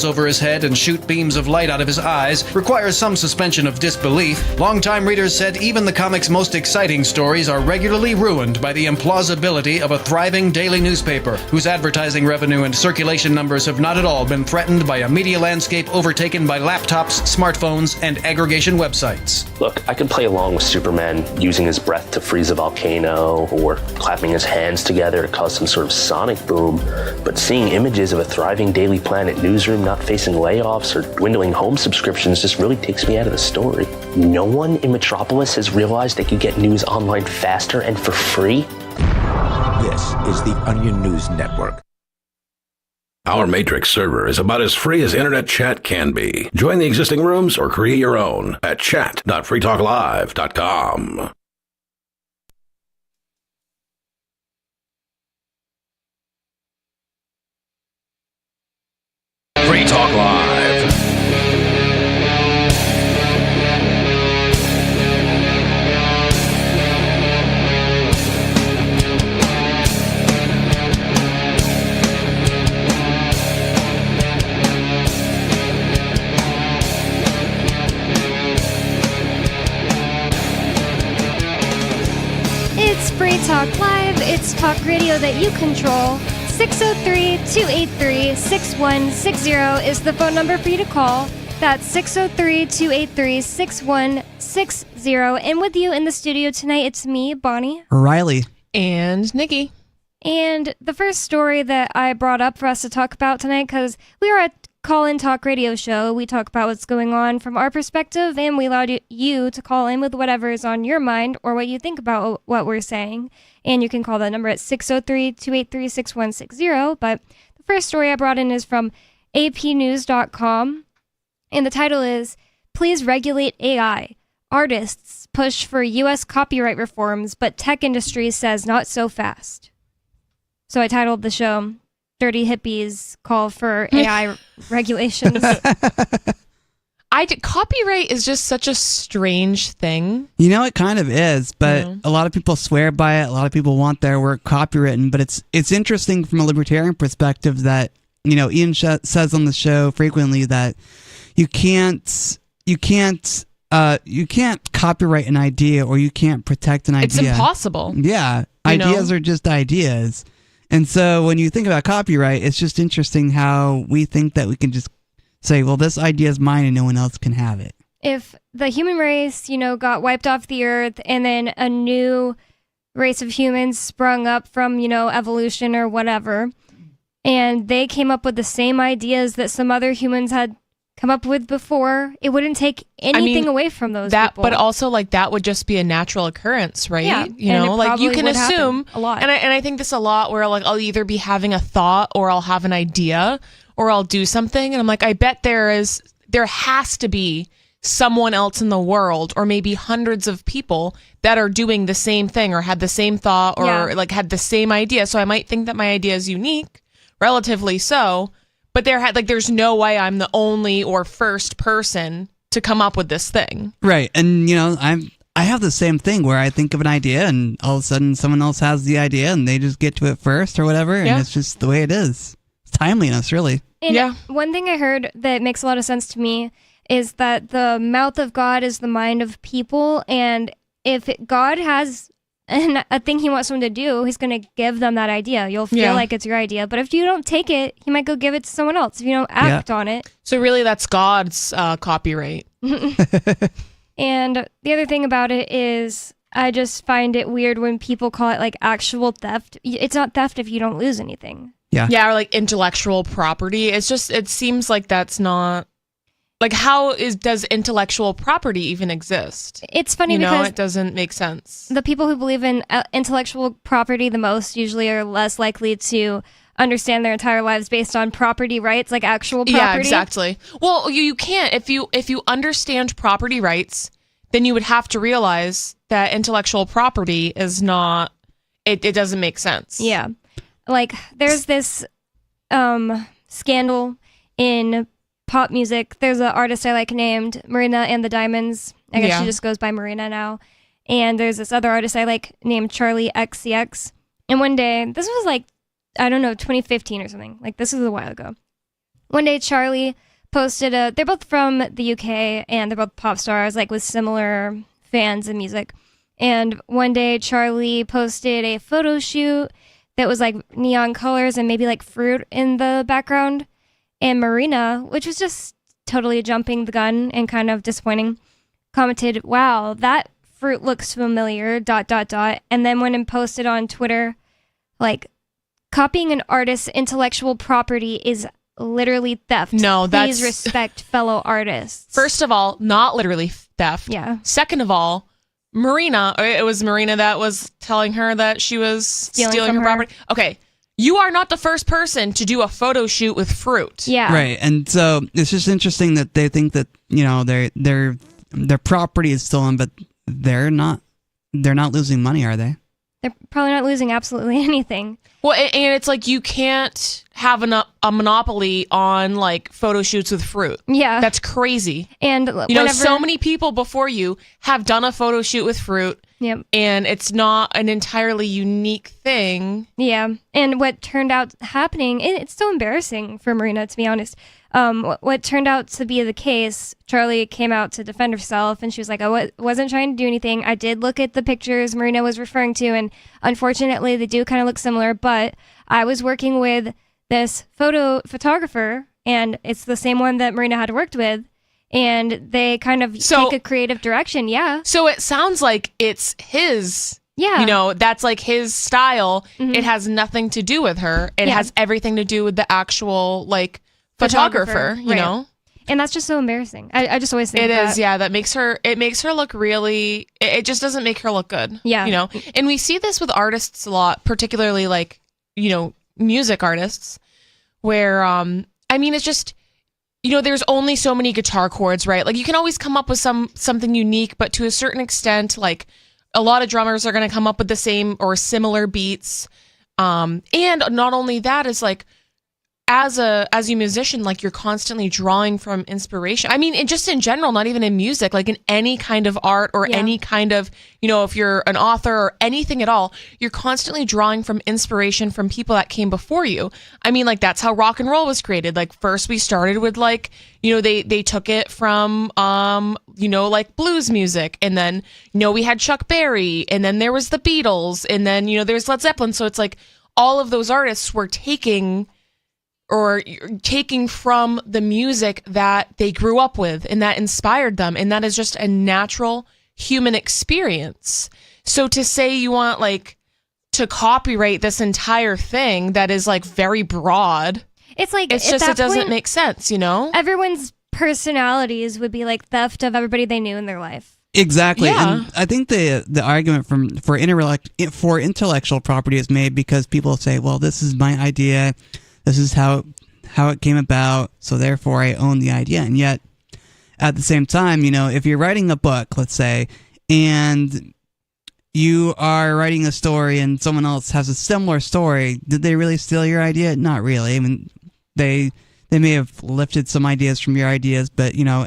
over his head and shoot beams of light out of his eyes requires some suspension of disbelief. Longtime readers said even the comic's most exciting stories are regularly ruined by the implausibility of a thriving daily newspaper, whose advertising revenue and circulation numbers have not at all been threatened by a media landscape overtaken by laptops, smartphones, and aggregation websites. Look, I could play along with Superman using his breath to freeze a volcano, or clapping his hands together to cause some sort of sonic boom, but seeing images of a thriving Daily Planet newsroom not facing layoffs or dwindling home subscriptions just really takes me out of the story. No one in Metropolis has realized they could get news online faster and for free? This is the Onion News Network. Our Matrix server is about as free as internet chat can be. Join the existing rooms or create your own at chat.freetalklive.com. Free Talk Live. It's Free Talk Live. It's talk radio that you control. 603-283-6160 is the phone number for you to call. That's 603-283-6160. And with you in the studio tonight, it's me, Bonnie. Riley. And Nikki. And the first story that I brought up for us to talk about tonight, because we are a call-in talk radio show. We talk about what's going on from our perspective, and we allow you to call in with whatever is on your mind or what you think about what we're saying. And you can call that number at 603-283-6160. But the first story I brought in is from apnews.com. And the title is, Please Regulate AI. Artists push for U.S. copyright reforms, but tech industry says not so fast. So I titled the show, Dirty Hippies Call for AI Regulations. Copyright is just such a strange thing. You know, it kind of is, but a lot of people swear by it. A lot of people want their work copywritten, but it's interesting from a libertarian perspective that, you know, Ian says on the show frequently that you can't copyright an idea, or you can't protect an idea. It's impossible. Yeah. Ideas are just ideas. And so when you think about copyright, it's just interesting how we think that we can just say, well, this idea is mine and no one else can have it. If the human race, got wiped off the earth and then a new race of humans sprung up from, evolution or whatever, and they came up with the same ideas that some other humans had come up with before, it wouldn't take anything away from those people. But also, that would just be a natural occurrence, right? Yeah, you can assume a lot. And I think this a lot where I'll either be having a thought or I'll have an idea or I'll do something, and I'm like, I bet there has to be someone else in the world, or maybe hundreds of people that are doing the same thing or had the same thought or had the same idea. So I might think that my idea is unique, relatively so. But there's no way I'm the only or first person to come up with this thing. Right. And, I have the same thing where I think of an idea and all of a sudden someone else has the idea and they just get to it first or whatever. And it's just the way it is. It's timeliness, really. And one thing I heard that makes a lot of sense to me is that the mouth of God is the mind of people. And if God has a thing he wants someone to do, he's going to give them that idea. You'll feel like it's your idea. But if you don't take it, he might go give it to someone else if you don't act on it. So really, that's God's copyright. And the other thing about it is I just find it weird when people call it actual theft. It's not theft if you don't lose anything. Yeah. Yeah, or intellectual property. It's just, it seems like that's not... how does intellectual property even exist? It's funny because it doesn't make sense. The people who believe in intellectual property the most usually are less likely to understand their entire lives based on property rights, like actual property. Yeah, exactly. Well, you can't. If you understand property rights, then you would have to realize that intellectual property is not. It doesn't make sense. Yeah, there's this scandal in pop music. There's an artist I like named Marina and the Diamonds. I guess she just goes by Marina now. And there's this other artist I like named Charlie XCX. And one day, this was 2015 or something. This was a while ago. one day Charlie posted they're both from the UK and they're both pop stars, like with similar fans of music. And one day Charlie posted a photo shoot that was like neon colors and maybe like fruit in the background. And Marina, which was just totally jumping the gun and kind of disappointing, commented, "Wow, that fruit looks familiar, ... And then went and posted on Twitter, like, copying an artist's intellectual property is literally theft. No, Please respect fellow artists." First of all, not literally theft. Yeah. Second of all, Marina, it was Marina that was telling her that she was stealing her property. Okay. You are not the first person to do a photo shoot with fruit. Yeah. Right. And so it's just interesting that they think that, you know, their property is stolen, but they're not losing money, are they? They're probably not losing absolutely anything. Well, and it's like you can't have a monopoly on like photo shoots with fruit. Yeah. That's crazy. And you know, so many people before you have done a photo shoot with fruit. Yep. And it's not an entirely unique thing. Yeah. And what turned out happening, it's so embarrassing for Marina, to be honest. What turned out to be the case, Charlie came out to defend herself, and she was like, I wasn't trying to do anything. I did look at the pictures Marina was referring to, and unfortunately, they do kind of look similar, but I was working with this photographer, and it's the same one that Marina had worked with, and they kind of take a creative direction. Yeah. So it sounds like it's his. Yeah. You know, that's like his style. Mm-hmm. It has nothing to do with her. It has everything to do with the actual, like, photographer, you know? And that's just so embarrassing. I just always think it that. is, yeah. That makes her look really, it just doesn't make her look good. Yeah. You know? And we see this with artists a lot, particularly like, you know, music artists, where, I mean, it's just, you know, there's only so many guitar chords, right? Like you can always come up with something unique, but to a certain extent, like a lot of drummers are going to come up with the same or similar beats. And not only that is like, as a musician, like you're constantly drawing from inspiration. I mean, just in general, not even in music, like in any kind of art or any kind of, you know, if you're an author or anything at all, you're constantly drawing from inspiration from people that came before you. I mean, like that's how rock and roll was created. Like first we started with like, you know, they took it from, you know, like blues music. And then, you know, we had Chuck Berry, and then there was the Beatles, and then, you know, there's Led Zeppelin. So it's like all of those artists were taking from the music that they grew up with and that inspired them. And that is just a natural human experience. So to say you want like to copyright this entire thing that is like very broad, it's like, it's just, it doesn't make sense, you know? Everyone's personalities would be like theft of everybody they knew in their life. Exactly. Yeah. And I think the argument for intellectual property is made because people say, well, this is my idea. This is how it came about, so therefore I own the idea. And yet, at the same time, you know, if you're writing a book, let's say, and you are writing a story and someone else has a similar story, did they really steal your idea? Not really. I mean, they may have lifted some ideas from your ideas, but, you know,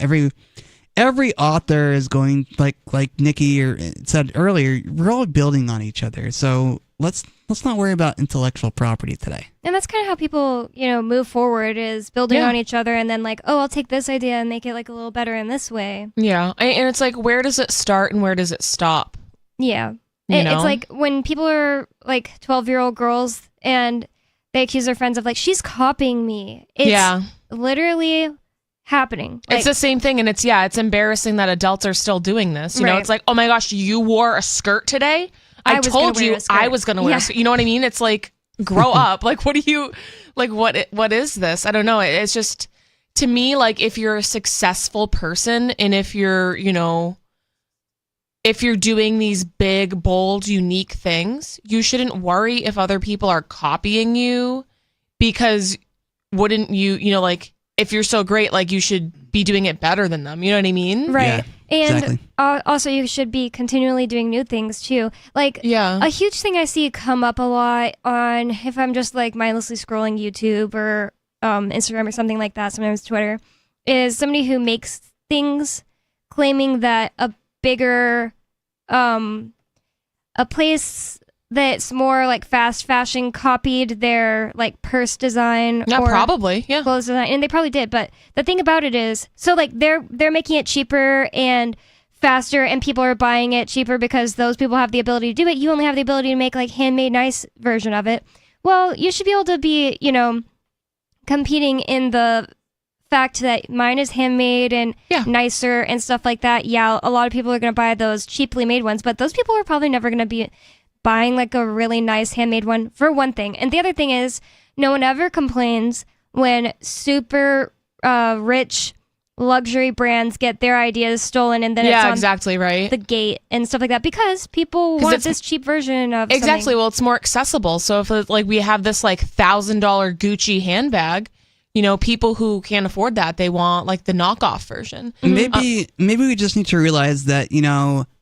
every author is going, like Nikki said earlier, we're all building on each other. So let's not worry about intellectual property today. And that's kind of how people, you know, move forward, is building on each other, and then like, oh, I'll take this idea and make it like a little better in this way. Yeah. And it's like, where does it start and where does it stop? Yeah. You know? It's like when people are like 12-year-old girls and they accuse their friends of like, she's copying me. It's literally happening. Like, it's the same thing, and it's embarrassing that adults are still doing this. You know, it's like, oh my gosh, you wore a skirt today? I told you I was going to wear a skirt. You know what I mean? It's like, grow up. Like, what do you, like, what is this? I don't know. It's just, to me, like, if you're a successful person and if you're, you know, if you're doing these big, bold, unique things, you shouldn't worry if other people are copying you, because wouldn't you, you know, like, if you're so great, like, you should be doing it better than them. You know what I mean? Right. Yeah, and exactly. Also, you should be continually doing new things too. Like, a huge thing I see come up a lot on, if I'm just like mindlessly scrolling YouTube or Instagram or something like that, sometimes Twitter, is somebody who makes things claiming that a bigger, a place that's more like fast fashion copied their like purse design Yeah, or probably. Yeah. clothes design, and they probably did. But the thing about it is, so like they're making it cheaper and faster, and people are buying it cheaper because those people have the ability to do it. You only have the ability to make like handmade, nice version of it. Well, you should be able to be, competing in the fact that mine is handmade and nicer and stuff like that. Yeah, a lot of people are going to buy those cheaply made ones, but those people are probably never going to be buying like a really nice handmade one, for one thing. And the other thing is, no one ever complains when super rich luxury brands get their ideas stolen, and then it's on exactly right. the gate and stuff like that, because people want this cheap version of exactly something. Well, it's more accessible. So if like we have this like $1,000 Gucci handbag, people who can't afford that, they want like the knockoff version. Maybe we just need to realize that,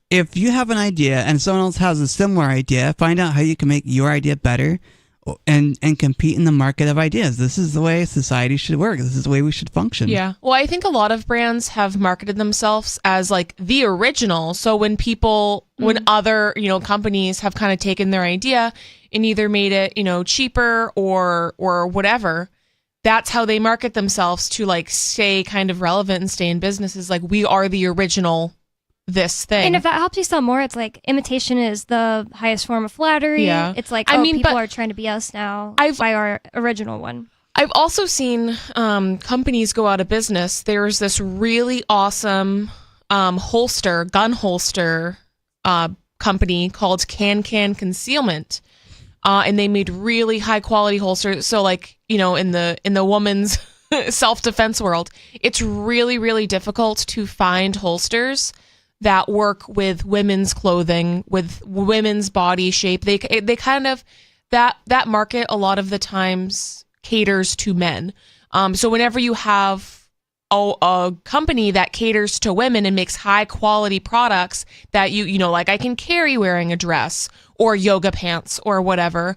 if you have an idea and someone else has a similar idea, find out how you can make your idea better and compete in the market of ideas. This is the way society should work. This is the way we should function. Yeah. Well, I think a lot of brands have marketed themselves as like the original. So when other, companies have kind of taken their idea and either made it, cheaper or whatever, that's how they market themselves to like stay kind of relevant and stay in business, is like, we are the original this thing. And if that helps you sell more, it's like imitation is the highest form of flattery. Yeah. It's like, people are trying to be us now by our original one. I've also seen companies go out of business. There's this really awesome gun holster company called Can Concealment. And they made really high quality holsters. So like, in the woman's self-defense world, it's really, really difficult to find holsters that work with women's clothing, with women's body shape. They kind of, that market a lot of the times caters to men. So whenever you have a company that caters to women and makes high quality products that like I can carry wearing a dress or yoga pants or whatever.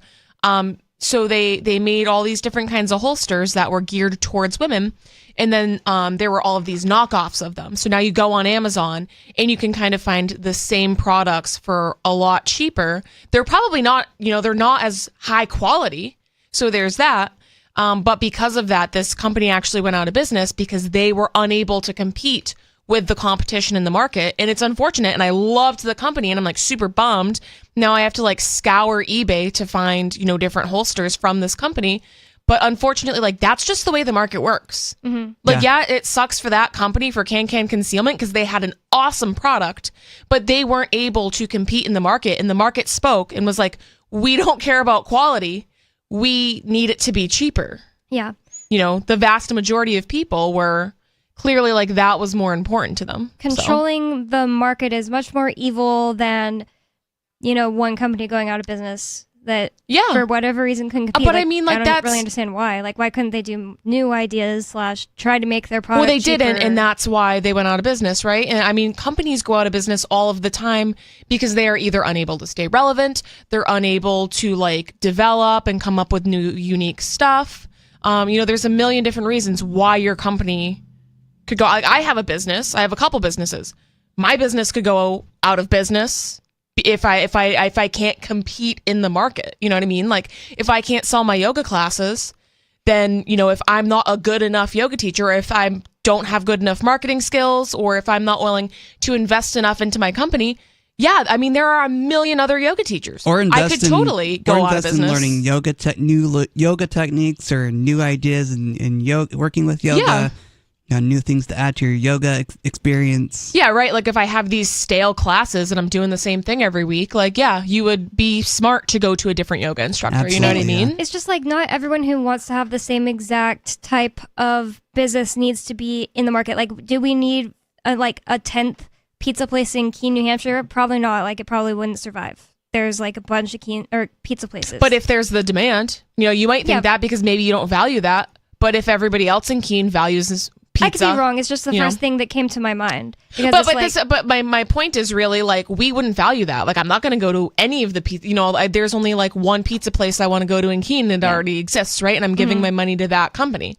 So they made all these different kinds of holsters that were geared towards women. And then there were all of these knockoffs of them. So now you go on Amazon and you can kind of find the same products for a lot cheaper. They're probably not, they're not as high quality. So there's that. But because of that, this company actually went out of business because they were unable to compete with the competition in the market. And it's unfortunate. And I loved the company and I'm like super bummed. Now I have to like scour eBay to find, different holsters from this company. But unfortunately, like that's just the way the market works. Mm-hmm. Like, it sucks for that company, for Can Concealment, because they had an awesome product, but they weren't able to compete in the market. And the market spoke and was like, we don't care about quality. We need it to be cheaper. Yeah. The vast majority of people were clearly like that was more important to them. Controlling the market is much more evil than, one company going out of business that for whatever reason couldn't compete. But I mean, like, I don't really understand why. Like, why couldn't they do new ideas / try to make their product Well, they cheaper? didn't, and that's why they went out of business, right? And I mean, companies go out of business all of the time because they are either unable to stay relevant, they're unable to like develop and come up with new unique stuff. There's a million different reasons why your company could go. Like, I have a business. I have a couple businesses. My business could go out of business if I can't compete in the market. You know what I mean? Like, if I can't sell my yoga classes, then, if I'm not a good enough yoga teacher, or if I don't have good enough marketing skills, or if I'm not willing to invest enough into my company, there are a million other yoga teachers. Or I could totally go out of business. In learning new yoga techniques or new ideas in yoga, working with yoga. Yeah. New things to add to your yoga experience. Yeah, right. Like if I have these stale classes and I'm doing the same thing every week, like, you would be smart to go to a different yoga instructor. Absolutely, you know what I mean? It's just like not everyone who wants to have the same exact type of business needs to be in the market. Like, do we need a 10th pizza place in Keene, New Hampshire? Probably not. Like, it probably wouldn't survive. There's like a bunch of pizza places. But if there's the demand, you might think that because maybe you don't value that. But if everybody else in Keene values this pizza, I could be wrong. It's just the first thing that came to my mind. But my point is really like we wouldn't value that. Like I'm not going to go to any of the pizza. There's only like one pizza place I want to go to in Keene that already exists, right? And I'm giving my money to that company.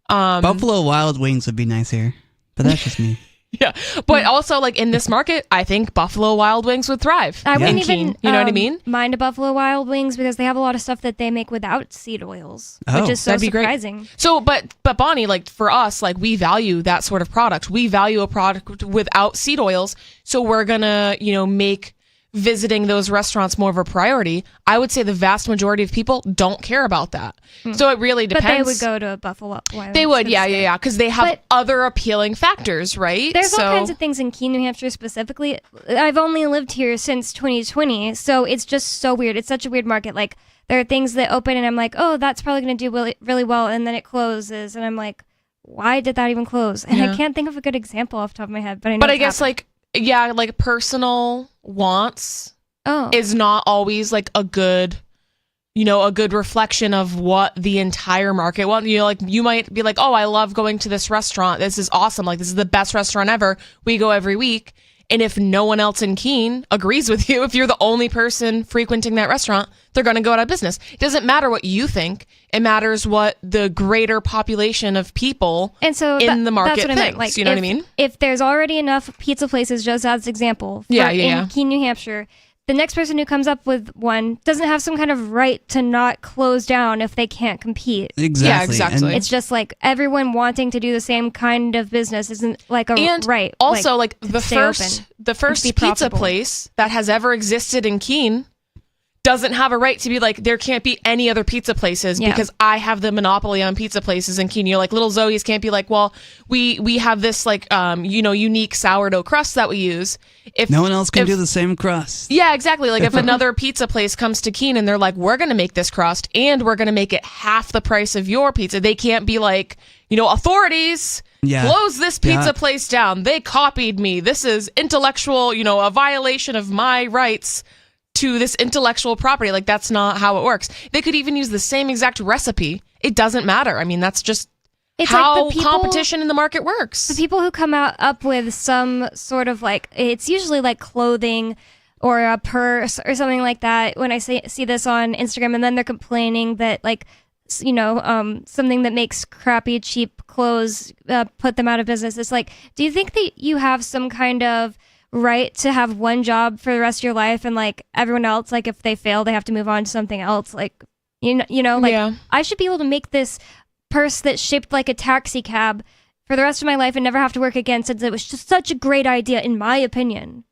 Buffalo Wild Wings would be nice here, but that's just me. Yeah, but also like in this market, I think Buffalo Wild Wings would thrive. I wouldn't Keene, even, you know what I mean? mind a Buffalo Wild Wings because they have a lot of stuff that they make without seed oils, Oh, which is so that'd be great. surprising. So, but Bonnie, like for us, like we value that sort of product. We value a product without seed oils, so we're gonna, make visiting those restaurants more of a priority. I would say the vast majority of people don't care about that. So it really depends. But they would go to Buffalo Wild Wings. They would, yeah, because they have But other appealing factors, right? There's all kinds of things in Keene, New Hampshire specifically. I've only lived here since 2020, so it's just so weird. It's such a weird market. Like, there are things that open, and I'm like, oh, that's probably going to do really, really well, and then it closes, and I'm like, why did that even close? And I can't think of a good example off the top of my head, but I know But I it's guess, happened. like personal wants Oh. is not always like a good reflection of what the entire market wants. You might be like, oh, I love going to this restaurant. This is awesome. Like, this is the best restaurant ever. We go every week. And if no one else in Keene agrees with you, if you're the only person frequenting that restaurant, they're going to go out of business. It doesn't matter what you think. It matters what the greater population of people And so in the market that's what thinks. I meant. Like, you know what I mean? If there's already enough pizza places, just as example, in Keene, New Hampshire, the next person who comes up with one doesn't have some kind of right to not close down if they can't compete. Exactly. Yeah, exactly. And It's just like everyone wanting to do the same kind of business isn't like a And right. also, like to the stay first open, pizza be profitable. place that has ever existed in Keene doesn't have a right to be like, there can't be any other pizza places Yeah. because I have the monopoly on pizza places in Keene. You're like, Little Zoe's can't be like, well, we have this like unique sourdough crust that we use. If no one else can if- do the same crust. Yeah, exactly. Like if another pizza place comes to Keene and they're like, we're going to make this crust and we're going to make it half the price of your pizza. They can't be like, authorities, close this pizza place down. They copied me. This is intellectual, a violation of my rights to this intellectual property. Like that's not how it works. They could even use the same exact recipe. It doesn't matter. I mean, that's just It's how like the people- competition in the market works. The people who come up with some sort of like, it's usually like clothing or a purse or something like that. When I see this on Instagram, and then they're complaining that like, something that makes crappy, cheap clothes put them out of business. It's like, do you think that you have some kind of right to have one job for the rest of your life, and like everyone else, like if they fail, they have to move on to something else? Like, I should be able to make this purse that's shaped like a taxi cab for the rest of my life and never have to work again, since it was just such a great idea, in my opinion.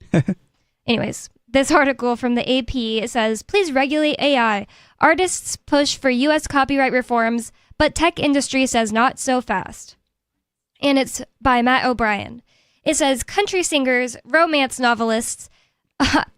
Anyways, this article from the AP says, please regulate AI. Artists push for U.S. copyright reforms, but tech industry says not so fast. And it's by Matt O'Brien. It says, country singers, romance novelists.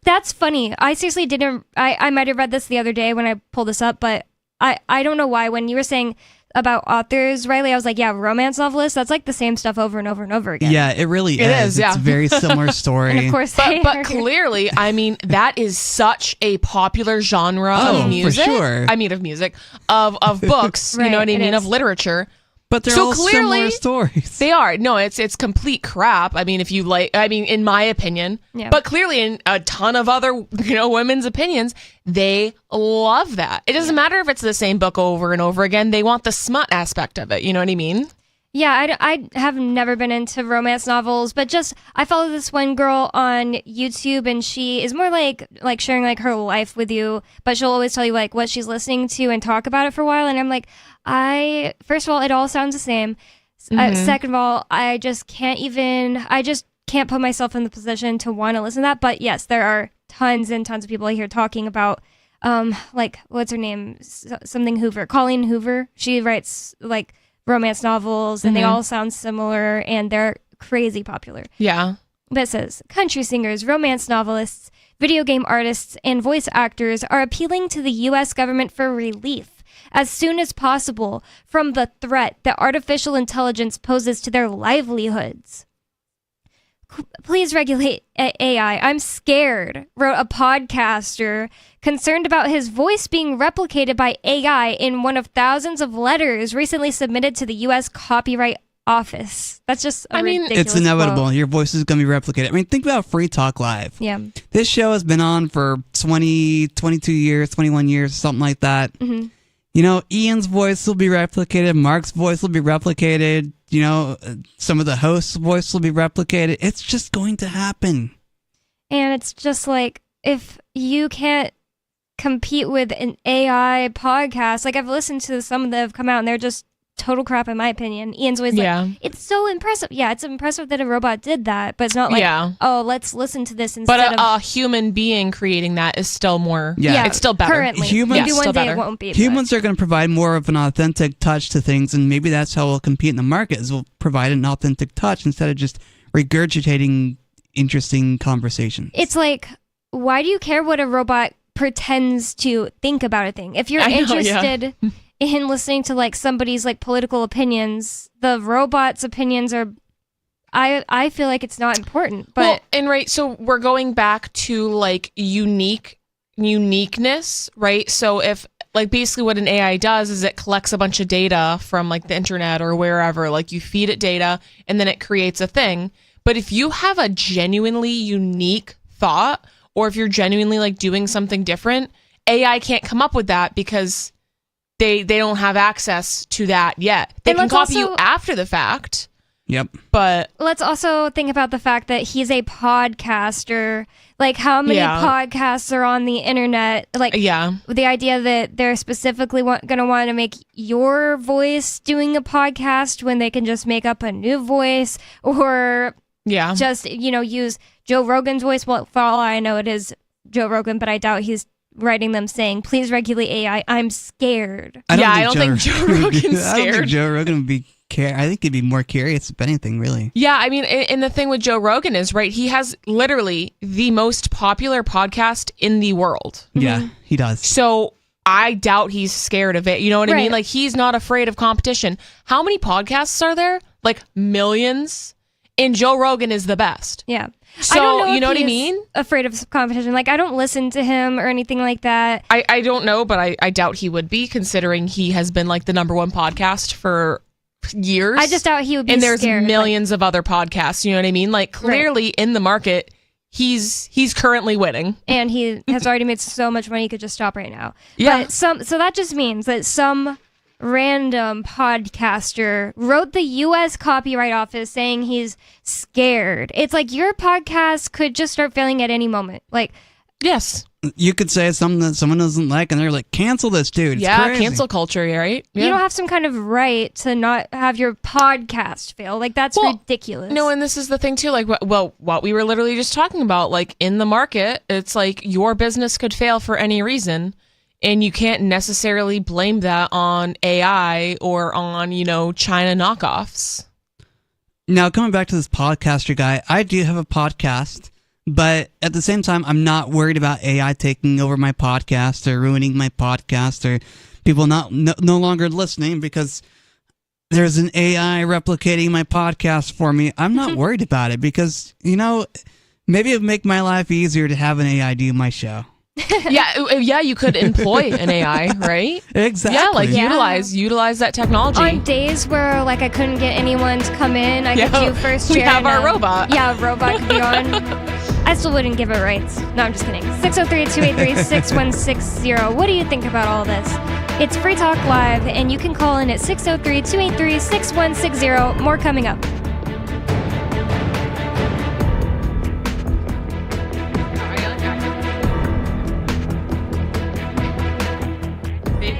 That's funny. I seriously didn't. I might have read this the other day when I pulled this up, but I don't know why. When you were saying about authors, Riley, I was like, yeah, romance novelists, that's like the same stuff over and over and over again. Yeah, it really It is, It's yeah. a very similar story. And of course, they But are- clearly, I mean, that is such a popular genre Oh, of for music. sure. I mean, of music, of books, you Right, know what I it mean, is. of literature. But they're So all clearly- similar stories. They are. No, it's complete crap. I mean, in my opinion, Yeah. but clearly in a ton of other, women's opinions, they love that. It doesn't matter if it's the same book over and over again. They want the smut aspect of it. You know what I mean? Yeah, I have never been into romance novels, but just I follow this one girl on YouTube, and she is more like sharing like her life with you, but she'll always tell you like what she's listening to and talk about it for a while. And I'm like, first of all, it all sounds the same. Second of all, I just can't put myself in the position to want to listen to that. But yes, there are tons and tons of people I hear talking about, like what's her name, something Hoover, Colleen Hoover. She writes like romance novels, and they all sound similar, and they're crazy popular. Yeah. But it says, country singers, romance novelists, video game artists, and voice actors are appealing to the U.S. government for relief as soon as possible from the threat that artificial intelligence poses to their livelihoods. Please regulate AI. I'm scared, wrote a podcaster concerned about his voice being replicated by AI in one of thousands of letters recently submitted to the U.S. Copyright Office. That's just ridiculous It's inevitable. quote. Your voice is going to be replicated. I mean, think about Free Talk Live. Yeah. This show has been on for 20, 22 years, 21 years, something like that. Mm-hmm. Ian's voice will be replicated, Mark's voice will be replicated, some of the hosts' voice will be replicated. It's just going to happen. And it's just like, if you can't compete with an AI podcast, like I've listened to some that have come out and they're just total crap in my opinion. Ian's always like, it's so impressive. Yeah, it's impressive that a robot did that, but it's not like, oh, let's listen to this instead but a human being creating that is still more, it's still better. Currently. Maybe one day it won't be. Humans are going to provide more of an authentic touch to things, and maybe that's how we'll compete in the market, is we'll provide an authentic touch instead of just regurgitating interesting conversation. It's like, why do you care what a robot pretends to think about a thing? If you're interested in listening to like somebody's like political opinions, the robot's opinions are, I feel like it's not important. But so we're going back to like uniqueness, right? So if like basically what an AI does is it collects a bunch of data from like the internet or wherever, like you feed it data and then it creates a thing. But if you have a genuinely unique thought, or if you're genuinely like doing something different, AI can't come up with that because they don't have access to that yet. They can copy you after the fact. Yep. But let's also think about the fact that he's a podcaster. Like, how many podcasts are on the internet? Like, the idea that they're specifically going to want to make your voice doing a podcast when they can just make up a new voice, or just, use Joe Rogan's voice. Well, for all I know, it is Joe Rogan, but I doubt he's writing them saying, please regulate AI. I'm scared. I don't think Joe Rogan's scared. I don't think Joe Rogan would be I think he'd be more curious if anything, really. Yeah, I mean, and the thing with Joe Rogan is, right, he has literally the most popular podcast in the world. Yeah, he does. So I doubt he's scared of it. You know what I mean? Like, he's not afraid of competition. How many podcasts are there? Like, millions? And Joe Rogan is the best. Yeah. So, I don't know you know if what I he's mean? afraid of competition. Like, I don't listen to him or anything like that. I don't know, but I doubt he would be, considering he has been like the #1 podcast for years. I just doubt he would be scared. And there's millions like, of other podcasts, you know what I mean? Like, clearly in the market, he's currently winning. And he has already made so much money he could just stop right now. Yeah. But so that just means that some random podcaster wrote the U.S. Copyright Office saying he's scared. It's like, your podcast could just start failing at any moment. Like, yes. You could say something that someone doesn't like, and they're like, cancel this dude. It's crazy. Cancel culture, right? Yeah. You don't have some kind of right to not have your podcast fail. Like, that's ridiculous. No, and this is the thing, too. Like, what we were literally just talking about, like, in the market, it's like your business could fail for any reason, and you can't necessarily blame that on AI or on, China knockoffs. Now, coming back to this podcaster guy, I do have a podcast. But at the same time, I'm not worried about AI taking over my podcast or ruining my podcast or people no longer listening because there's an AI replicating my podcast for me. I'm not worried about it because, maybe it would make my life easier to have an AI do my show. Yeah, you could employ an AI, right? Exactly. Utilize that technology. On days where like I couldn't get anyone to come in, I could do first chair. We have our robot. Yeah, a robot could be on. I still wouldn't give it rights. No, I'm just kidding. 603-283-6160. What do you think about all this? It's Free Talk Live, and you can call in at 603-283-6160. More coming up.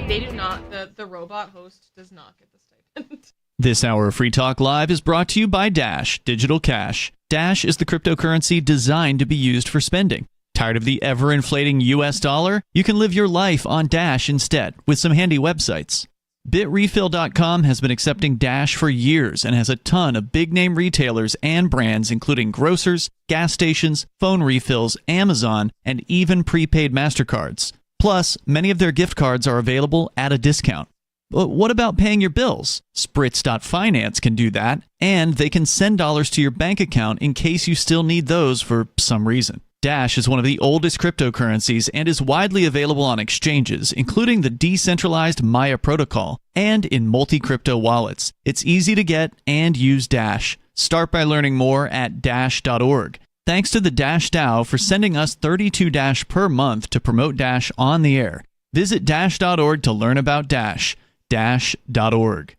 They do not. The robot host does not get the stipend. This hour of Free Talk Live is brought to you by Dash Digital Cash. Dash is the cryptocurrency designed to be used for spending. Tired of the ever-inflating US dollar? You can live your life on Dash instead with some handy websites. BitRefill.com has been accepting Dash for years and has a ton of big-name retailers and brands including grocers, gas stations, phone refills, Amazon, and even prepaid MasterCards. Plus, many of their gift cards are available at a discount. But what about paying your bills? Spritz.finance can do that, and they can send dollars to your bank account in case you still need those for some reason. Dash is one of the oldest cryptocurrencies and is widely available on exchanges, including the decentralized Maya protocol, and in multi-crypto wallets. It's easy to get and use Dash. Start by learning more at dash.org. Thanks to the Dash DAO for sending us 32 Dash per month to promote Dash on the air. Visit dash.org to learn about Dash. Dash.org.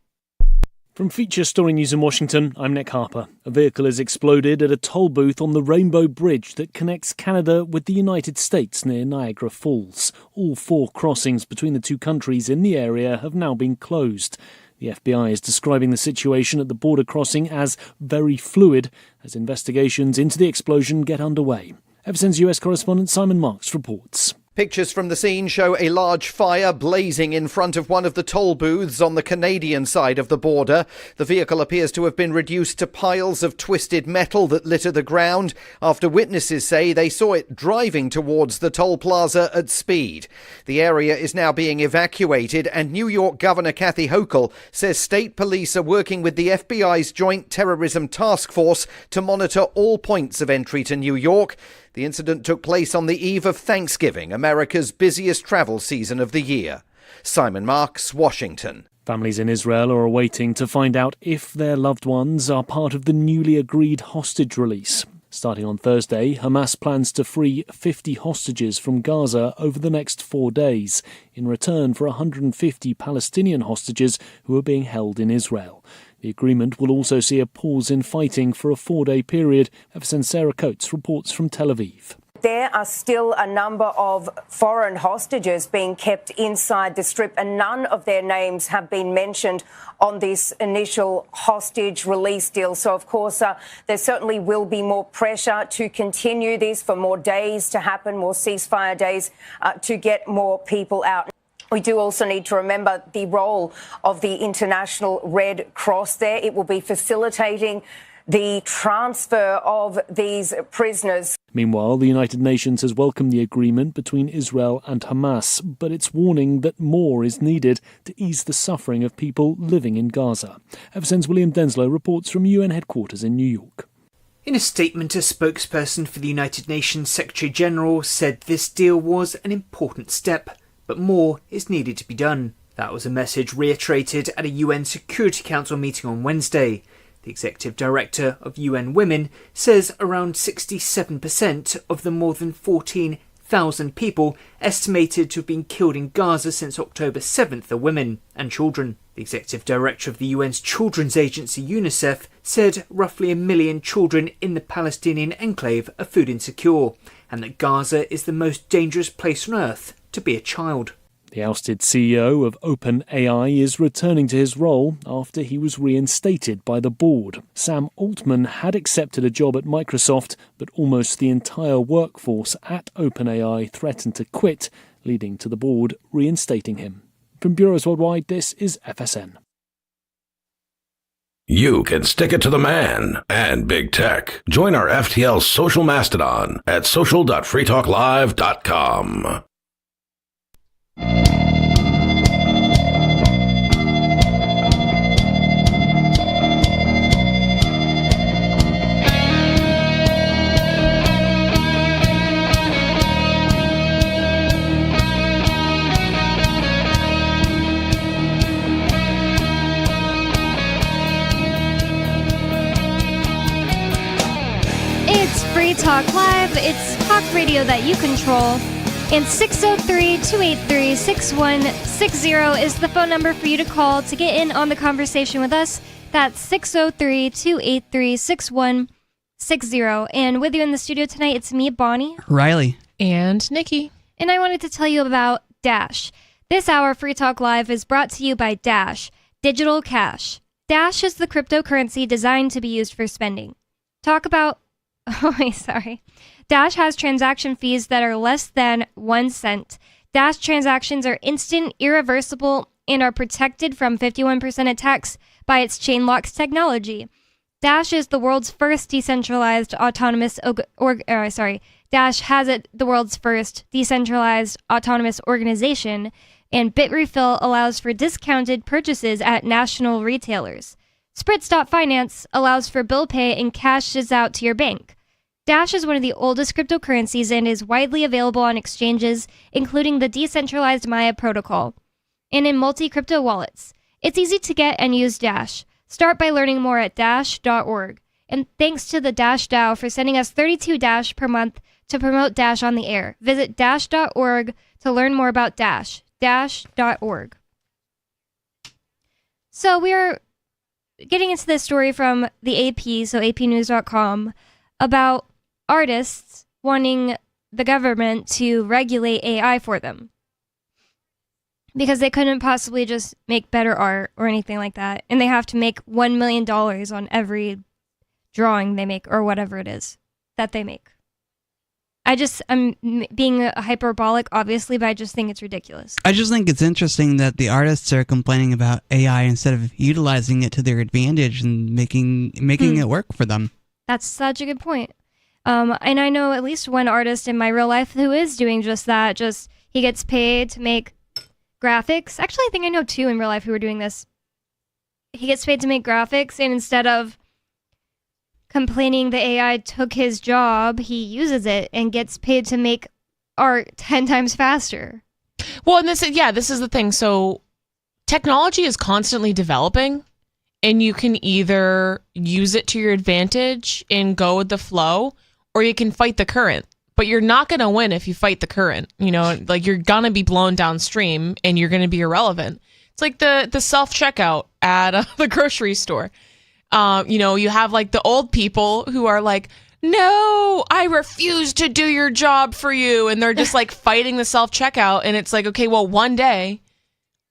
From Feature Story News in Washington, I'm Nick Harper. A vehicle has exploded at a toll booth on the Rainbow Bridge that connects Canada with the United States near Niagara Falls. All 4 crossings between the two countries in the area have now been closed. The FBI is describing the situation at the border crossing as very fluid as investigations into the explosion get underway. FSN's US correspondent Simon Marks reports. Pictures from the scene show a large fire blazing in front of one of the toll booths on the Canadian side of the border. The vehicle appears to have been reduced to piles of twisted metal that litter the ground after witnesses say they saw it driving towards the toll plaza at speed. The area is now being evacuated, and New York Governor Kathy Hochul says state police are working with the FBI's Joint Terrorism Task Force to monitor all points of entry to New York. The incident took place on the eve of Thanksgiving, America's busiest travel season of the year. Simon Marks, Washington. Families in Israel are awaiting to find out if their loved ones are part of the newly agreed hostage release. Starting on Thursday, Hamas plans to free 50 hostages from Gaza over the next 4 days, in return for 150 Palestinian hostages who are being held in Israel. The agreement will also see a pause in fighting for a 4-day period. FSN Sarah Coates reports from Tel Aviv. There are still a number of foreign hostages being kept inside the Strip, and none of their names have been mentioned on this initial hostage release deal. So, of course, there certainly will be more pressure to continue this, for more days to happen, more ceasefire days to get more people out. We do also need to remember the role of the International Red Cross there. It will be facilitating the transfer of these prisoners. Meanwhile, the United Nations has welcomed the agreement between Israel and Hamas, but it's warning that more is needed to ease the suffering of people living in Gaza. FSN's William Denslow reports from UN headquarters in New York. In a statement, a spokesperson for the United Nations Secretary-General said this deal was an important step, but more is needed to be done. That was a message reiterated at a UN Security Council meeting on Wednesday. The Executive Director of UN Women says around 67% of the more than 14,000 people estimated to have been killed in Gaza since October 7th are women and children. The Executive Director of the UN's children's agency UNICEF said roughly 1 million children in the Palestinian enclave are food insecure, and that Gaza is the most dangerous place on earth to be a child. The ousted CEO of OpenAI is returning to his role after he was reinstated by the board. Sam Altman had accepted a job at Microsoft, but almost the entire workforce at OpenAI threatened to quit, leading to the board reinstating him. From bureaus worldwide, this is FSN. You can stick it to the man and big tech. Join our FTL social mastodon at social.freetalklive.com. It's Free Talk Live. It's talk radio that you control. And 603-283-6160 is the phone number for you to call to get in on the conversation with us. That's 603-283-6160. And with you in the studio tonight, it's me, Bonnie. Riley. And Nikki. And I wanted to tell you about Dash. This hour, Free Talk Live is brought to you by Dash, Digital Cash. Dash is the cryptocurrency designed to be used for spending. Dash has transaction fees that are less than 1 cent. Dash transactions are instant, irreversible, and are protected from 51% attacks by its chain locks technology. Dash is the world's first decentralized autonomous Dash has the world's first decentralized autonomous organization, and BitRefill allows for discounted purchases at national retailers. Spritz.finance allows for bill pay and cashes out to your bank. Dash is one of the oldest cryptocurrencies and is widely available on exchanges, including the decentralized Maya protocol, and in multi-crypto wallets. It's easy to get and use Dash. Start by learning more at dash.org. And thanks to the Dash DAO for sending us 32 Dash per month to promote Dash on the air. Visit dash.org to learn more about dash.org. So we are getting into this story from the AP, so apnews.com, about artists wanting the government to regulate AI for them. Because they couldn't possibly just make better art or anything like that. And they have to make $1 million on every drawing they make or whatever it is that they make. I'm being hyperbolic, obviously, but I just think it's ridiculous. I just think it's interesting that the artists are complaining about AI instead of utilizing it to their advantage and making it work for them. That's such a good point. And I know at least one artist in my real life who is doing just that. Just he gets paid to make graphics. Actually, I think I know two in real life who are doing this. He gets paid to make graphics, and instead of complaining the AI took his job, he uses it and gets paid to make art 10 times faster. Well, and this is the thing. So technology is constantly developing, and you can either use it to your advantage and go with the flow, or you can fight the current. But you're not going to win if you fight the current. You know, like you're going to be blown downstream and you're going to be irrelevant. It's like the self-checkout at the grocery store. You have like the old people who are like, no, I refuse to do your job for you. And they're just like fighting the self-checkout. And it's like, okay, well, one day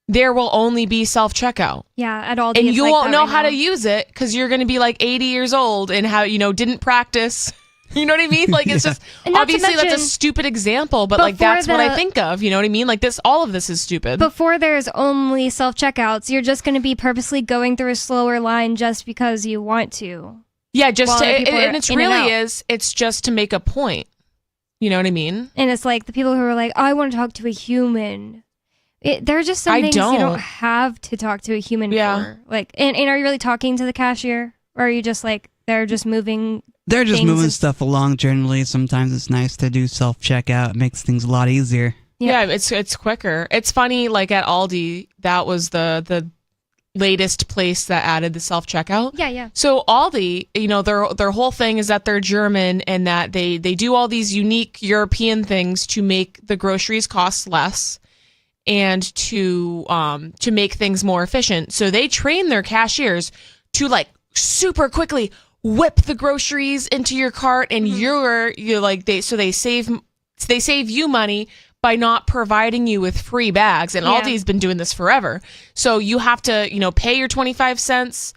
there will only be self-checkout. Yeah, at all. And you won't know how to use it because you're going to be like 80 years old and didn't practice. You know what I mean? Like, it's just, obviously that's a stupid example, but like, that's what I think of. You know what I mean? Like all of this is stupid. Before there's only self-checkouts, you're just going to be purposely going through a slower line just because you want to. Yeah, it's just to make a point. You know what I mean? And it's like the people who are like, I want to talk to a human. There are just some things you don't have to talk to a human for. Like, and are you really talking to the cashier? Or are you just like, they're just moving... They're just moving stuff along generally. Sometimes it's nice to do self-checkout. It makes things a lot easier. Yeah, it's quicker. It's funny, like at Aldi, that was the latest place that added the self-checkout. Yeah. So Aldi, their whole thing is that they're German and that they do all these unique European things to make the groceries cost less and to make things more efficient. So they train their cashiers to like super quickly whip the groceries into your cart, and they save you money by not providing you with free bags. And Aldi's been doing this forever. So you have to, pay your 25 cents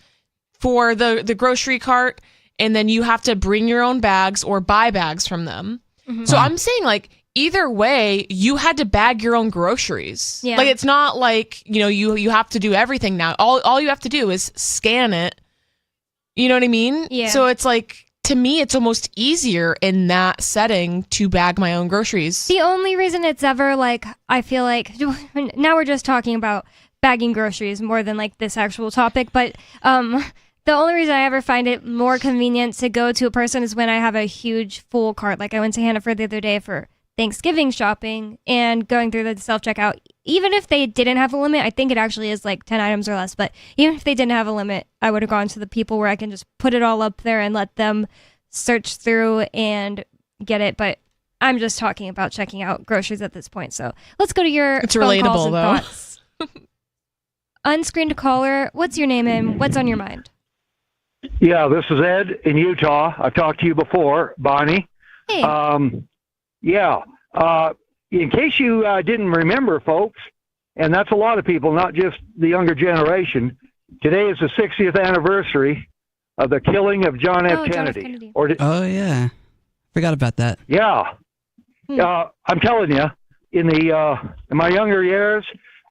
for the grocery cart, and then you have to bring your own bags or buy bags from them. Mm-hmm. So I'm saying like either way, you had to bag your own groceries. Yeah. Like it's not like, you have to do everything now. All you have to do is scan it. You know what I mean? Yeah. So it's like, to me, it's almost easier in that setting to bag my own groceries. The only reason it's ever like, I feel like, now we're just talking about bagging groceries more than like this actual topic, but the only reason I ever find it more convenient to go to a person is when I have a huge full cart. Like I went to Hannaford the other day for Thanksgiving shopping and going through the self-checkout. Even if they didn't have a limit, I think it actually is like 10 items or less, but even if they didn't have a limit, I would have gone to the people where I can just put it all up there and let them search through and get it. But I'm just talking about checking out groceries at this point. So let's go to your phone calls and thoughts. Unscreened caller, what's your name and what's on your mind? Yeah, this is Ed in Utah. I've talked to you before, Bonnie. Hey. In case you didn't remember, folks, and that's a lot of people, not just the younger generation, today is the 60th anniversary of the killing of John F. Kennedy. Oh, yeah. Forgot about that. Yeah. I'm telling you, in my younger years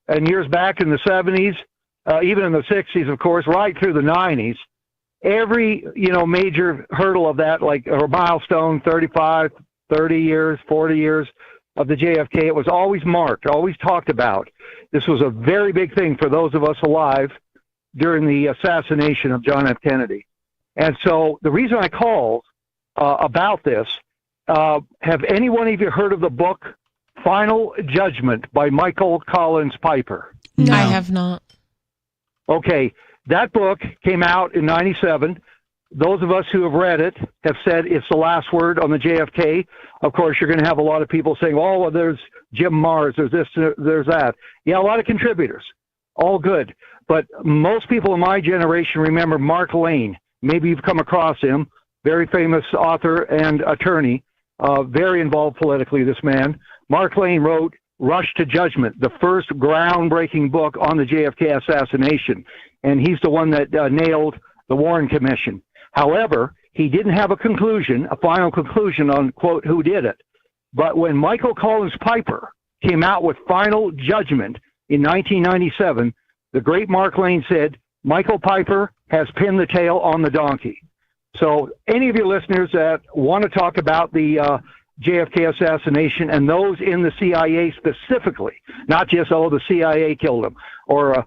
and years back in the 70s, even in the 60s, of course, right through the 90s, every, major hurdle of that, like a milestone, 35, 30 years, 40 years of the JFK, it was always marked, always talked about. This was a very big thing for those of us alive during the assassination of John F. Kennedy. And so the reason I called about this, have any one of you heard of the book Final Judgment by Michael Collins Piper? No. I have not. Okay, that book came out in 97. those of us who have read it have said it's the last word on the JFK. Of course, you're going to have a lot of people saying, oh, well, there's Jim Mars, there's this, there's that. Yeah, a lot of contributors. All good. But most people in my generation remember Mark Lane. Maybe you've come across him. Very famous author and attorney. Very involved politically, this man. Mark Lane wrote Rush to Judgment, the first groundbreaking book on the JFK assassination. And he's the one that nailed the Warren Commission. However, he didn't have a conclusion, a final conclusion on, quote, who did it. But when Michael Collins Piper came out with Final Judgment in 1997, the great Mark Lane said, Michael Piper has pinned the tail on the donkey. So any of your listeners that want to talk about the JFK assassination and those in the CIA specifically, not just, oh, the CIA killed him, or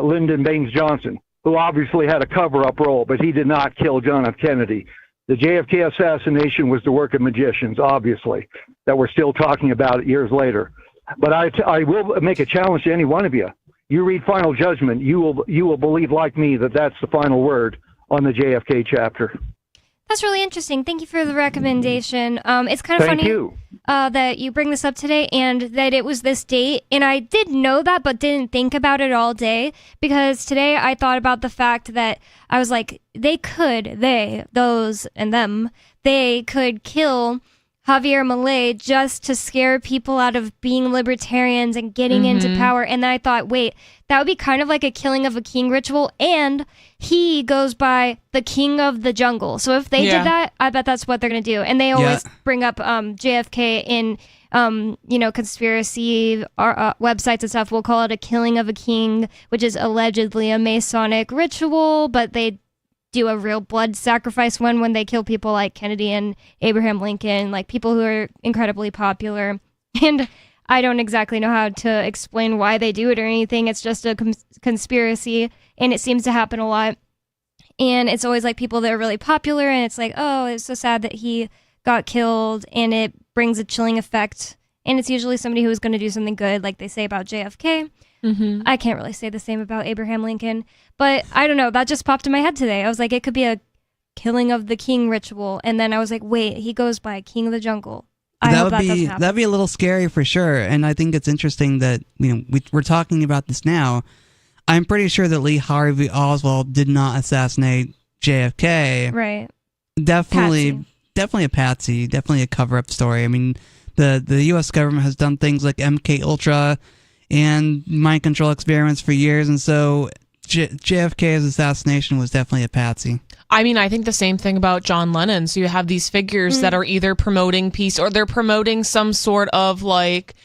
Lyndon Baines Johnson, who obviously had a cover-up role, but he did not kill John F. Kennedy. The JFK assassination was the work of magicians, obviously, that we're still talking about it years later. But I will make a challenge to any one of you. You read Final Judgment, you will believe like me that that's the final word on the JFK chapter. That's really interesting. Thank you for the recommendation. It's kind of funny that you bring this up today and that it was this date. And I did know that, but didn't think about it all day, because today I thought about the fact that I was like, they could kill Javier Milei just to scare people out of being libertarians and getting into power. And then I thought, wait, that would be kind of like a killing of a king ritual. And he goes by the king of the jungle. So if they did that, I bet that's what they're going to do. And they always bring up JFK in, conspiracy websites and stuff. We'll call it a killing of a king, which is allegedly a Masonic ritual, but they do a real blood sacrifice one when they kill people like Kennedy and Abraham Lincoln, like people who are incredibly popular. And I don't exactly know how to explain why they do it or anything. It's just a conspiracy, and it seems to happen a lot. And it's always like people that are really popular, and it's like, oh, it's so sad that he got killed, and it brings a chilling effect. And it's usually somebody who is going to do something good, like they say about JFK. I can't really say the same about Abraham Lincoln, but I don't know. That just popped in my head today. I was like, it could be a killing of the king ritual. And then I was like, wait, he goes by King of the Jungle. That'd be a little scary for sure. And I think it's interesting that we're talking about this now. I'm pretty sure that Lee Harvey Oswald did not assassinate JFK. Right. Definitely a patsy. Definitely a cover-up story. I mean, the U.S. government has done things like MK Ultra and mind control experiments for years, and so JFK's assassination was definitely a patsy. I mean, I think the same thing about John Lennon. So you have these figures that are either promoting peace or they're promoting some sort of like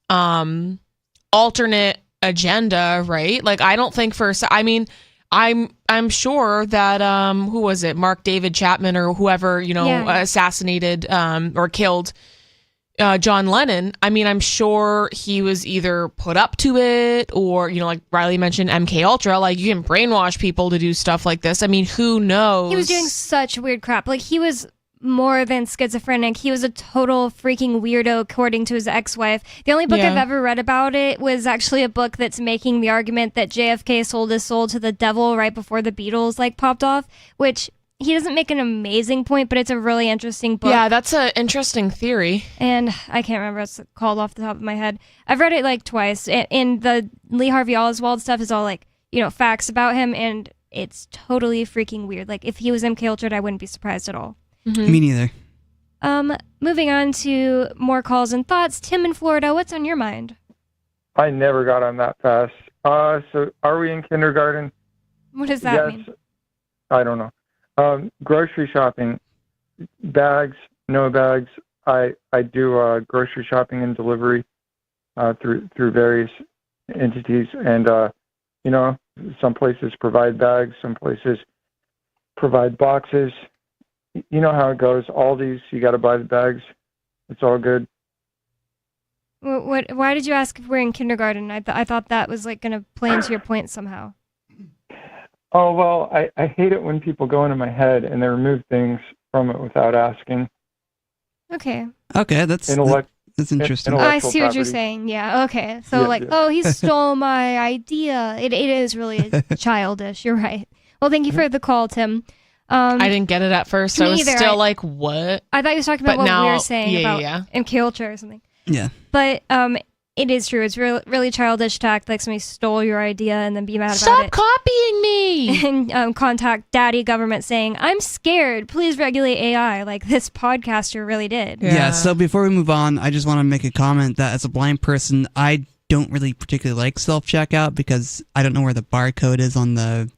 alternate agenda, right? Like, I don't think I'm sure that who was it, Mark David Chapman or whoever assassinated or killed John Lennon. I mean, I'm sure he was either put up to it or, like Riley mentioned, MK Ultra. Like, you can brainwash people to do stuff like this. I mean, who knows? He was doing such weird crap. Like, he was more than schizophrenic. He was a total freaking weirdo, according to his ex-wife. The only book I've ever read about it was actually a book that's making the argument that JFK sold his soul to the devil right before the Beatles popped off, which he doesn't make an amazing point, but it's a really interesting book. Yeah, that's an interesting theory. And I can't remember what it's called off the top of my head. I've read it twice, and the Lee Harvey Oswald stuff is all facts about him, and it's totally freaking weird. Like, if he was MK Ultra, I wouldn't be surprised at all. Me neither. Moving on to more calls and thoughts. Tim in Florida, what's on your mind? I never got on that fast. So are we in kindergarten? What does that mean? I don't know. Grocery shopping, bags, no bags. I do grocery shopping and delivery through various entities, and some places provide bags, some places provide boxes. You know how it goes. Aldi's, you got to buy the bags. It's all good. Why did you ask if we're in kindergarten? I thought that was going to play into your point somehow. Oh, well, I hate it when people go into my head and they remove things from it without asking. Okay, that's interesting. I see what you're saying. Yeah, okay. So he stole my idea. It is really childish. You're right. Well, thank you for the call, Tim. I didn't get it at first. I was either. still like, what? I thought you were talking about But what now- we were saying yeah, about yeah. MK Ultra or something. Yeah. But it is true. It's really childish to act like somebody stole your idea and then be mad about Stop it. copying me! And contact daddy government saying, I'm scared. Please regulate AI, like this podcaster really did. Yeah. So before we move on, I just want to make a comment that as a blind person, I don't really particularly like self-checkout because I don't know where the barcode is on the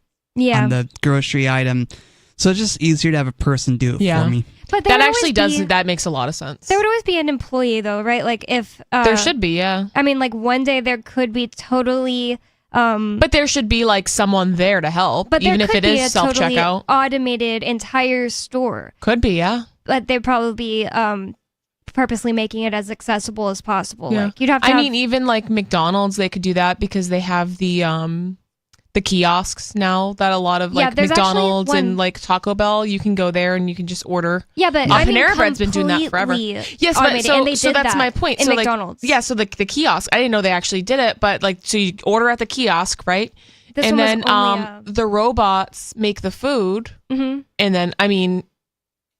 grocery item. So it's just easier to have a person do it for me. But that actually doesn't. That makes a lot of sense. There would always be an employee, though, right? Like if There should be, yeah. I mean, like one day there could be totally. But there should be like someone there to help, But there even if could it be is a totally self-checkout. automated entire store. Could be, yeah. But they'd probably be purposely making it as accessible as possible. Yeah. Like you'd have to. I have, mean, even like McDonald's, they could do that because they have the kiosks now that a lot of like there's actually McDonald's and one- like Taco Bell, you can go there and you can just order. Yeah, but I mean, Panera Bread's been doing that forever. completely Yes, but automated, and they so did that's that my point. in so McDonald's. Like, yeah, so the kiosk, I didn't know they actually did it, but like, so you order at the kiosk, right? This and one was then only, the robots make the food, Mhm. and then I mean,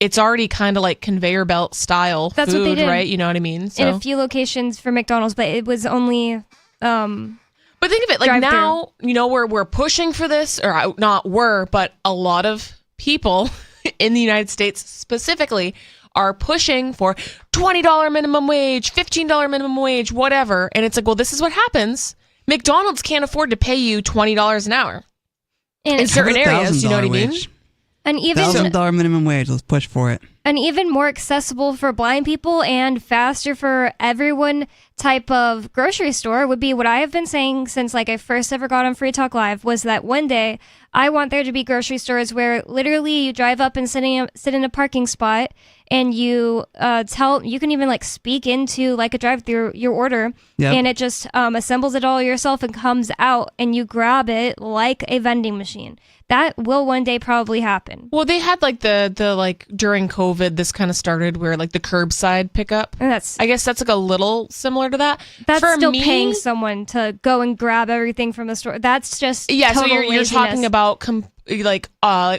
it's already kind of like conveyor belt style That's food, what they did. right? You know what I mean? So in a few locations for McDonald's, but it was only. But think of it, like drive-thru. now, you know, we're pushing for this, or not but a lot of people in the United States specifically are pushing for $20 minimum wage, $15 minimum wage, whatever. And it's like, well, this is what happens. McDonald's can't afford to pay you $20 an hour in certain areas. You know what I mean? And even $1,000 minimum wage. Let's push for it. an even more accessible for blind people and faster for everyone type of grocery store would be what I have been saying since like I first ever got on Free Talk Live, was that one day I want there to be grocery stores where literally you drive up and sit in a parking spot and you you can even like speak into like a drive-through your order. Yep. And it just assembles it all yourself and comes out and you grab it like a vending machine. That will one day probably happen. Well, they had like the like during COVID, this kind of started where like the curbside pickup. And I guess that's like a little similar to that. That's For still me, paying someone to go and grab everything from the store. That's just Yeah, so total you're laziness. talking about like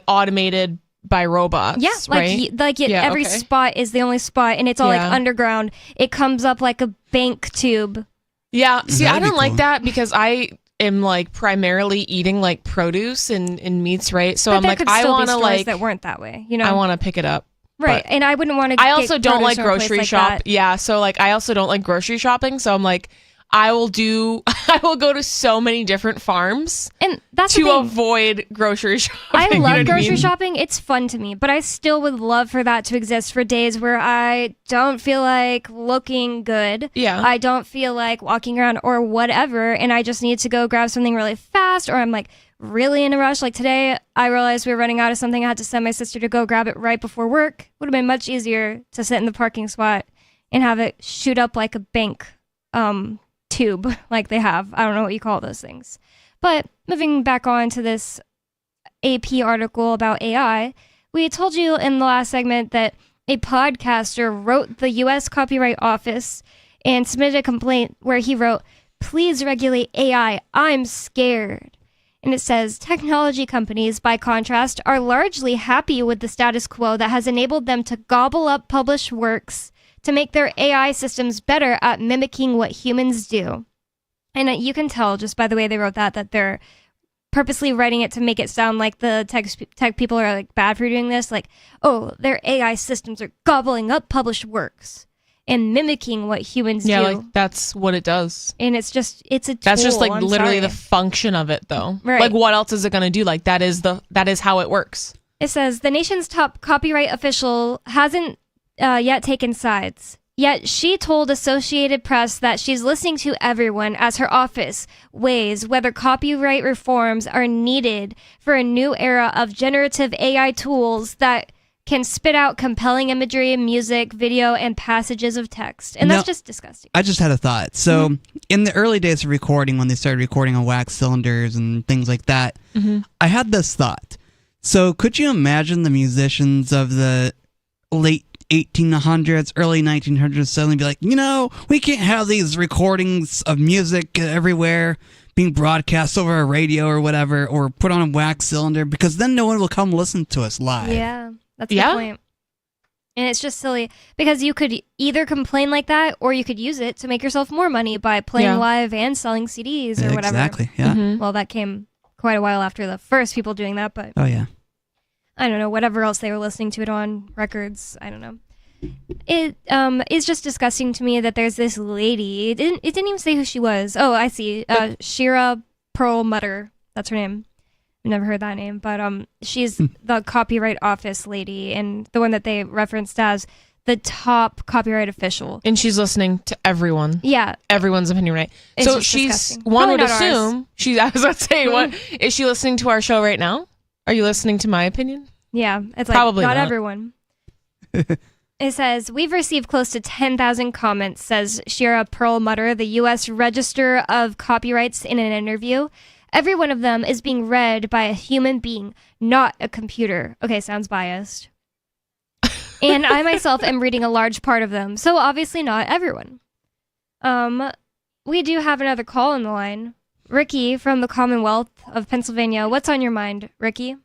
automated by robots. Yeah, right? Every okay. spot is the only spot, and it's all like Yeah. underground. It comes up like a bank tube. Yeah, see, I That'd be don't like cool. that because I am like primarily eating like produce and meats, right? So But I'm there like, could I still be want to stores like that weren't that way. You know, I want to pick it up. right? but- And I wouldn't want to. I also don't like from a place grocery like shop. that. Yeah, so like I also don't like grocery shopping. So I'm like, I will go to so many different farms and that's to the thing. avoid grocery shopping. I you know love what grocery mean? shopping. It's fun to me, but I still would love for that to exist for days where I don't feel like looking good. Yeah. I don't feel like walking around or whatever, and I just need to go grab something really fast, or I'm like really in a rush. Like today, I realized we were running out of something. I had to send my sister to go grab it right before work. Would have been much easier to sit in the parking spot and have it shoot up like a bank tube like they have. I don't know what you call those things. But moving back on to this AP article about AI, we told you in the last segment that a podcaster wrote the U.S. Copyright Office and submitted a complaint where he wrote, "Please regulate AI. I'm scared." And it says, technology companies, by contrast, are largely happy with the status quo that has enabled them to gobble up published works to make their AI systems better at mimicking what humans do. And you can tell just by the way they wrote that they're purposely writing it to make it sound like the tech people are like bad for doing this. Like, oh, their AI systems are gobbling up published works and mimicking what humans Yeah, do. like that's what it does. And it's a tool. That's just like I'm literally sorry. the function of it, though. Right. Like, what else is it going to do? Like, that is how it works. It says the nation's top copyright official hasn't yet taken sides. Yet she told Associated Press that she's listening to everyone as her office weighs whether copyright reforms are needed for a new era of generative AI tools that can spit out compelling imagery, music, video, and passages of text. And that's Now, just disgusting. I just had a thought. So, in the early days of recording, when they started recording on wax cylinders and things like that, I had this thought. So, could you imagine the musicians of the late 1800s, early 1900s suddenly be like, we can't have these recordings of music everywhere being broadcast over a radio or whatever, or put on a wax cylinder, because then no one will come listen to us live. Yeah, that's a good point. And it's just silly because you could either complain like that or you could use it to make yourself more money by playing live and selling CDs or whatever. Exactly, yeah. Well, that came quite a while after the first people doing that, but Oh, yeah. I don't know, whatever else they were listening to it on, records, I don't know. It is just disgusting to me that there's this lady. It didn't even say who she was. Oh, I see. Shira Perlmutter. That's her name. I've never heard that name, but she's the Copyright Office lady and the one that they referenced as the top copyright official. And she's listening to everyone. Yeah. Everyone's opinion, right? It's so just she's, disgusting. one Probably would not ours. assume, I was about to say, what, is she listening to our show right now? Are you listening to my opinion? Yeah, it's like, Probably not not. everyone. It says, we've received close to 10,000 comments, says Shira Perlmutter, the U.S. Register of Copyrights, in an interview. Every one of them is being read by a human being, not a computer. Okay, sounds biased. And I myself am reading a large part of them, so obviously not everyone. We do have another call on the line. Ricky from the Commonwealth of Pennsylvania. What's on your mind, Ricky?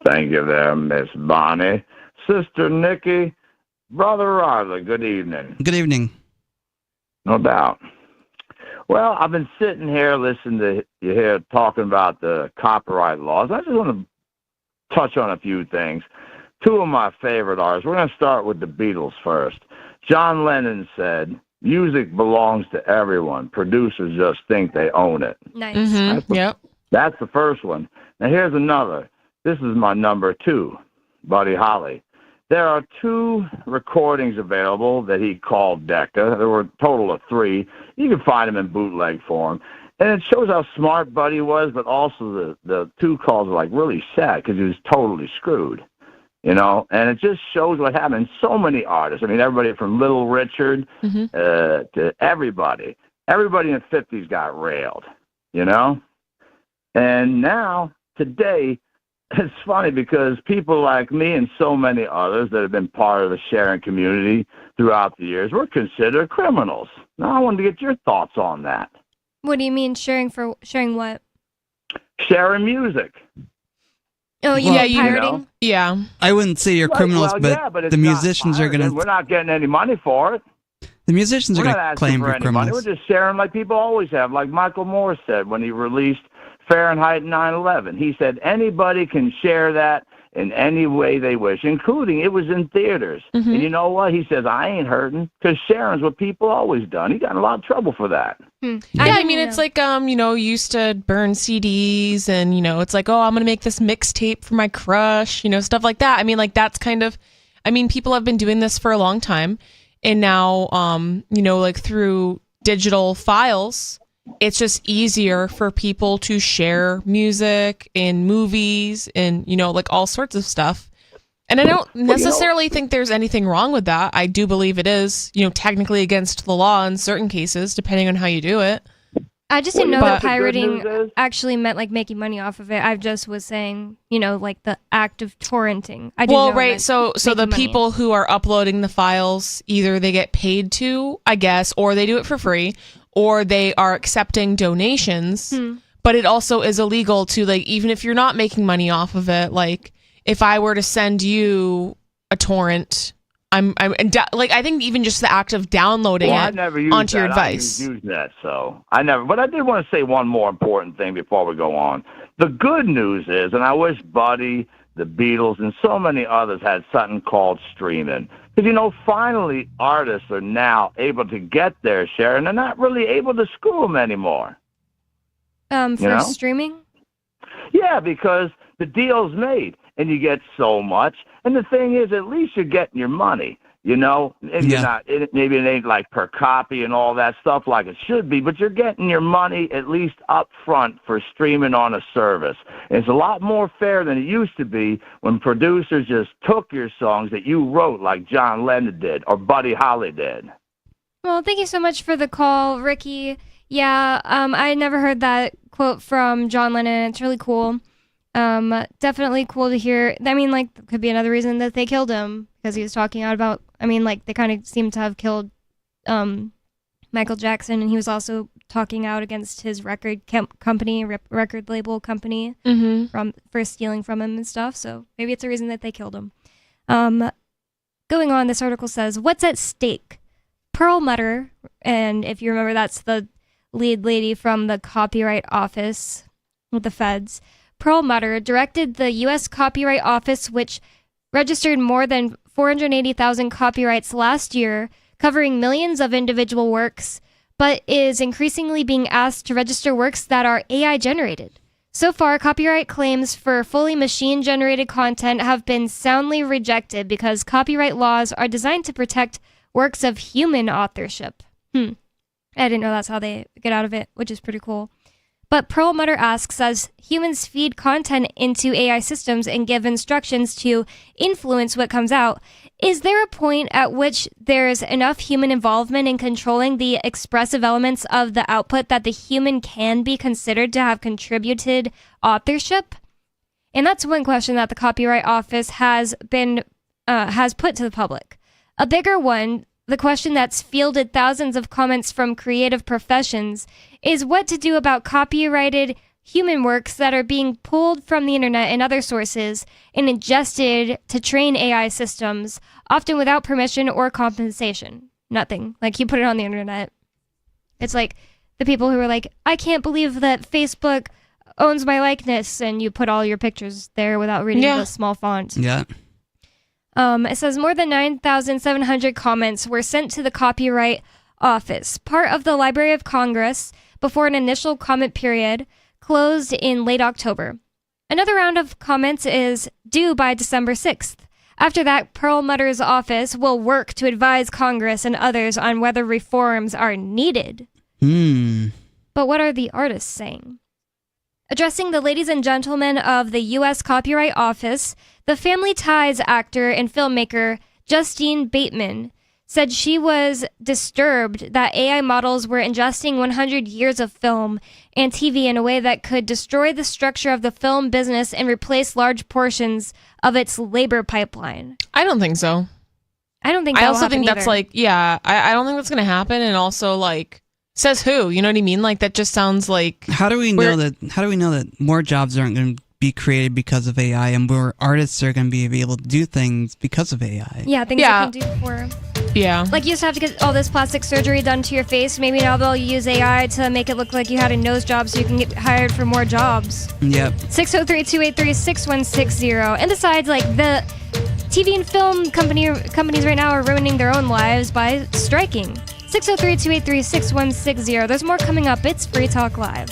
Thank you there, Miss Bonnie. Sister Nikki, Brother Riley, good evening. Good evening. No doubt. Well, I've been sitting here listening to you here talking about the copyright laws. I just want to touch on a few things. Two of my favorite artists. We're going to start with the Beatles first. John Lennon said, music belongs to everyone. Producers just think they own it. Nice. That's the first one. Now here's another. This is my number 2, Buddy Holly. There are 2 recordings available that he called Decca. There were a total of 3. You can find them in bootleg form. And it shows how smart Buddy was, but also the 2 calls are like really sad because he was totally screwed. You know, and it just shows what happened. So many artists. I mean, everybody from Little Richard to everybody. Everybody in the 50s got railed, you know? And now, today, it's funny because people like me and so many others that have been part of the sharing community throughout the years were considered criminals. Now, I wanted to get your thoughts on that. What do you mean sharing what? Sharing music. Oh, you mean pirating? Yeah. I wouldn't say you're criminals, but it's the not musicians are going pirating. We're not getting any money for it. The musicians are We're going not to asking claim for you're any money. criminals. We're just sharing like people always have, like Michael Moore said when he released Fahrenheit 9/11. He said anybody can share that in any way they wish, including it was in theaters. And you know what? He says, I ain't hurting because sharing's what people always done. He got in a lot of trouble for that. Yeah, I mean, it's like, you know, you used to burn CDs and, you know, it's like, oh, I'm going to make this mixtape for my crush, you know, stuff like that. I mean, like, that's kind of, I mean, people have been doing this for a long time. And now, you know, like through digital files, it's just easier for people to share music and movies and, you know, like all sorts of stuff. And I don't necessarily think there's anything wrong with that. I do believe it is, you know, technically against the law in certain cases, depending on how you do it. I just didn't know that pirating actually meant like making money off of it. I just was saying, you know, like the act of torrenting. I didn't know right. So the money. people who are uploading the files, either they get paid to, I guess, or they do it for free, or they are accepting donations. But it also is illegal to, like, even if you're not making money off of it, like if I were to send you a torrent, I think even just the act of downloading I it never used onto your that. device. I didn't use that, so I never. But I did want to say one more important thing before we go on. The good news is, and I wish Buddy, the Beatles, and so many others had something called streaming. Because, you know, finally artists are now able to get their share, and they're not really able to screw them anymore. For streaming? Yeah, because the deal's made, and you get so much. And the thing is, at least you're getting your money, you know? And you're not, maybe it ain't like per copy and all that stuff like it should be, but you're getting your money at least up front for streaming on a service. And it's a lot more fair than it used to be when producers just took your songs that you wrote like John Lennon did or Buddy Holly did. Well, thank you so much for the call, Ricky. Yeah, I never heard that quote from John Lennon. It's really cool. Definitely cool to hear. I mean, like, could be another reason that they killed him because he was talking out about. I mean, like, they kind of seem to have killed Michael Jackson, and he was also talking out against his record label company for stealing from him and stuff. So maybe it's a reason that they killed him. Going on, this article says, what's at stake? Pearl Mutter, and if you remember, that's the lead lady from the Copyright Office with the feds. Pearl Mutter directed the U.S. Copyright Office, which registered more than 480,000 copyrights last year, covering millions of individual works, but is increasingly being asked to register works that are AI generated. So far, copyright claims for fully machine-generated content have been soundly rejected because copyright laws are designed to protect works of human authorship. I didn't know that's how they get out of it, which is pretty cool. But Pearl Mutter asks, as humans feed content into AI systems and give instructions to influence what comes out, is there a point at which there's enough human involvement in controlling the expressive elements of the output that the human can be considered to have contributed authorship? And that's one question that the Copyright Office has put to the public. A bigger one, the question that's fielded thousands of comments from creative professions, is what to do about copyrighted human works that are being pulled from the internet and other sources and ingested to train AI systems, often without permission or compensation. Nothing. Like, you put it on the internet. It's like the people who are like, I can't believe that Facebook owns my likeness, and you put all your pictures there without reading the small font. Yeah. It says more than 9,700 comments were sent to the Copyright Office, part of the Library of Congress, before an initial comment period closed in late October. Another round of comments is due by December 6th. After that, Pearl Mutter's office will work to advise Congress and others on whether reforms are needed. But what are the artists saying? Addressing the ladies and gentlemen of the U.S. Copyright Office, the Family Ties actor and filmmaker Justine Bateman said she was disturbed that AI models were ingesting 100 years of film and TV in a way that could destroy the structure of the film business and replace large portions of its labor pipeline. I don't think so. I don't think I that also will think happen that's either. I don't think that's going to happen. And also, like, says who? You know what I mean? Like, that just sounds like... How do we know that more jobs aren't going to be created because of AI, and more artists are going to be able to do things because of AI? Yeah, things you can do for... Yeah. Like, you used to have to get all this plastic surgery done to your face. Maybe now they'll use AI to make it look like you had a nose job so you can get hired for more jobs. Yep. 603-283-6160. And besides, like, the TV and film companies right now are ruining their own lives by striking. 603-283-6160. There's more coming up. It's Free Talk Live.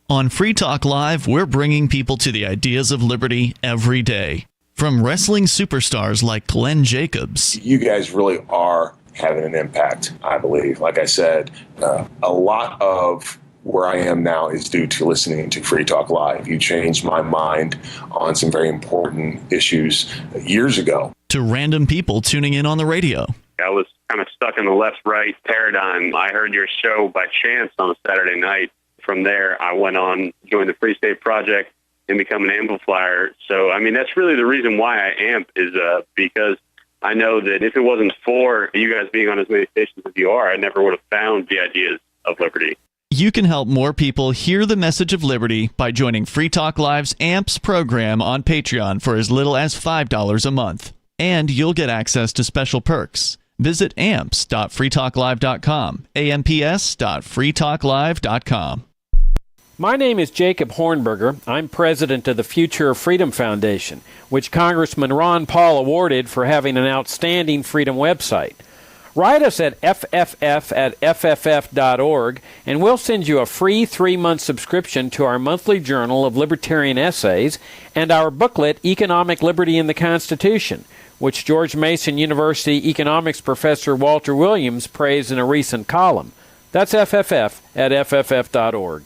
On Free Talk Live, we're bringing people to the ideas of liberty every day. From wrestling superstars like Glenn Jacobs. You guys really are having an impact, I believe. Like I said, a lot of where I am now is due to listening to Free Talk Live. You changed my mind on some very important issues years ago. To random people tuning in on the radio. I was kind of stuck in the left-right paradigm. I heard your show by chance on a Saturday night. From there, I went on, joined the Free State Project, and become an amplifier. So, I mean, that's really the reason why I amp is because I know that if it wasn't for you guys being on as many stations as you are, I never would have found the ideas of liberty. You can help more people hear the message of liberty by joining Free Talk Live's AMPS program on Patreon for as little as $5 a month. And you'll get access to special perks. Visit amps.freetalklive.com, amps.freetalklive.com. My name is Jacob Hornberger. I'm president of the Future of Freedom Foundation, which Congressman Ron Paul awarded for having an outstanding freedom website. Write us at fff@fff.org, and we'll send you a free 3-month subscription to our monthly journal of libertarian essays and our booklet, Economic Liberty in the Constitution, which George Mason University economics professor Walter Williams praised in a recent column. That's fff@fff.org.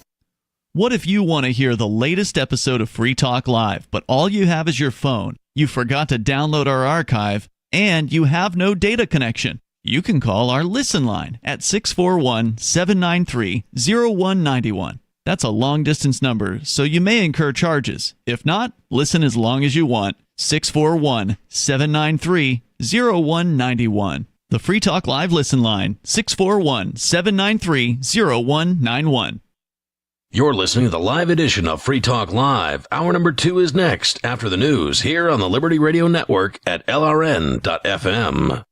What if you want to hear the latest episode of Free Talk Live, but all you have is your phone, you forgot to download our archive, and you have no data connection? You can call our Listen line at 641-793-0191. That's a long-distance number, so you may incur charges. If not, listen as long as you want. 641-793-0191. The Free Talk Live listen line, 641-793-0191. You're listening to the live edition of Free Talk Live. Hour number 2 is next after the news here on the Liberty Radio Network at LRN.FM.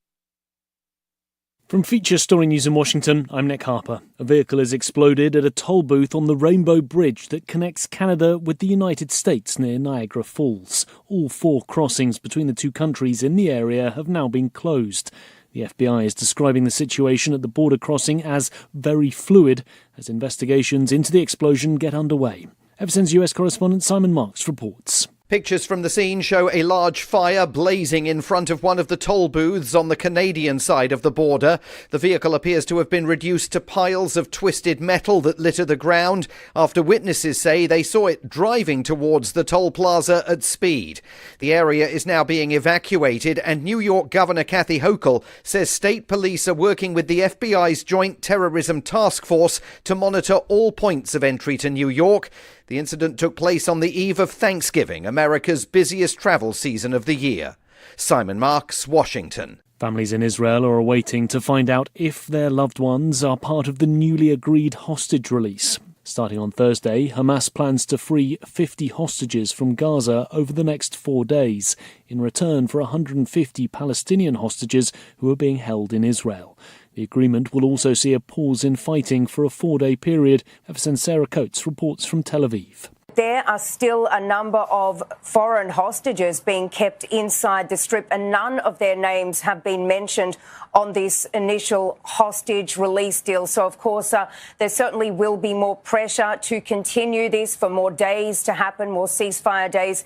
From Feature Story News in Washington, I'm Nick Harper. A vehicle has exploded at a toll booth on the Rainbow Bridge that connects Canada with the United States near Niagara Falls. All 4 crossings between the two countries in the area have now been closed. The FBI is describing the situation at the border crossing as very fluid as investigations into the explosion get underway. FSN's US correspondent Simon Marks reports. Pictures from the scene show a large fire blazing in front of one of the toll booths on the Canadian side of the border. The vehicle appears to have been reduced to piles of twisted metal that litter the ground after witnesses say they saw it driving towards the toll plaza at speed. The area is now being evacuated, and New York Governor Kathy Hochul says state police are working with the FBI's Joint Terrorism Task Force to monitor all points of entry to New York. The incident took place on the eve of Thanksgiving, America's busiest travel season of the year. Simon Marks, Washington. Families in Israel are awaiting to find out if their loved ones are part of the newly agreed hostage release. Starting on Thursday, Hamas plans to free 50 hostages from Gaza over the next 4 days, in return for 150 Palestinian hostages who are being held in Israel. The agreement will also see a pause in fighting for a 4-day period. FSN's Sarah Coates reports from Tel Aviv. There are still a number of foreign hostages being kept inside the Strip, and none of their names have been mentioned on this initial hostage release deal. So, of course, there certainly will be more pressure to continue this, for more days to happen, more ceasefire days,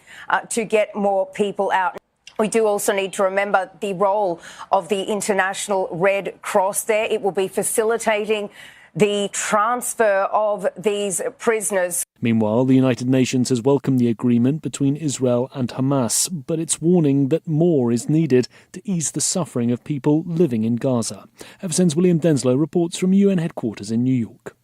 to get more people out. We do also need to remember the role of the International Red Cross there. It will be facilitating the transfer of these prisoners. Meanwhile, the United Nations has welcomed the agreement between Israel and Hamas, but it's warning that more is needed to ease the suffering of people living in Gaza. FSN's William Denslow reports from UN headquarters in New York.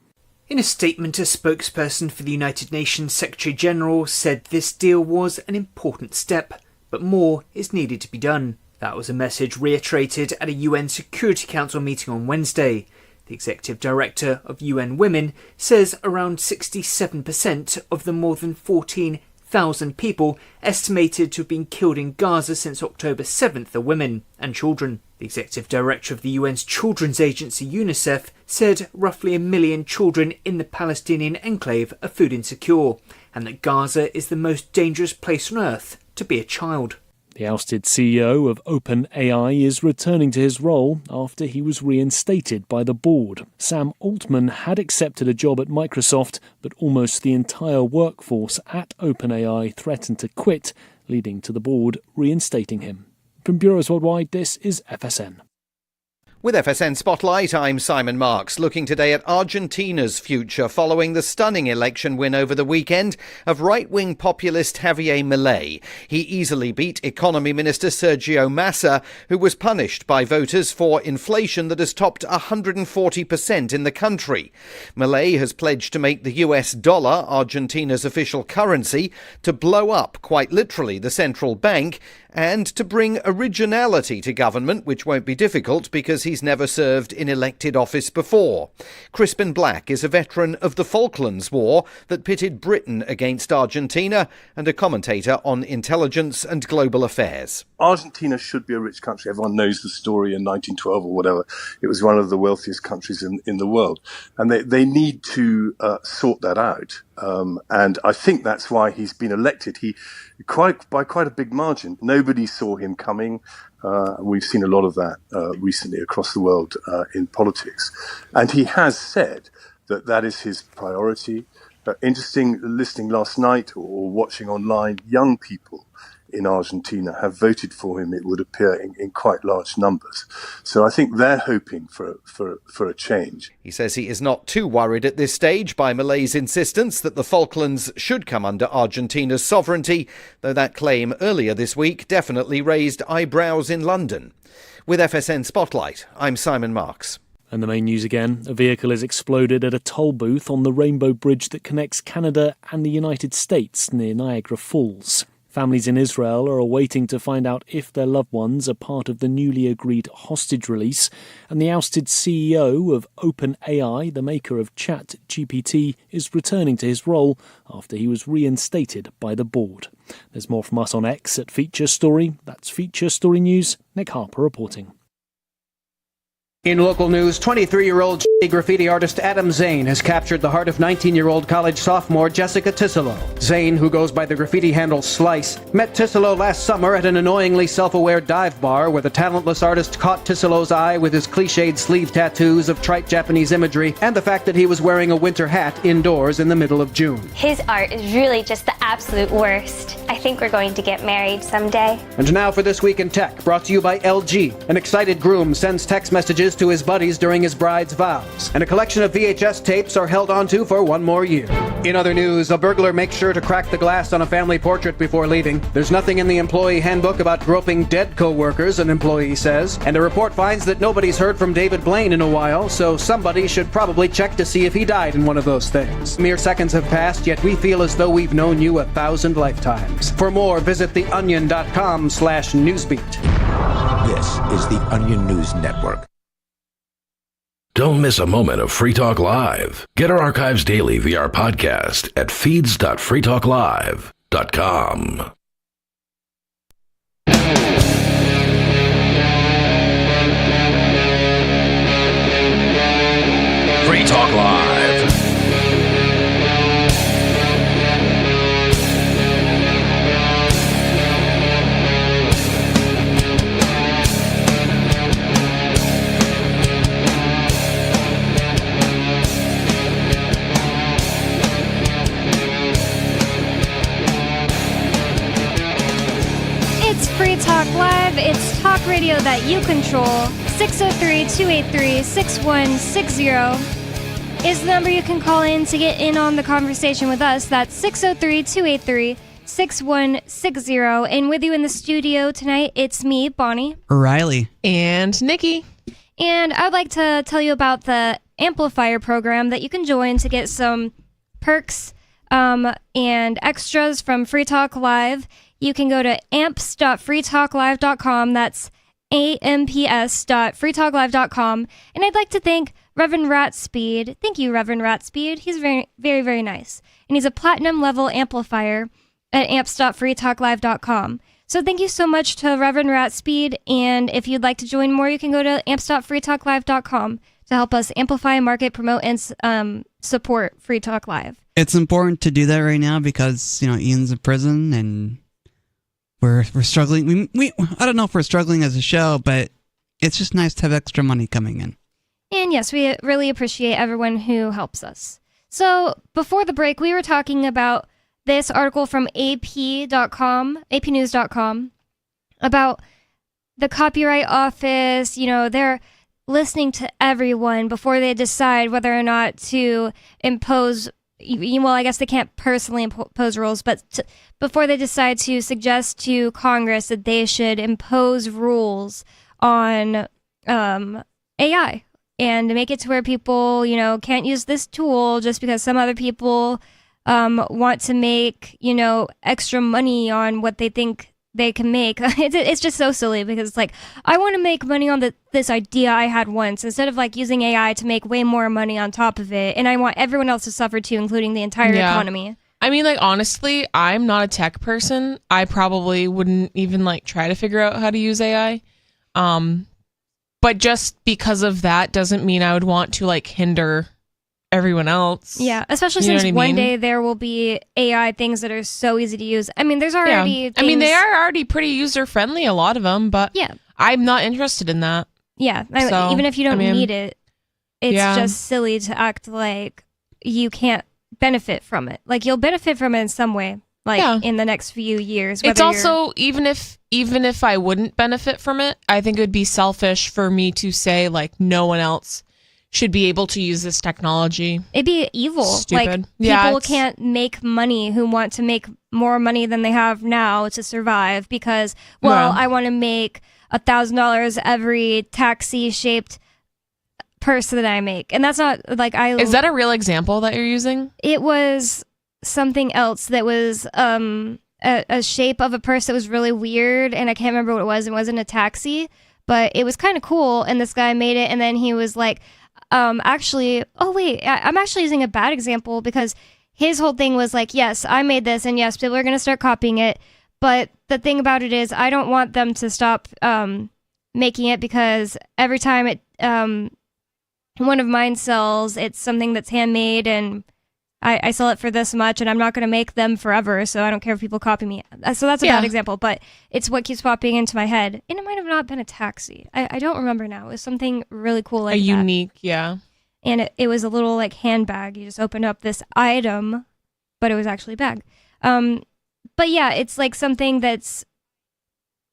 In a statement, a spokesperson for the United Nations Secretary-General said this deal was an important step, but more is needed to be done. That was a message reiterated at a UN Security Council meeting on Wednesday. The Executive Director of UN Women says around 67% of the more than 14,000 people estimated to have been killed in Gaza since October 7th are women and children. The Executive Director of the UN's children's agency UNICEF said roughly 1 million children in the Palestinian enclave are food insecure, and that Gaza is the most dangerous place on earth to be a child. The ousted CEO of OpenAI is returning to his role after he was reinstated by the board. Sam Altman had accepted a job at Microsoft, but almost the entire workforce at OpenAI threatened to quit, leading to the board reinstating him. From Bureaus Worldwide, this is FSN. With FSN Spotlight, I'm Simon Marks, looking today at Argentina's future following the stunning election win over the weekend of right-wing populist Javier Milei. He easily beat Economy Minister Sergio Massa, who was punished by voters for inflation that has topped 140% in the country. Milei has pledged to make the US dollar, Argentina's official currency, to blow up, quite literally, the central bank, and to bring originality to government, which won't be difficult because he's never served in elected office before. Crispin Black is a veteran of the Falklands War that pitted Britain against Argentina and a commentator on intelligence and global affairs. Argentina should be a rich country. Everyone knows the story in 1912 or whatever. It was one of the wealthiest countries in the world. And they need to sort that out. And I think that's why he's been elected. He by quite a big margin. Nobody saw him coming. We've seen a lot of that recently across the world in politics. And he has said that is his priority. Interesting, listening last night or watching online, young people in Argentina have voted for him, it would appear, in quite large numbers. So I think they're hoping for a change. He says he is not too worried at this stage by Milei's insistence that the Falklands should come under Argentina's sovereignty, though that claim earlier this week definitely raised eyebrows in London. With FSN Spotlight, I'm Simon Marks. And the main news again, a vehicle has exploded at a toll booth on the Rainbow Bridge that connects Canada and the United States near Niagara Falls. Families in Israel are awaiting to find out if their loved ones are part of the newly agreed hostage release, and the ousted CEO of OpenAI, the maker of ChatGPT, is returning to his role after he was reinstated by the board. There's more from us on X at Feature Story. That's Feature Story News. Nick Harper reporting. In local news, 23-year-old graffiti artist Adam Zane has captured the heart of 19-year-old college sophomore Jessica Tisselow. Zane, who goes by the graffiti handle Slice, met Tisselow last summer at an annoyingly self-aware dive bar where the talentless artist caught Tisselow's eye with his cliched sleeve tattoos of trite Japanese imagery and the fact that he was wearing a winter hat indoors in the middle of June. His art is really just the absolute worst. I think we're going to get married someday. And now for This Week in Tech, brought to you by LG. An excited groom sends text messages to his buddies during his bride's vows, and a collection of VHS tapes are held onto for one more year. In other news, a burglar makes sure to crack the glass on a family portrait before leaving. There's nothing in the employee handbook about groping dead co-workers, an employee says, and a report finds that nobody's heard from David Blaine in a while, so somebody should probably check to see if he died in one of those things. Mere seconds have passed, yet we feel as though we've known you 1,000 lifetimes. For more, visit theonion.com/newsbeat. This is the Onion News Network. Don't miss a moment of Free Talk Live. Get our archives daily via our podcast at feeds.freetalklive.com. Free Talk Live. Free Talk Live. It's talk radio that you control. 603-283-6160 is the number you can call in to get in on the conversation with us. That's 603-283-6160. And with you in the studio tonight, it's me, Bonnie. Riley. And Nikki. And I'd like to tell you about the Amplifier program that you can join to get some perks and extras from Free Talk Live. You can go to amps.freetalklive.com. That's amps.freetalklive.com. And I'd like to thank Reverend Ratspeed. Thank you, Reverend Ratspeed. He's very, very, very nice. And he's a platinum level amplifier at amps.freetalklive.com. So thank you so much to Reverend Ratspeed. And if you'd like to join more, you can go to amps.freetalklive.com to help us amplify, market, promote, and support Free Talk Live. It's important to do that right now because, Ian's in prison and we're struggling. We I don't know if we're struggling as a show, but it's just nice to have extra money coming in. And yes, we really appreciate everyone who helps us. So before the break, we were talking about this article from AP.com, APnews.com, about the Copyright Office. They're listening to everyone before they decide whether or not to impose. Well, I guess they can't personally impose rules, but before they decide to suggest to Congress that they should impose rules on AI and make it to where people, can't use this tool just because some other people want to make, extra money on what they think they can make. It's just so silly because it's like, I want to make money on this idea I had once instead of using AI to make way more money on top of it. And I want everyone else to suffer too, including the entire economy. I mean, honestly, I'm not a tech person. I probably wouldn't even try to figure out how to use AI. But just because of that doesn't mean I would want to hinder everyone else. Yeah, especially since one day there will be AI things that are so easy to use. I mean, there's already things... they are already pretty user-friendly, a lot of them, but I'm not interested in that. Yeah, even if you don't need it, it's just silly to act like you can't benefit from it. You'll benefit from it in some way, in the next few years. It's also, even if I wouldn't benefit from it, I think it would be selfish for me to say, no one else should be able to use this technology. It'd be evil. Stupid. People can't make money who want to make more money than they have now to survive because, I want to make $1,000 every taxi-shaped purse that I make. And that's not like Is that a real example that you're using? It was something else that was a shape of a purse that was really weird, and I can't remember what it was. It wasn't a taxi, but it was kind of cool, and this guy made it, and then he was like, I'm actually using a bad example, because his whole thing was like, yes, I made this, and yes, people are going to start copying it, but the thing about it is I don't want them to stop making it, because every time one of mine sells, it's something that's handmade, and I sell it for this much, and I'm not going to make them forever, so I don't care if people copy me. So that's a bad example, but it's what keeps popping into my head. And it might have not been a taxi. I don't remember now. It was something really cool like that. Unique, yeah. And it was a little like handbag. You just opened up this item, but it was actually a bag. But yeah, it's like something that's,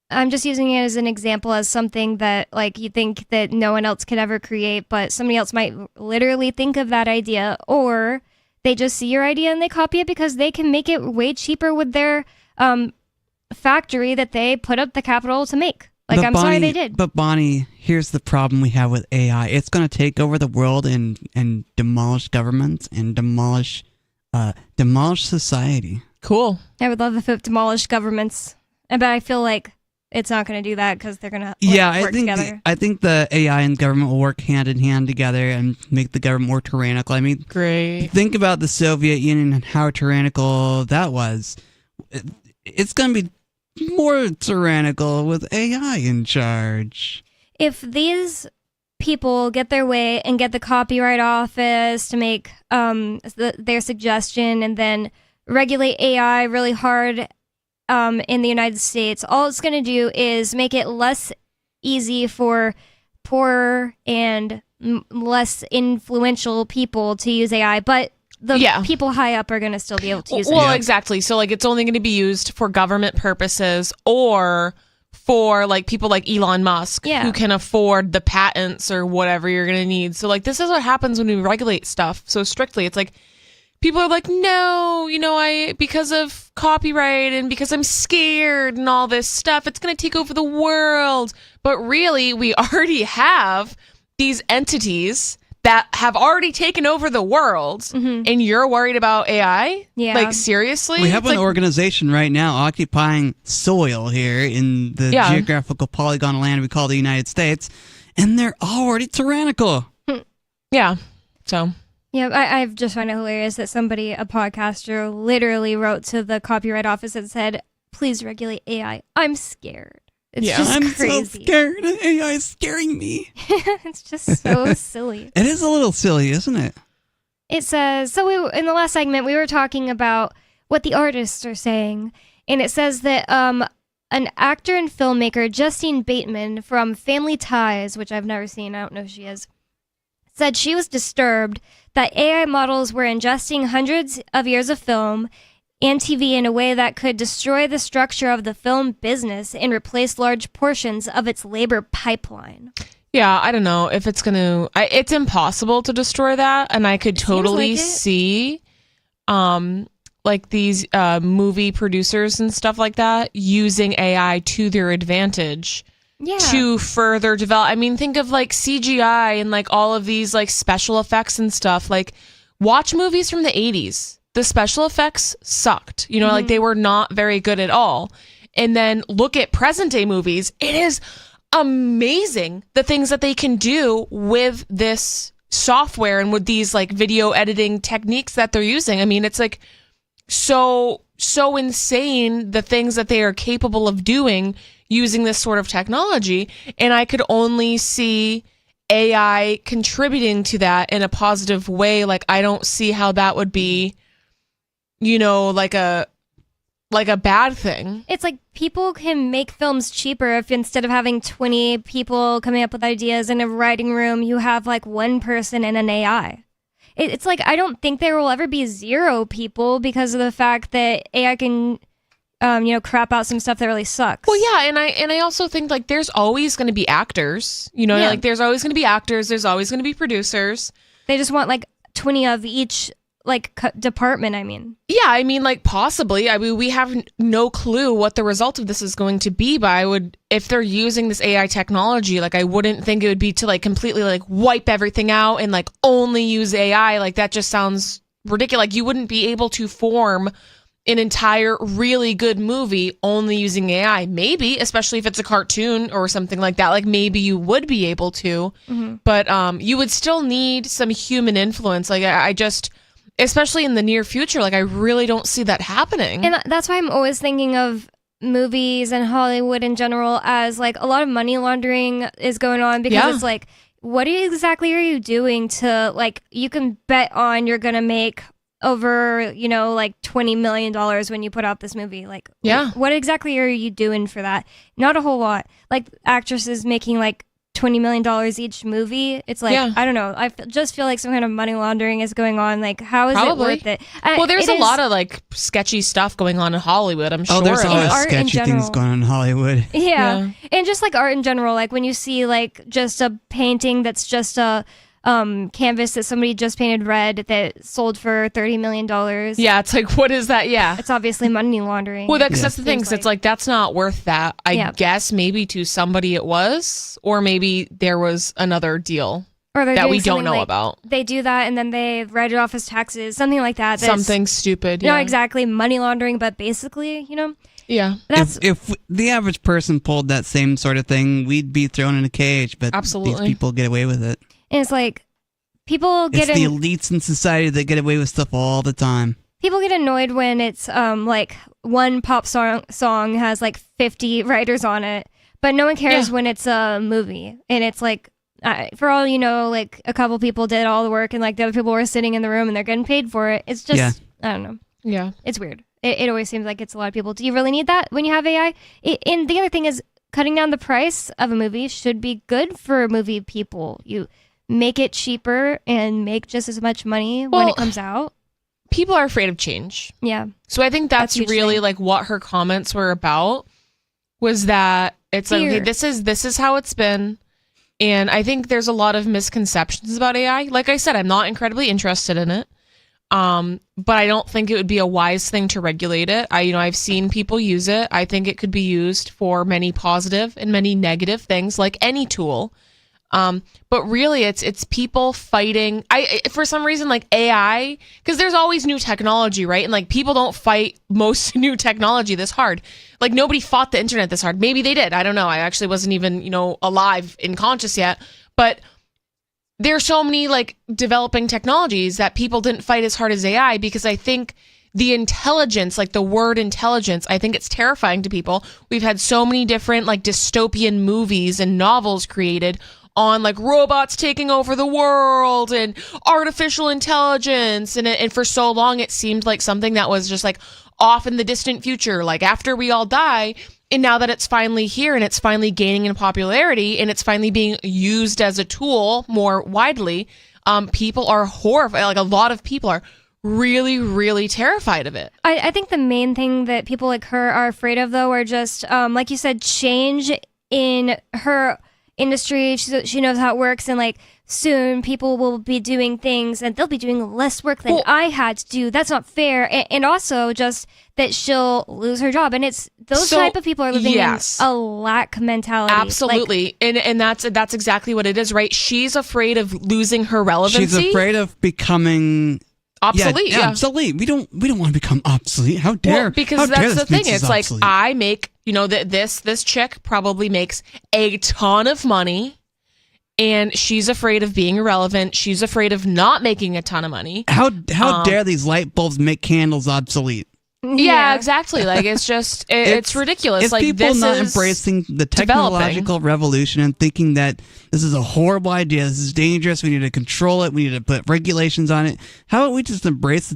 I'm just using it as an example, as something that like you think that no one else could ever create, but somebody else might literally think of that idea, or they just see your idea and they copy it because they can make it way cheaper with their factory that they put up the capital to make. Like, I'm sorry they did. But Bonnie, here's the problem we have with AI. It's going to take over the world and demolish governments and demolish society. Cool. I would love if it demolished governments. But I feel like it's not going to do that because they're going to work together. I think the AI and government will work hand in hand together and make the government more tyrannical. I mean, great. Think about the Soviet Union and how tyrannical that was. It's going to be more tyrannical with AI in charge. If these people get their way and get the copyright office to make their suggestion and then regulate AI really hard in the United States, all it's going to do is make it less easy for poorer and less influential people to use AI, but the people high up are going to still be able to use it. Well, exactly. So like it's only going to be used for government purposes or for like people like Elon Musk who can afford the patents or whatever you're going to need. So like this is what happens when we regulate stuff so strictly. It's like people are like, no, because of copyright and because I'm scared and all this stuff, it's going to take over the world. But really, we already have these entities that have already taken over the world, and you're worried about AI? Yeah. Like, seriously? We have an organization right now occupying soil here in the geographical polygon land we call the United States, and they're already tyrannical. Yeah. So... yeah, I've just found it hilarious that a podcaster, literally wrote to the Copyright Office and said, please regulate AI. I'm scared. It's just I'm crazy. so scared. AI is scaring me. It's just so silly. It is a little silly, isn't it? It says, so in the last segment, we were talking about what the artists are saying. And it says that an actor and filmmaker, Justine Bateman from Family Ties, which I've never seen, I don't know who she is, said she was disturbed that AI models were ingesting hundreds of years of film and TV in a way that could destroy the structure of the film business and replace large portions of its labor pipeline. Yeah, I don't know if it's going to... It's impossible to destroy that, and I could totally see like these movie producers and stuff like that using AI to their advantage to further develop. I mean, think of like CGI and like all of these like special effects and stuff. Like, watch movies from the 80s. The special effects sucked. Like they were not very good at all. And then look at present day movies. It is amazing the things that they can do with this software and with these like video editing techniques that they're using. I mean, it's like so insane the things that they are capable of doing using this sort of technology. And I could only see AI contributing to that in a positive way. Like, I don't see how that would be, like a bad thing. It's like people can make films cheaper if instead of having 20 people coming up with ideas in a writing room, you have like one person and an AI. It's like, I don't think there will ever be 0 people because of the fact that AI can, crap out some stuff that really sucks. Well, yeah, and I also think like there's always going to be actors, like there's always going to be actors, there's always going to be producers. They just want like 20 of each department, I mean. Yeah, I mean, like, possibly. I mean, we have no clue what the result of this is going to be, but if they're using this AI technology, like, I wouldn't think it would be to, like, completely, like, wipe everything out and, like, only use AI. Like, that just sounds ridiculous. Like, you wouldn't be able to form an entire really good movie only using AI. Maybe, especially if it's a cartoon or something like that. Like, maybe you would be able to, but you would still need some human influence. Like, I just... especially in the near future, like, I really don't see that happening. And that's why I'm always thinking of movies and Hollywood in general as, like, a lot of money laundering is going on, because it's like, what exactly are you doing to, like, you can bet on you're going to make over, you know, like $20 million when you put out this movie. Like, what exactly are you doing for that? Not a whole lot. Like, actresses making, like, $20 million each movie. It's like, I don't know. I just feel like some kind of money laundering is going on. Like, how is it worth it? Well, there's a lot of, like, sketchy stuff going on in Hollywood, I'm sure. Oh, there's always sketchy things going on in Hollywood. Yeah. And just, like, art in general. Like, when you see, like, just a painting that's just a canvas that somebody just painted red that sold for $30 million. Yeah, it's like, what is that? Yeah. It's obviously money laundering. Well, that's the thing. It's like, that's not worth that. I guess maybe to somebody it was, or maybe there was another deal that we don't know about. They do that and then they write it off as taxes, something like that. Something stupid. Not exactly money laundering, but basically, you know? Yeah. If the average person pulled that same sort of thing, we'd be thrown in a cage, but these people get away with it. And it's like, people get... It's the elites in society that get away with stuff all the time. People get annoyed when it's, like, one pop song has, like, 50 writers on it, but no one cares when it's a movie. And it's like, for all you know, like, a couple people did all the work, and, like, the other people were sitting in the room, and they're getting paid for it. It's just, I don't know. Yeah. It's weird. It always seems like it's a lot of people. Do you really need that when you have AI? And the other thing is, cutting down the price of a movie should be good for movie people. You make it cheaper and make just as much money when it comes out. People are afraid of change. Yeah. So I think that's really like what her comments were about, was that it's like, okay, this is how it's been. And I think there's a lot of misconceptions about AI. Like I said, I'm not incredibly interested in it. But I don't think it would be a wise thing to regulate it. I've seen people use it. I think it could be used for many positive and many negative things, like any tool. But really it's people fighting. For some reason, like AI, because there's always new technology, right? And like, people don't fight most new technology this hard. Like, nobody fought the internet this hard. Maybe they did. I don't know. I actually wasn't even, alive and conscious yet. But there's so many like developing technologies that people didn't fight as hard as AI, because I think the intelligence, like the word intelligence, I think it's terrifying to people. We've had so many different like dystopian movies and novels created on like robots taking over the world and artificial intelligence. And for so long, it seemed like something that was just like off in the distant future, like after we all die. And now that it's finally here and it's finally gaining in popularity and it's finally being used as a tool more widely, people are horrified. Like, a lot of people are really, really terrified of it. I think the main thing that people like her are afraid of, though, are just, like you said, change in her industry. She knows how it works, and like soon people will be doing things and they'll be doing less work than I had to do. That's not fair. And also just that she'll lose her job. And it's those type of people are living in a lack mentality. Absolutely. Like, and that's exactly what it is, right? She's afraid of losing her relevancy. She's afraid of becoming obsolete. Yeah. Obsolete. We don't want to become obsolete. How dare? Well, because that's the thing. It's like, I make, this chick probably makes a ton of money, and she's afraid of being irrelevant. She's afraid of not making a ton of money. How dare these light bulbs make candles obsolete? Yeah, exactly. Like, it's just, it's ridiculous. It's like, people not embracing the technological revolution and thinking that this is a horrible idea. This is dangerous. We need to control it. We need to put regulations on it. How about we just embrace the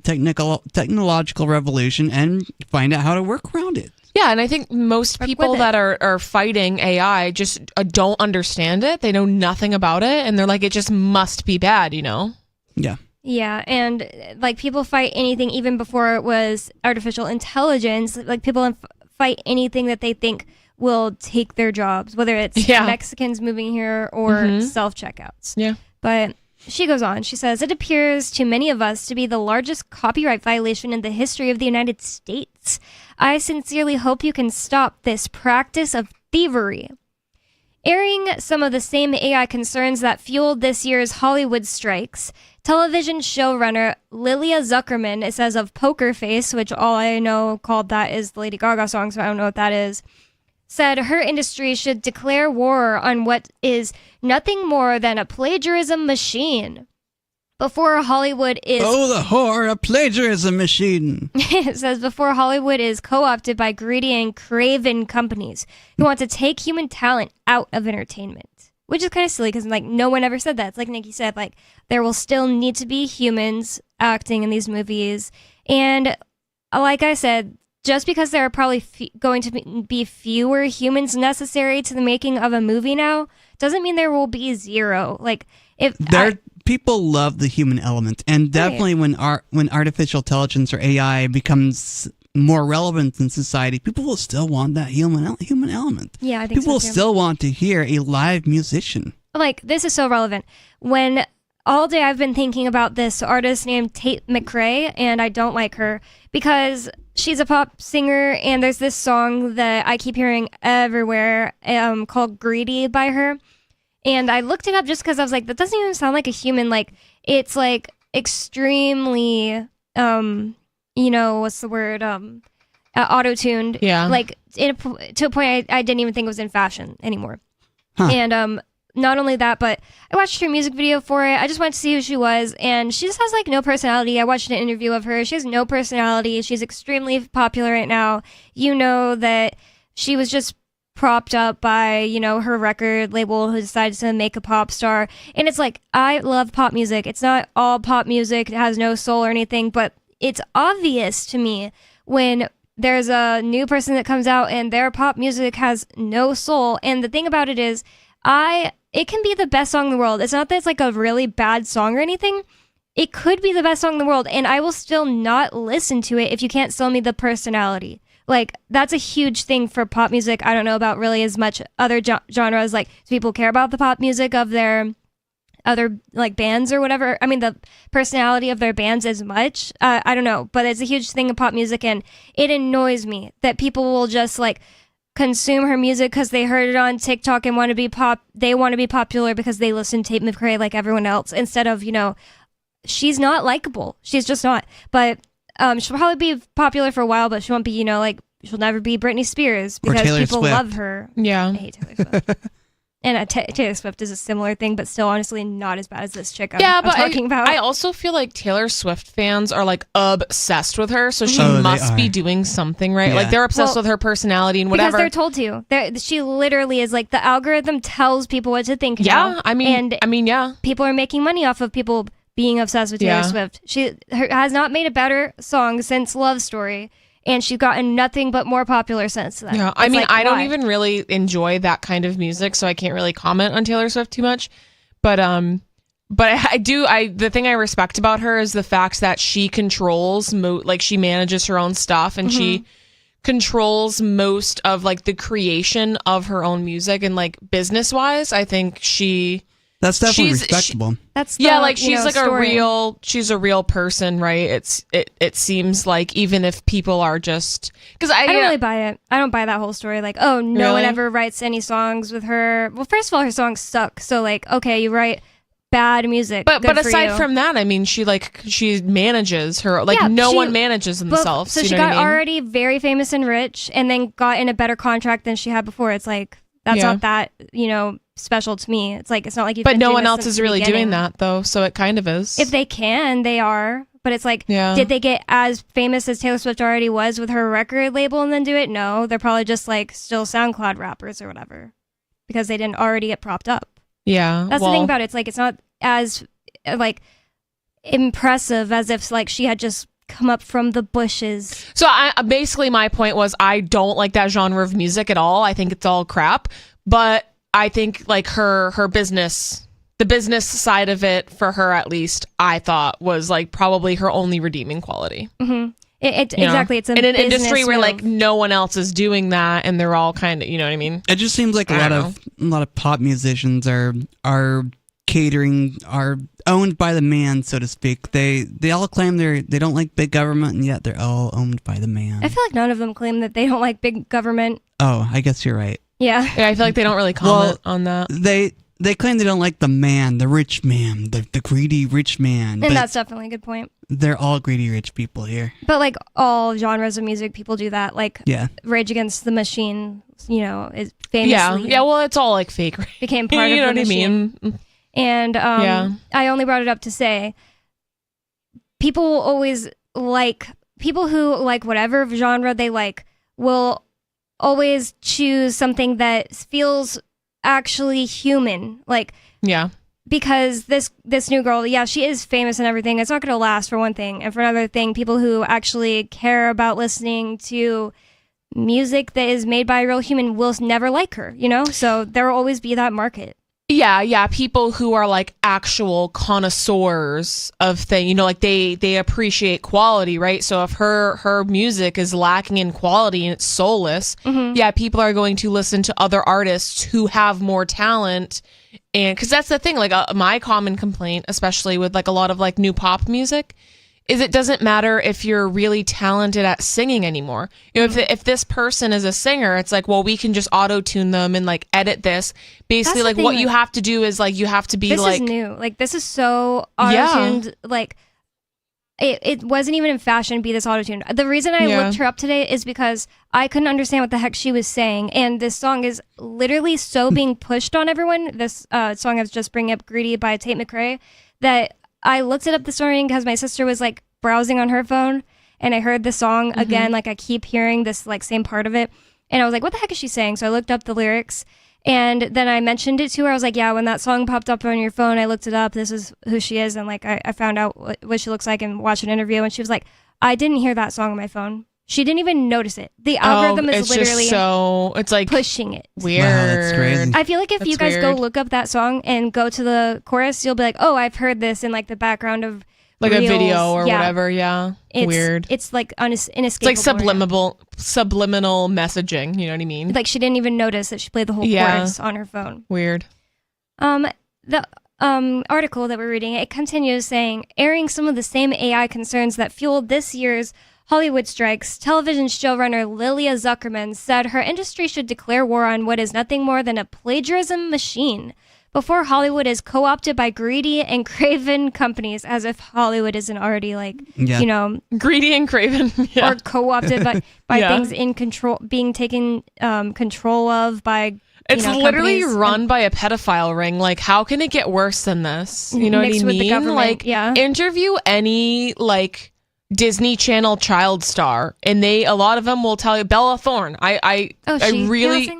technological revolution and find out how to work around it? Yeah, and I think most people that are fighting AI just don't understand it. They know nothing about it, and they're like, it just must be bad, Yeah. Yeah, and like, people fight anything even before it was artificial intelligence. Like, people fight anything that they think will take their jobs, whether it's Mexicans moving here or self-checkouts. Yeah. But she goes on. She says, it appears to many of us to be the largest copyright violation in the history of the United States. I sincerely hope you can stop this practice of thievery. Airing some of the same AI concerns that fueled this year's Hollywood strikes, television showrunner Lilia Zuckerman, it says of Poker Face, which all I know called that is the Lady Gaga song, so I don't know what that is, said her industry should declare war on what is nothing more than a plagiarism machine. Before Hollywood is... Oh, the whore, a plagiarism machine. It says, before Hollywood is co-opted by greedy and craven companies who want to take human talent out of entertainment. Which is kind of silly because, like, no one ever said that. It's like Nikki said, like, there will still need to be humans acting in these movies. And like I said, just because there are probably going to be fewer humans necessary to the making of a movie now, doesn't mean there will be zero. Like, if people love the human element, and definitely when artificial intelligence or AI becomes more relevant in society, people will still want that human element. Yeah, I think people will so too. still want to hear a live musician. Like, this is so relevant. When all day I've been thinking about this artist named Tate McRae, and I don't like her because she's a pop singer, and there's this song that I keep hearing everywhere called Greedy by her. And I looked it up just because I was like, that doesn't even sound like a human. Like, it's like extremely, what's the word? Auto-tuned. Yeah. Like, to a point I didn't even think it was in fashion anymore. Huh. And not only that, but I watched her music video for it. I just wanted to see who she was, and she just has like no personality. I watched an interview of her. She has no personality. She's extremely popular right now. You know that she was just propped up by, her record label who decided to make a pop star. And it's like, I love pop music. It's not all pop music. It has no soul or anything, but it's obvious to me when there's a new person that comes out and their pop music has no soul. And the thing about it is, it can be the best song in the world. It's not that it's like a really bad song or anything. It could be the best song in the world, and I will still not listen to it if you can't sell me the personality. Like, that's a huge thing for pop music. I don't know about really as much other genres. Like, do people care about the pop music of their other, like, bands or whatever? I mean, the personality of their bands as much? I don't know. But it's a huge thing in pop music, and it annoys me that people will just, like, consume her music because they heard it on TikTok and want to be they want to be popular because they listen to Tate McRae like everyone else, instead of, she's not likable. She's just not. But she'll probably be popular for a while, but she won't be, she'll never be Britney Spears because people Swift. love her. Yeah. I hate Taylor Swift. And Taylor Swift is a similar thing, but still honestly not as bad as this chick I'm talking about. I also feel like Taylor Swift fans are like obsessed with her, so she must be doing something right. Yeah. Like, they're obsessed with her personality and whatever. Because they're told to. She literally is like, the algorithm tells people what to think. Yeah, now. I mean, yeah. People are making money off of people being obsessed with Taylor Swift. She has not made a better song since Love Story, and she's gotten nothing but more popular since then. Yeah, I mean, I don't even really enjoy that kind of music, so I can't really comment on Taylor Swift too much. But I do. The thing I respect about her is the fact that she controls, she manages her own stuff, and she controls most of like the creation of her own music, and like business wise, I think that's definitely respectable. That's she's like story. she's a real person, right? It seems like, even if people are just, because I don't really buy it. I don't buy that whole story. Like, oh, no one ever writes any songs with her. Well, first of all, her songs suck. So like, okay, you write bad music. But aside from that, I mean, she manages her, like, no one manages themselves. So she got already very famous and rich, and then got in a better contract than she had before. It's like, that's not that, special to me. It's like, it's not like you've But been no doing one this else since is the really beginning. doing that, though, so it kind of is. If they can, they are. But it's like, did they get as famous as Taylor Swift already was with her record label and then do it? No, they're probably just like still SoundCloud rappers or whatever, because they didn't already get propped up. Yeah. That's the thing about it. It's like, it's not as like impressive as if like she had just come up from the bushes. So basically my point was, I don't like that genre of music at all. I think it's all crap. But I think like her business, the business side of it for her, at least, I thought was like probably her only redeeming quality. Mm-hmm. Exactly. It's in an industry move. where like no one else is doing that, and they're all kind of, you know what I mean? It just seems like a lot of pop musicians are catering are owned by the man, so to speak. They all claim they don't like big government, and yet they're all owned by the man. I feel like none of them claim that they don't like big government. Oh, I guess you're right. Yeah. Yeah, I feel like they don't really comment on that. They claim they don't like the man, the rich man, the greedy rich man. And that's definitely a good point. They're all greedy rich people here. But like all genres of music, people do that. Like Yeah. Rage Against the Machine, is famously Yeah, well, it's all like fake. became part you of know the what machine. I mean? And I only brought it up to say people always like people who like whatever genre they like will always choose something that feels actually human. Like Yeah. because this new girl, yeah, she is famous and everything. It's not going to last, for one thing. And for another thing, people who actually care about listening to music that is made by a real human will never like her, So there will always be that market. Yeah, people who are like actual connoisseurs of things, like they appreciate quality, right? So if her music is lacking in quality and it's soulless, yeah, people are going to listen to other artists who have more talent. And because that's the thing, like my common complaint, especially with like a lot of like new pop music, is it doesn't matter if you're really talented at singing anymore. If this person is a singer, it's like, well, we can just auto-tune them and like edit this. Basically, like what you have to do is like you have to be this like is new. Like this is so auto-tuned. Like it wasn't even in fashion to be this auto-tuned. The reason I looked her up today is because I couldn't understand what the heck she was saying, and this song is literally so being pushed on everyone. This song I was just bringing up, "Greedy" by Tate McRae, that I looked it up this morning because my sister was like browsing on her phone and I heard the song again. Like I keep hearing this like same part of it. And I was like, what the heck is she saying? So I looked up the lyrics and then I mentioned it to her. I was like, yeah, when that song popped up on your phone, I looked it up. This is who she is. And like, I found out what she looks like and watched an interview. And she was like, I didn't hear that song on my phone. She didn't even notice it. The algorithm is literally it's like pushing it. Weird. Wow, that's crazy. I feel like if you guys go look up that song and go to the chorus, you'll be like, oh, I've heard this in like the background of like reels. a video or whatever. Yeah. It's weird. It's like inescapable. It's like subliminal messaging. You know what I mean? Like she didn't even notice that she played the whole chorus on her phone. Weird. The article that we're reading, it continues saying, airing some of the same AI concerns that fueled this year's Hollywood strikes, television showrunner Lilia Zuckerman said her industry should declare war on what is nothing more than a plagiarism machine before Hollywood is co-opted by greedy and craven companies, as if Hollywood isn't already greedy and craven, or co-opted by things in control, being taken control of by. It's literally run by a pedophile ring. Like, how can it get worse than this? You know what I mean? With the government, like, interview any like Disney Channel child star, and a lot of them will tell you Bella Thorne. I really.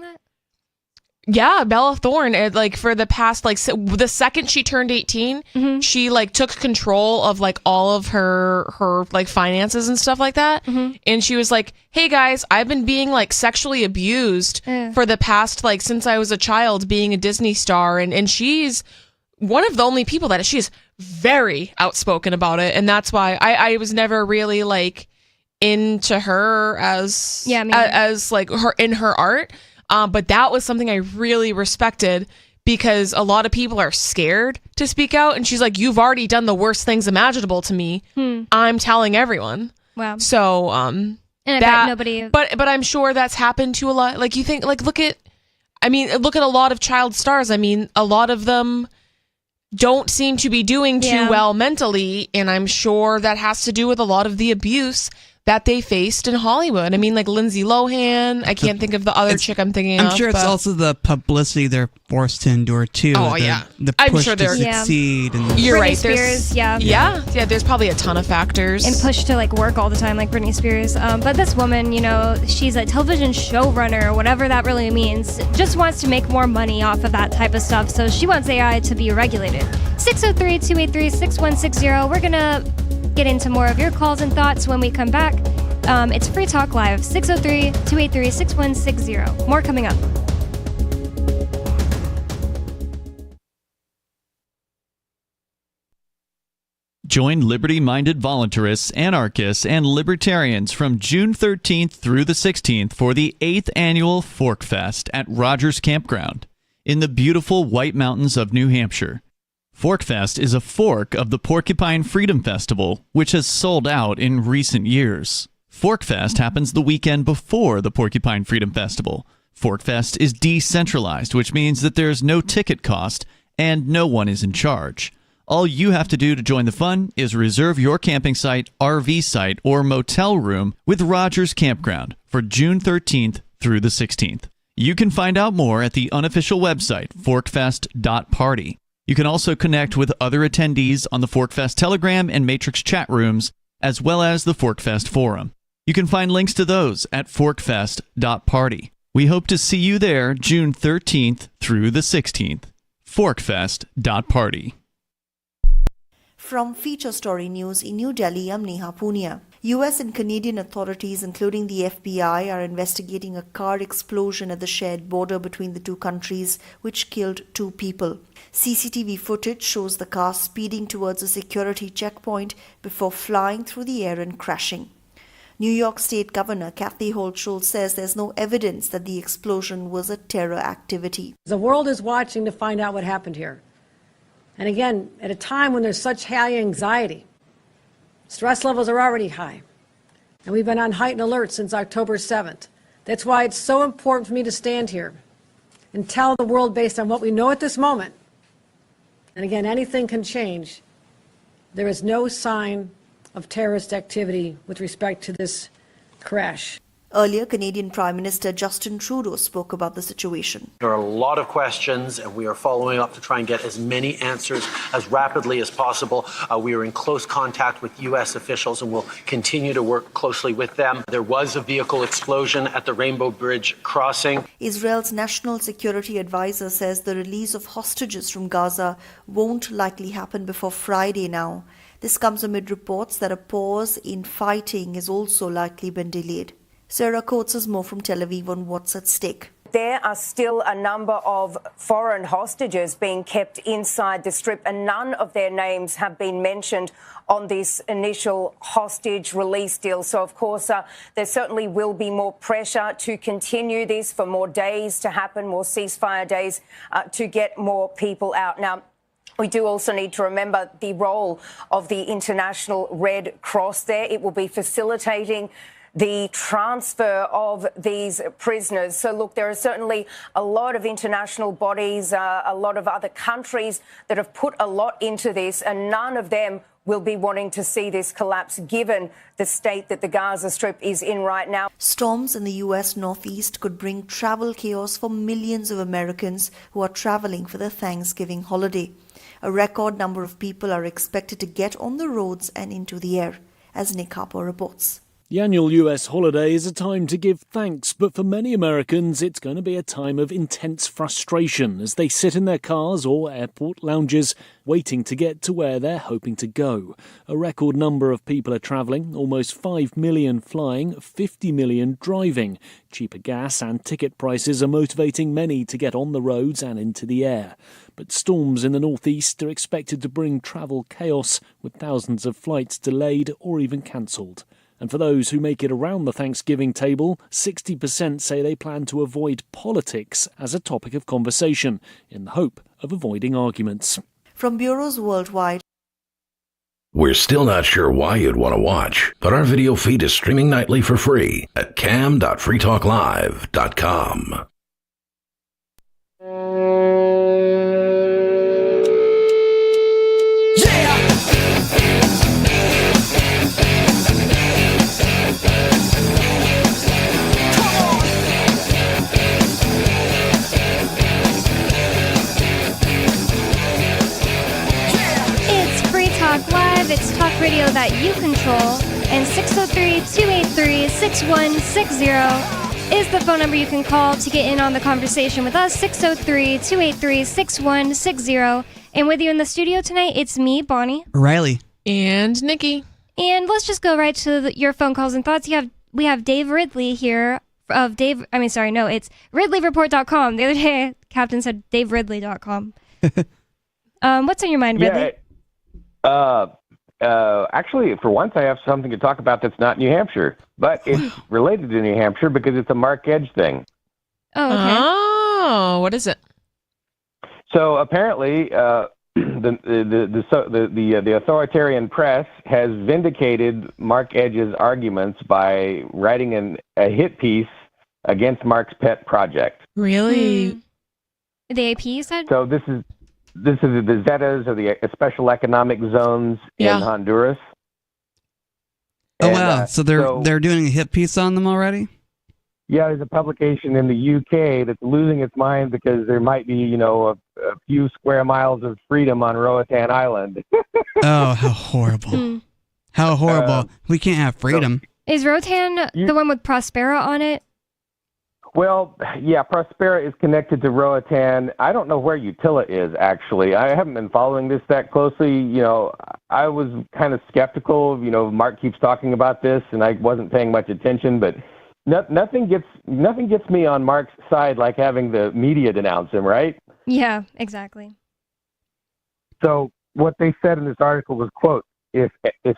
Yeah, Bella Thorne, like for the past, like the second she turned 18, she like took control of like all of her like finances and stuff like that. And she was like, hey guys, I've been being like sexually abused for the past, like since I was a child being a Disney star. And she's one of the only people that she's very outspoken about it. And that's why I was never really like into her as like her in her art. But that was something I really respected because a lot of people are scared to speak out. And she's like, you've already done the worst things imaginable to me. I'm telling everyone. Wow. So, and I bet nobody. But I'm sure that's happened to a lot. Like you think, like, look at a lot of child stars. I mean, a lot of them don't seem to be doing too well mentally. And I'm sure that has to do with a lot of the abuse that they faced in Hollywood. I mean, like Lindsay Lohan. I can't think of the other chick I'm thinking of. I'm sure it's also the publicity they're forced to endure too. Oh, the I'm push sure to succeed. And you're Britney right. Spears, yeah. There's probably a ton of factors. And pushed to like work all the time, like Britney Spears. But this woman, she's a television showrunner, whatever that really means, just wants to make more money off of that type of stuff. So she wants AI to be regulated. 603-283-6160. We're gonna get into more of your calls and thoughts when we come back. It's Free Talk Live, 603-283-6160. More coming up. Join liberty-minded voluntarists, anarchists, and libertarians from June 13th through the 16th for the 8th annual Fork Fest at Rogers Campground in the beautiful White Mountains of New Hampshire. Forkfest is a fork of the Porcupine Freedom Festival, which has sold out in recent years. Forkfest happens the weekend before the Porcupine Freedom Festival. Forkfest is decentralized, which means that there's no ticket cost and no one is in charge. All you have to do to join the fun is reserve your camping site, RV site, or motel room with Rogers Campground for June 13th through the 16th. You can find out more at the unofficial website, forkfest.party. You can also connect with other attendees on the Forkfest Telegram and Matrix chat rooms, as well as the Forkfest forum. You can find links to those at forkfest.party. We hope to see you there June 13th through the 16th. Forkfest.party. From Feature Story News in New Delhi, I'm Neha Punia. US and Canadian authorities, including the FBI, are investigating a car explosion at the shared border between the two countries, which killed 2 people. CCTV footage shows the car speeding towards a security checkpoint before flying through the air and crashing. New York State Governor Kathy Hochul says there's no evidence that the explosion was a terror activity. The world is watching to find out what happened here. And again, at a time when there's such high anxiety, stress levels are already high, and we've been on heightened alert since October 7th. That's why it's so important for me to stand here and tell the world, based on what we know at this moment, and again, anything can change, there is no sign of terrorist activity with respect to this crash. Earlier, Canadian Prime Minister Justin Trudeau spoke about the situation. There are a lot of questions, and we are following up to try and get as many answers as rapidly as possible. We are in close contact with U.S. officials, and we'll continue to work closely with them. There was a vehicle explosion at the Rainbow Bridge crossing. Israel's national security advisor says the release of hostages from Gaza won't likely happen before Friday now. This comes amid reports that a pause in fighting has also likely been delayed. Sarah Coates has more from Tel Aviv on what's at stake. There are still a number of foreign hostages being kept inside the Strip, and none of their names have been mentioned on this initial hostage release deal. So, of course, there certainly will be more pressure to continue this, for more days to happen, more ceasefire days to get more people out. Now, we do also need to remember the role of the International Red Cross there. It will be facilitating the transfer of these prisoners. So, look, there are certainly a lot of international bodies, a lot of other countries that have put a lot into this, and none of them will be wanting to see this collapse, given the state that the Gaza Strip is in right now. Storms in the U.S. Northeast could bring travel chaos for millions of Americans who are traveling for the Thanksgiving holiday. A record number of people are expected to get on the roads and into the air, as Nick Harper reports. The annual US holiday is a time to give thanks, but for many Americans it's going to be a time of intense frustration as they sit in their cars or airport lounges waiting to get to where they're hoping to go. A record number of people are travelling, almost 5 million flying, 50 million driving. Cheaper gas and ticket prices are motivating many to get on the roads and into the air. But storms in the northeast are expected to bring travel chaos, with thousands of flights delayed or even cancelled. And for those who make it around the Thanksgiving table, 60% say they plan to avoid politics as a topic of conversation, in the hope of avoiding arguments. From bureaus worldwide. We're still not sure why you'd want to watch, but our video feed is streaming nightly for free at cam.freetalklive.com. It's talk radio that you control, and 603-283-6160 is the phone number you can call to get in on the conversation with us, 603-283-6160. And with you in the studio tonight, it's me, Bonnie. Riley. And Nikki. And let's just go right to your phone calls and thoughts. We have Dave Ridley here of it's RidleyReport.com. The other day, Captain said DaveRidley.com. What's on your mind, Ridley? Actually, for once, I have something to talk about that's not New Hampshire, but it's related to New Hampshire because it's a Mark Edge thing. Oh, okay. Oh, what is it? So apparently, the authoritarian press has vindicated Mark Edge's arguments by writing a hit piece against Mark's pet project. Really? The AP said? So this is the Zetas, or the special economic zones in Honduras. Oh, wow. So they're doing a hit piece on them already? Yeah, there's a publication in the UK that's losing its mind because there might be, a few square miles of freedom on Roatan Island. Oh, how horrible. How horrible. We can't have freedom. Is Rotan the one with Prospera on it? Well, yeah, Prospera is connected to Roatan. I don't know where Utila is, actually. I haven't been following this that closely. I was kind of skeptical. Mark keeps talking about this, and I wasn't paying much attention, but nothing gets me on Mark's side like having the media denounce him, right? Yeah, exactly. So what they said in this article was, quote, if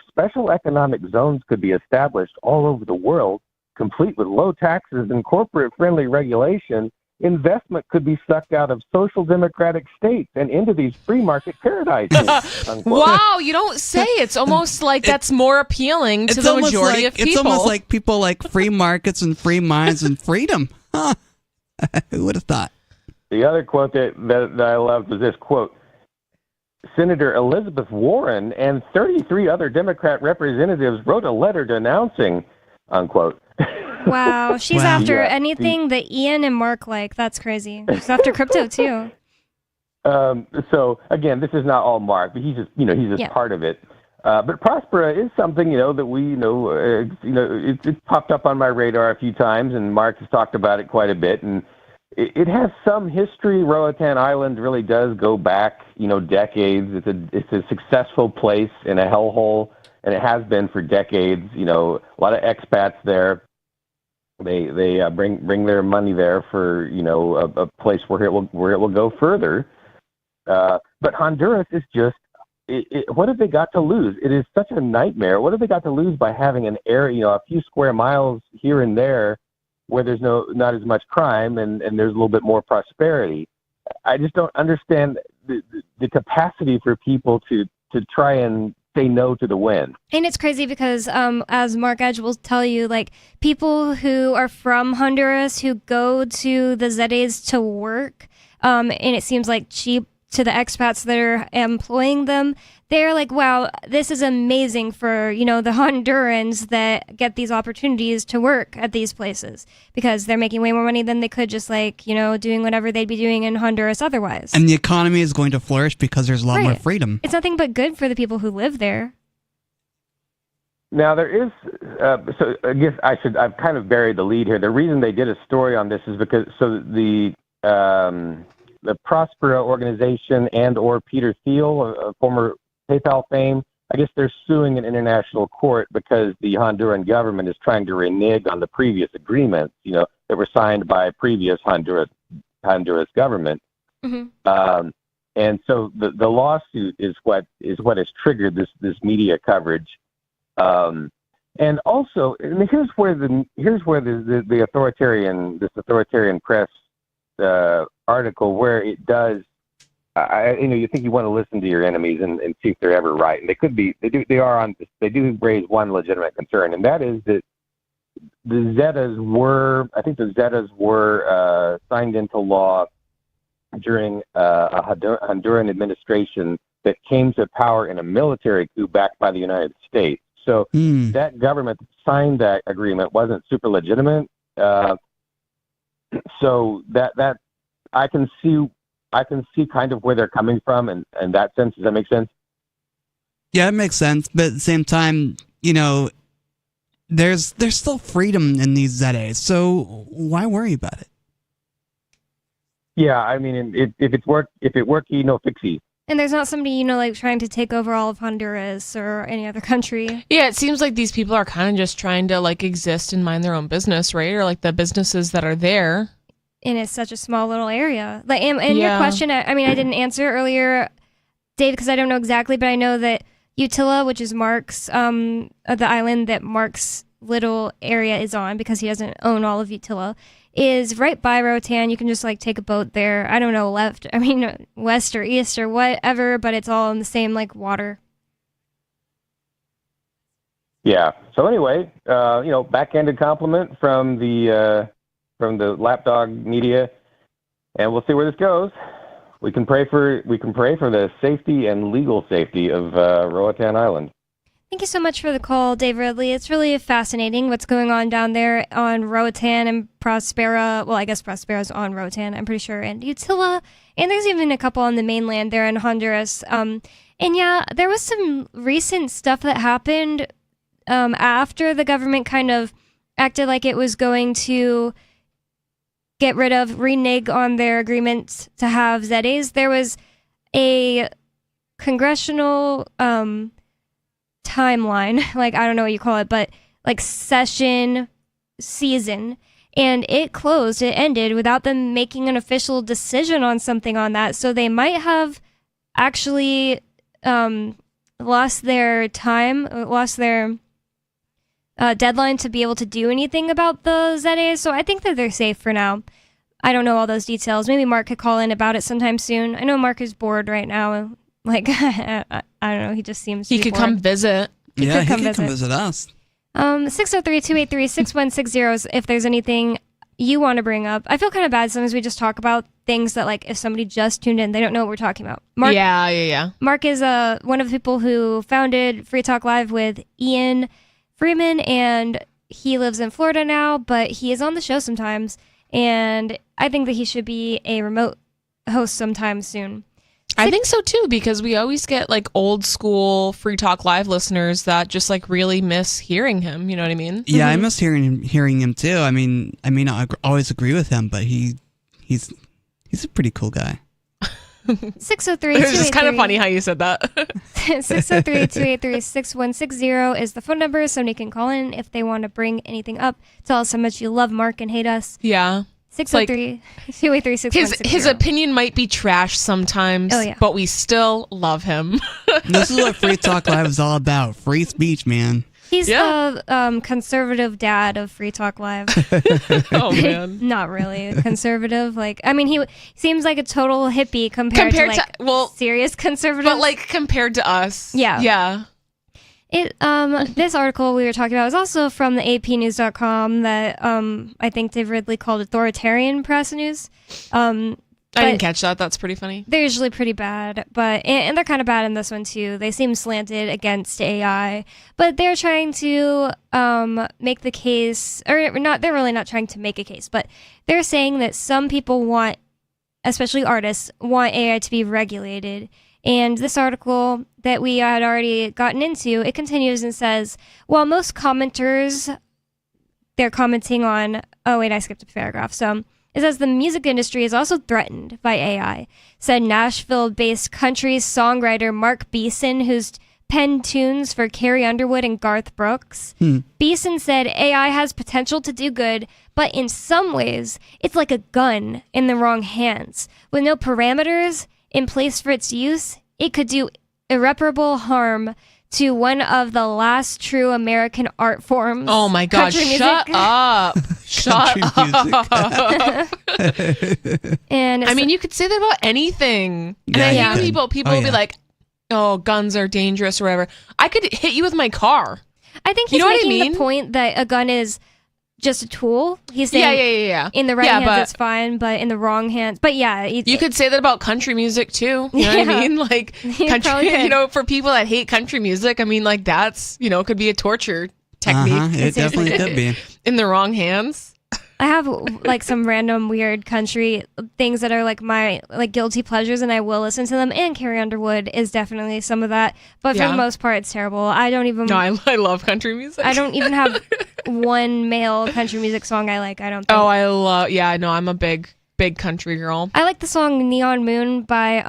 special economic zones could be established all over the world, complete with low taxes and corporate-friendly regulation, investment could be sucked out of social democratic states and into these free market paradises. Wow, you don't say. It's almost like that's more appealing to the majority of people. It's almost like people like free markets and free minds and freedom. Huh. Who would have thought? The other quote that I loved was this quote: Senator Elizabeth Warren and 33 other Democrat representatives wrote a letter denouncing, unquote. Wow, she's after anything that Ian and Mark like. That's crazy. She's after crypto too. So again, this is not all Mark, but he's just part of it. But Prospera is something that we it's popped up on my radar a few times, and Mark has talked about it quite a bit, and it has some history. Roatan Island really does go back decades. It's a successful place in a hellhole, and it has been for decades. A lot of expats there. They bring their money there for a place where it will go further. But Honduras is just what have they got to lose? It is such a nightmare. What have they got to lose by having an area, a few square miles here and there, where there's not as much crime and there's a little bit more prosperity? I just don't understand the capacity for people to try and say no to the wind. And it's crazy because, as Mark Edge will tell you, like, people who are from Honduras who go to the Zetas to work, and it seems like cheap to the expats that are employing them, they're like, wow, this is amazing for, the Hondurans that get these opportunities to work at these places because they're making way more money than they could just doing whatever they'd be doing in Honduras otherwise. And the economy is going to flourish because there's a lot more freedom. It's nothing but good for the people who live there. Now there is, so I guess I've kind of buried the lead here. The reason they did a story on this is because, the Prospera organization or Peter Thiel, a former PayPal fame, I guess they're suing an international court because the Honduran government is trying to renege on the previous agreements, that were signed by previous Honduras government. Mm-hmm. And so the lawsuit is what has triggered this media coverage. And also, here's where the authoritarian press article, where it does, you think you want to listen to your enemies and see if they're ever right, and they do raise one legitimate concern, and that is that the Zetas were signed into law during a Honduran administration that came to power in a military coup backed by the United States. So that government that signed that agreement wasn't super legitimate. So that I can see kind of where they're coming from, and that sense. Does that make sense? Yeah, it makes sense. But at the same time, there's still freedom in these Zetas. So why worry about it? Yeah, I mean, if it work, fixie. And there's not somebody, trying to take over all of Honduras or any other country. Yeah, it seems like these people are kind of just trying to, exist and mind their own business, right? Or, the businesses that are there. And it's such a small little area. And your question, I didn't answer earlier, Dave, because I don't know exactly, but I know that Utila, which is Mark's, the island that Mark's, little area is on, because he doesn't own all of Uttila, is right by Roatan. You can just like take a boat there. I don't know, west or east or whatever, but it's all in the same like water. Yeah. So anyway, backhanded compliment from the lapdog media, and we'll see where this goes. We can pray for the safety and legal safety of Roatan Island. Thank you so much for the call, Dave Ridley. It's really fascinating what's going on down there on Roatan and Prospera. Well, I guess Prospera's on Roatan, I'm pretty sure, and Uttila. And there's even a couple on the mainland there in Honduras. And yeah, there was some recent stuff that happened after the government kind of acted like it was going to renege on their agreement to have Zetes. There was a congressional timeline, like I don't know what you call it, but like session season, and it ended without them making an official decision on something on that. So they might have actually lost their deadline to be able to do anything about the Zetes. So I think that they're safe for now. I don't know all those details. Maybe Mark could call in about it sometime soon. I know Mark is bored right now. Like, I don't know. He just seems to He be could bored. come visit. He could come visit us. 603-283-6160 if there's anything you want to bring up. I feel kind of bad sometimes we just talk about things that, like, if somebody just tuned in, they don't know what we're talking about. Mark, Yeah. Mark is one of the people who founded Free Talk Live with Ian Freeman, and he lives in Florida now, but he is on the show sometimes, and I think that he should be a remote host sometime soon. I think so too, because we always get like old school Free Talk Live listeners that just like really miss hearing him. You know what I mean? Yeah, I miss hearing him too. I mean, I always agree with him, but he's a pretty cool guy. 603. It's just kind of funny how you said that. 603-283-6160 is the phone number. Somebody can call in if they want to bring anything up. Tell us how much you love Mark and hate us. Yeah. 603-283-6160. His opinion might be trash sometimes, but we still love him. This is what Free Talk Live is all about. Free speech, man. He's the conservative dad of Free Talk Live. Oh, man. Not really conservative. Like, I mean, he seems like a total hippie compared to serious conservative. But like compared to us. Yeah. Yeah. This article we were talking about was also from the APnews.com that I think Dave Ridley called authoritarian press news. I didn't catch that. That's pretty funny. They're usually pretty bad, and they're kind of bad in this one too. They seem slanted against AI, but they're trying to make the case, or not. They're really not trying to make a case, but they're saying that some people want, especially artists, want AI to be regulated. And this article that we had already gotten into, it continues and says, while most commenters, they're commenting on, oh wait, I skipped a paragraph. So it says the music industry is also threatened by AI, said Nashville-based country songwriter Mark Beeson, who's penned tunes for Carrie Underwood and Garth Brooks. Beeson said AI has potential to do good, but in some ways, it's like a gun in the wrong hands. With no parameters in place for its use, it could do irreparable harm to one of the last true American art forms. Oh my God, shut up. Shut up. And I mean, you could say that about anything. And I hate when people will be like, oh, guns are dangerous or whatever. I could hit you with my car. I think he's making the point that a gun is just a tool. He's saying in the right hands it's fine, but in the wrong hands. But yeah. You could say that about country music too. You know what I mean? Like country, for people that hate country music, I mean, like that's, could be a torture technique. It definitely could be. In the wrong hands. I have like some random weird country things that are like my guilty pleasures, and I will listen to them. And Carrie Underwood is definitely some of that, but for the most part, it's terrible. I don't even. No, I love country music. I don't even have one male country music song I like. I don't think. Oh, I love. Yeah, no, I'm a big country girl. I like the song "Neon Moon" by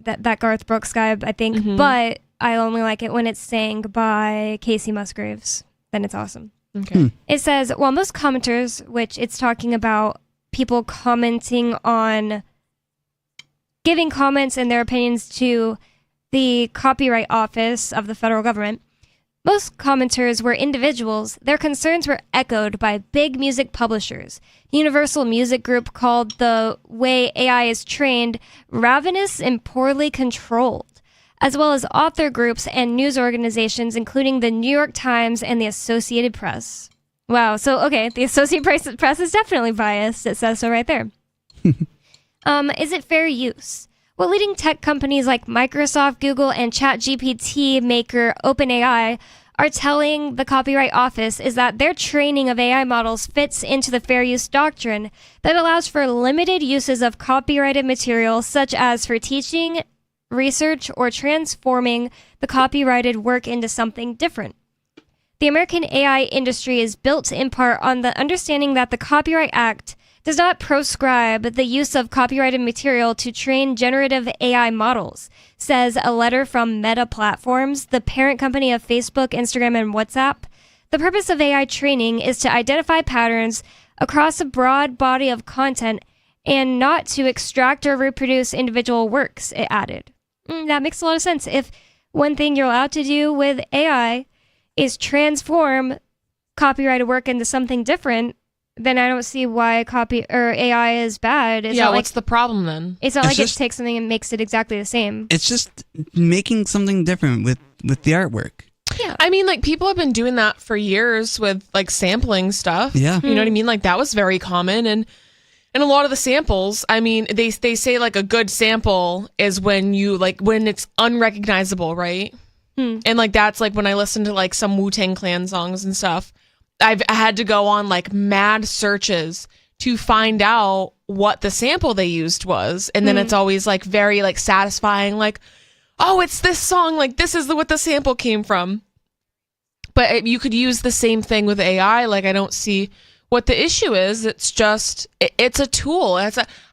that Garth Brooks guy, I think, but I only like it when it's sang by Casey Musgraves. Then it's awesome. Okay. It says, while most commenters, which it's talking about people commenting on, giving comments and their opinions to the Copyright Office of the federal government, Most commenters were individuals. Their concerns were echoed by big music publishers. Universal Music Group called the way AI is trained ravenous and poorly controlled, as well as author groups and news organizations, including the New York Times and the Associated Press. Wow, so, okay, the Associated Press is definitely biased. It says so right there. Is it fair use? What leading tech companies like Microsoft, Google, and ChatGPT maker OpenAI are telling the Copyright Office is that their training of AI models fits into the fair use doctrine that allows for limited uses of copyrighted material, such as for teaching, research, or transforming the copyrighted work into something different. The American AI industry is built in part on the understanding that the Copyright Act does not proscribe the use of copyrighted material to train generative AI models, says a letter from Meta Platforms, the parent company of Facebook, Instagram, and WhatsApp. The purpose of AI training is to identify patterns across a broad body of content and not to extract or reproduce individual works, it added. That makes a lot of sense. If one thing you're allowed to do with AI is transform copyrighted work into something different, then I don't see why AI is bad. It's what's the problem then? It's not like it takes something and makes it exactly the same. It's just making something different with the artwork. Yeah. I mean, like, people have been doing that for years with, like, sampling stuff. Yeah. You know what I mean? Like, that was very common. And a lot of the samples, I mean, they say, like, a good sample is when it's unrecognizable, right? And, like, that's, like, when I listen to, like, some Wu-Tang Clan songs and stuff, I had to go on, like, mad searches to find out what the sample they used was. And then it's always, like, very, like, satisfying, like, oh, it's this song, like, this is what the sample came from. But you could use the same thing with AI. Like, I don't see what the issue is. It's just, it's a tool.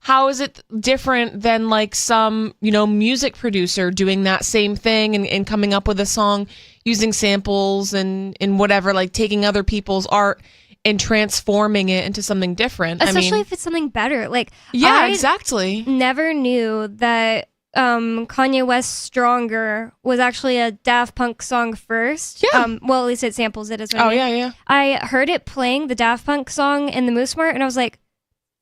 How is it different than, like, some, music producer doing that same thing and coming up with a song using samples and whatever, like, taking other people's art and transforming it into something different. Especially if it's something better. Like, yeah, I exactly. never knew that Kanye West's Stronger was actually a Daft Punk song first. Yeah. Well, at least it samples it as well. Oh, yeah. I heard it playing the Daft Punk song in the Moose Mart, and I was like,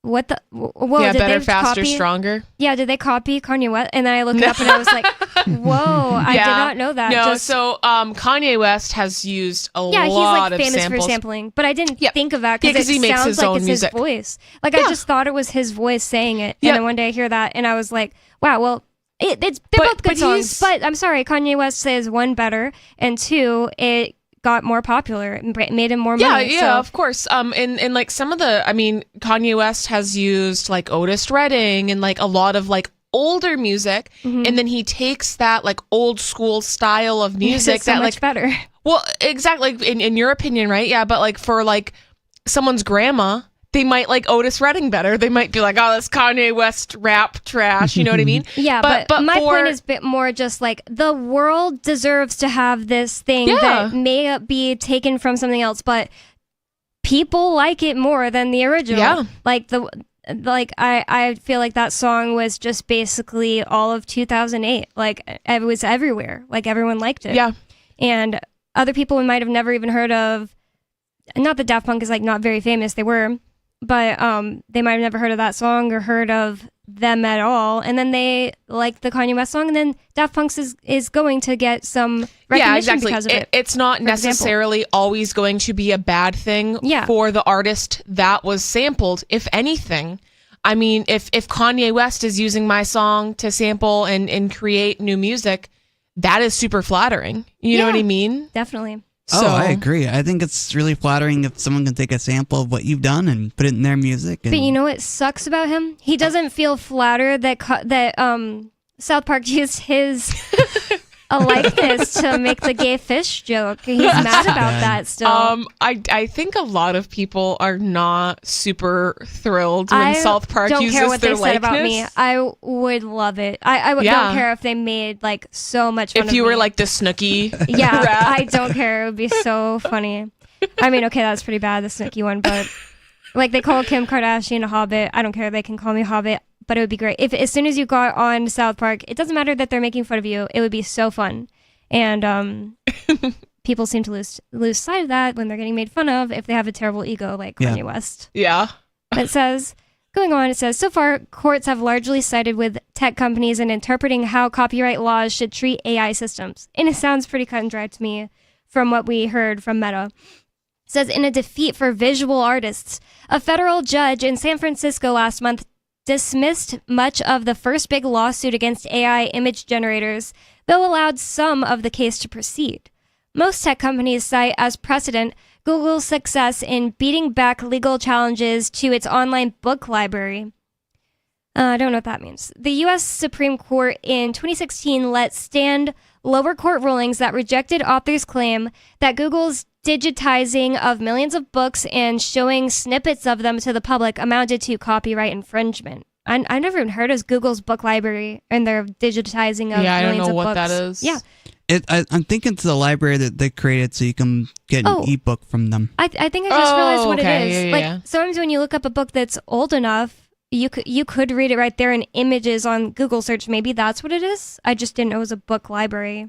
what the? Whoa, yeah, did Better, they Faster, copy? Stronger. Yeah, did they copy Kanye West? And then I looked it up and I was like, whoa, I did not know that. No, so Kanye West has used a lot of samples. Yeah, he's, like, famous for sampling, but I didn't think of that because he makes sounds his like own it's music. his voice. Like, I just thought it was his voice saying it, and then one day I hear that, and I was like, wow, well, they're both good songs, but I'm sorry, Kanye West says one better, and two, it got more popular and made him more money. Yeah, of course. And like some of the, I mean, Kanye West has used, like, Otis Redding and, like, a lot of, like, older music, and then he takes that, like, old school style of music so that, much like, better. Well, exactly, like, in your opinion, right? Yeah, but, like, for, like, someone's grandma, they might like Otis Redding better. They might be like, oh, this Kanye West rap trash. You know what I mean? Yeah, but my point is a bit more just like the world deserves to have this thing that may be taken from something else, but people like it more than the original. Yeah. I feel like that song was just basically all of 2008. Like, it was everywhere. Like, everyone liked it. Yeah. And other people might have never even heard of, not that Daft Punk is, like, not very famous. They were. But they might have never heard of that song or heard of them at all, and then they like the Kanye West song, and then Daft Punk is going to get some recognition because of it. It's not necessarily always going to be a bad thing for the artist that was sampled. If anything, I mean, if Kanye West is using my song to sample and create new music, that is super flattering. You know what I mean? Definitely. I agree. I think it's really flattering if someone can take a sample of what you've done and put it in their music. But you know what sucks about him? He doesn't feel flattered that South Park used his a likeness to make the gay fish joke. He's mad about that still. I think a lot of people are not super thrilled when South Park uses their likeness. I don't care what they said about me. I would love it. I don't care if they made like so much fun of me. If you were like the Snooki yeah, rat. I don't care. It would be so funny. I mean, okay, that's pretty bad, the Snooki one, but like they call Kim Kardashian a hobbit. I don't care. They can call me hobbit. But it would be great if as soon as you got on South Park, it doesn't matter that they're making fun of you. It would be so fun. And people seem to lose sight of that when they're getting made fun of if they have a terrible ego like Kanye West. Yeah. It says, going on, it says, so far, courts have largely sided with tech companies in interpreting how copyright laws should treat AI systems. And it sounds pretty cut and dry to me from what we heard from Meta. It says, in a defeat for visual artists, a federal judge in San Francisco last month dismissed much of the first big lawsuit against AI image generators, though allowed some of the case to proceed. Most tech companies cite as precedent Google's success in beating back legal challenges to its online book library. I don't know what that means. The U.S. Supreme Court in 2016 let stand lower court rulings that rejected authors' claim that Google's digitizing of millions of books and showing snippets of them to the public amounted to copyright infringement. I never even heard of Google's book library and their digitizing of millions of books. Yeah, I don't know what that is. Yeah. I'm thinking it's the library that they created so you can get an ebook from them. I think I just realized what it is. Yeah. Sometimes when you look up a book that's old enough, you could read it right there in images on Google search. Maybe that's what it is. I just didn't know it was a book library.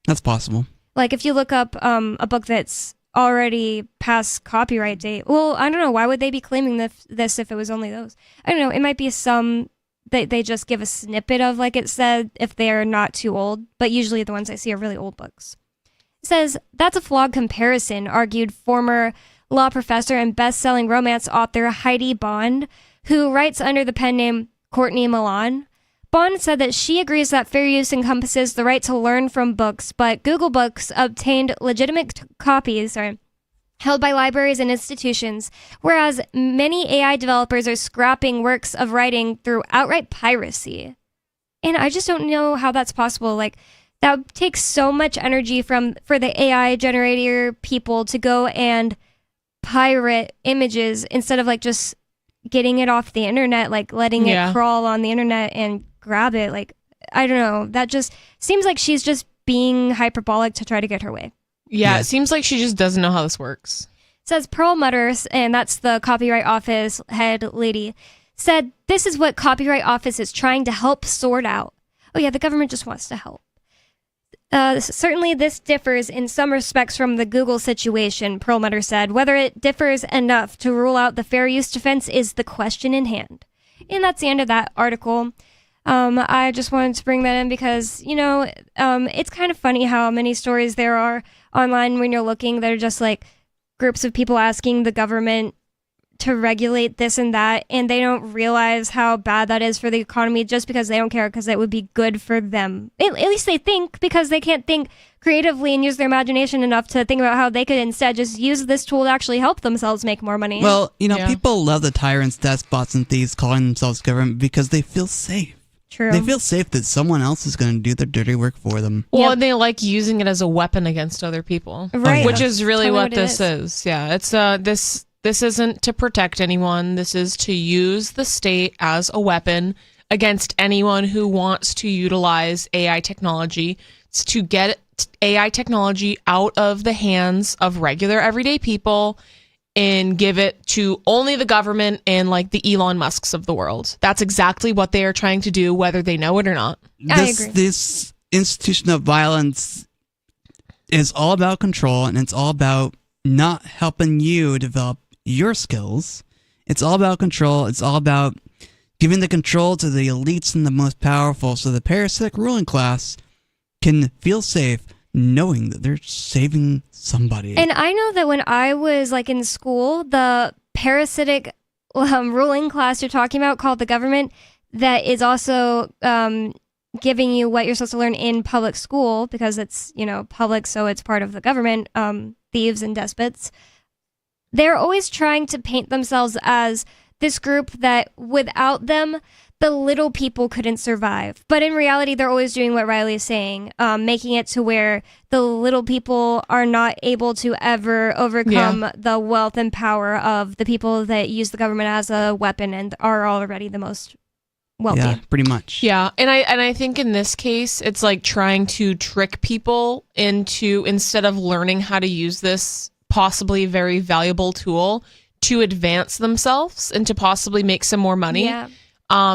That's possible. Like if you look up a book that's already past copyright date, well, I don't know. Why would they be claiming this if it was only those? I don't know. It might be some that they just give a snippet of, like it said, if they're not too old. But usually the ones I see are really old books. It says, that's a flawed comparison, argued former law professor and best-selling romance author Heidi Bond, who writes under the pen name Courtney Milan. Bond said that she agrees that fair use encompasses the right to learn from books, but Google Books obtained legitimate copies held by libraries and institutions, whereas many AI developers are scrapping works of writing through outright piracy. And I just don't know how that's possible. Like, that takes so much energy for the AI generator people to go and pirate images instead of like just getting it off the internet, like letting it crawl on the internet and grab it. Like, I don't know. That just seems like she's just being hyperbolic to try to get her way. Yeah, it seems like she just doesn't know how this works. It says Pearl Mutters, and that's the Copyright Office head lady, said this is what Copyright Office is trying to help sort out. Oh yeah, the government just wants to help. Certainly this differs in some respects from the Google situation, Perlmutter said. Whether it differs enough to rule out the fair use defense is the question in hand. And that's the end of that article. I just wanted to bring that in because, it's kind of funny how many stories there are online when you're looking that are just like groups of people asking the government to regulate this and that, and they don't realize how bad that is for the economy just because they don't care, because it would be good for them. At least they think, because they can't think creatively and use their imagination enough to think about how they could instead just use this tool to actually help themselves make more money. Well, people love the tyrants, despots, and thieves calling themselves government because they feel safe. True. They feel safe that someone else is going to do their dirty work for them. Well, and they like using it as a weapon against other people. Right. Which is really Totally what this is. Yeah, it's this isn't to protect anyone. This is to use the state as a weapon against anyone who wants to utilize AI technology. It's to get AI technology out of the hands of regular everyday people and give it to only the government and like the Elon Musks of the world. That's exactly what they are trying to do, whether they know it or not. I agree. This institution of violence is all about control, and it's all about not helping you develop your skills. It's all about control. It's all about giving the control to the elites and the most powerful so the parasitic ruling class can feel safe knowing that they're saving somebody. And I know that when I was like in school, the parasitic ruling class you're talking about, called the government, that is also giving you what you're supposed to learn in public school, because it's, public, so it's part of the government, thieves and despots. They're always trying to paint themselves as this group that without them, the little people couldn't survive. But in reality, they're always doing what Riley is saying, making it to where the little people are not able to ever overcome the wealth and power of the people that use the government as a weapon and are already the most wealthy. Yeah, pretty much. Yeah, and I think in this case, it's like trying to trick people into, instead of learning how to use this possibly very valuable tool to advance themselves and to possibly make some more money. Yeah.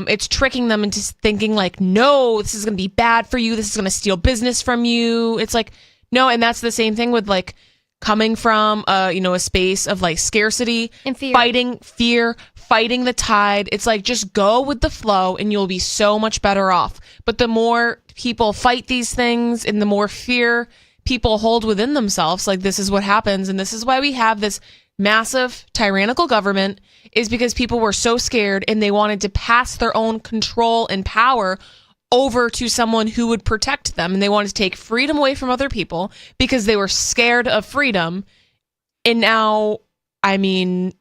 It's tricking them into thinking like, no, this is going to be bad for you. This is going to steal business from you. It's like, No, and that's the same thing with like coming from a space of like scarcity and fear. Fighting the tide. It's like, just go with the flow and you'll be so much better off. But the more people fight these things and the more fear people hold within themselves, like, this is what happens. And this is why we have this massive tyrannical government, is because people were so scared and they wanted to pass their own control and power over to someone who would protect them. And they wanted to take freedom away from other people because they were scared of freedom. And now, I mean,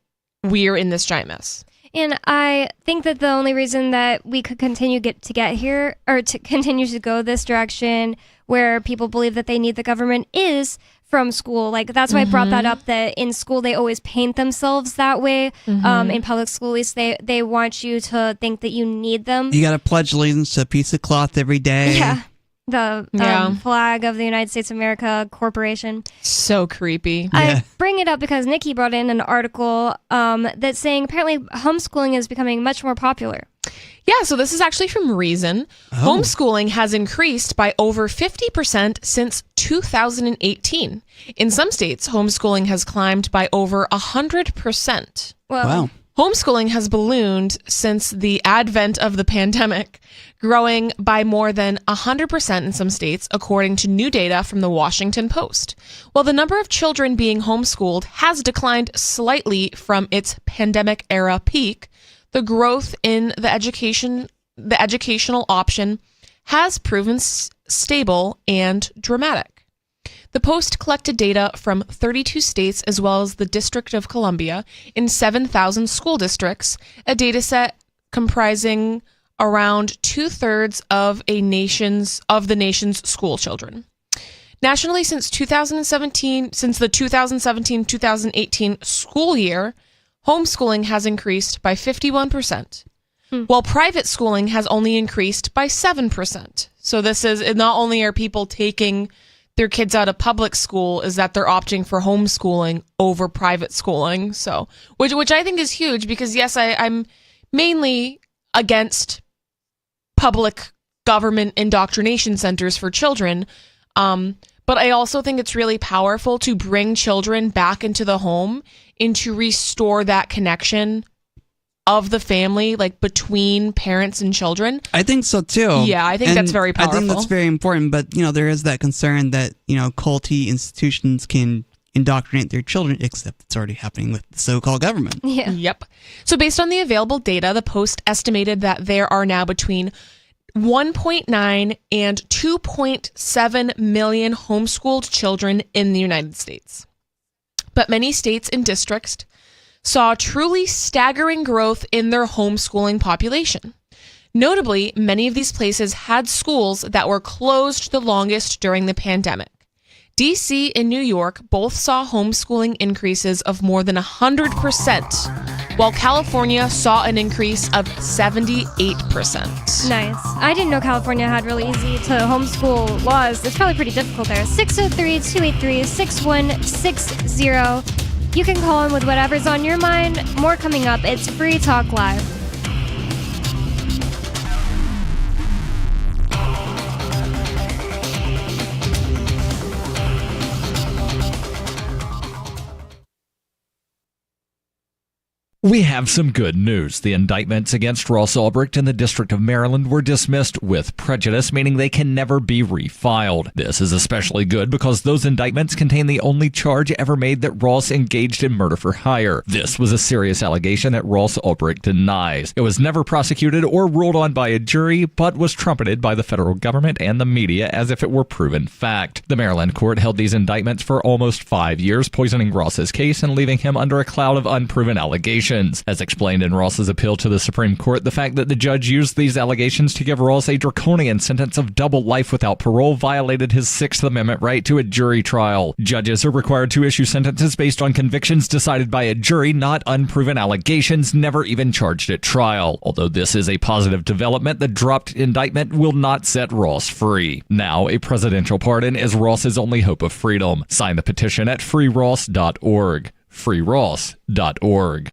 we're in this giant mess. And I think that the only reason that we could continue to get here, or to continue to go this direction where people believe that they need the government, is from school. Like, that's why I brought that up, that in school they always paint themselves that way. In public school, at least they want you to think that you need them. You got to pledge allegiance to a piece of cloth every day. Yeah. The flag of the United States of America Corporation. So creepy. I bring it up because Nikki brought in an article that's saying apparently homeschooling is becoming much more popular. Yeah, so this is actually from Reason. Homeschooling has increased by over 50% since 2018. In some states, homeschooling has climbed by over 100%. Wow. Homeschooling has ballooned since the advent of the pandemic, growing by more than 100% in some states, according to new data from the Washington Post. While the number of children being homeschooled has declined slightly from its pandemic era peak, the growth in the educational option has proven stable and dramatic. The Post collected data from 32 states as well as the District of Columbia in 7,000 school districts, a data set comprising around 2/3 of the nation's school children. Nationally, since the 2017-2018 school year, homeschooling has increased by 51%, while private schooling has only increased by 7%. So this is, not only are people taking their kids out of public school, is that they're opting for homeschooling over private schooling. So, which I think is huge, because yes, I'm mainly against public government indoctrination centers for children. But I also think it's really powerful to bring children back into the home and to restore that connection of the family, like between parents and children. I think so too. Yeah, I think that's very powerful. I think that's very important, but there is that concern that, culty institutions can indoctrinate their children, except it's already happening with the so-called government. Yeah. Yep. So based on the available data, the Post estimated that there are now between 1.9 and 2.7 million homeschooled children in the United States. But many states and districts saw truly staggering growth in their homeschooling population. Notably, many of these places had schools that were closed the longest during the pandemic. DC and New York both saw homeschooling increases of more than 100%, while California saw an increase of 78%. Nice. I didn't know California had really easy to homeschool laws. It's probably pretty difficult there. 603-283-6160. You can call in with whatever's on your mind. More coming up. It's Free Talk Live. We have some good news. The indictments against Ross Ulbricht in the District of Maryland were dismissed with prejudice, meaning they can never be refiled. This is especially good because those indictments contain the only charge ever made that Ross engaged in murder for hire. This was a serious allegation that Ross Ulbricht denies. It was never prosecuted or ruled on by a jury, but was trumpeted by the federal government and the media as if it were proven fact. The Maryland court held these indictments for almost 5 years, poisoning Ross's case and leaving him under a cloud of unproven allegations. As explained in Ross's appeal to the Supreme Court, the fact that the judge used these allegations to give Ross a draconian sentence of double life without parole violated his Sixth Amendment right to a jury trial. Judges are required to issue sentences based on convictions decided by a jury, not unproven allegations never even charged at trial. Although this is a positive development, the dropped indictment will not set Ross free. Now, a presidential pardon is Ross's only hope of freedom. Sign the petition at freeross.org. freeross.org.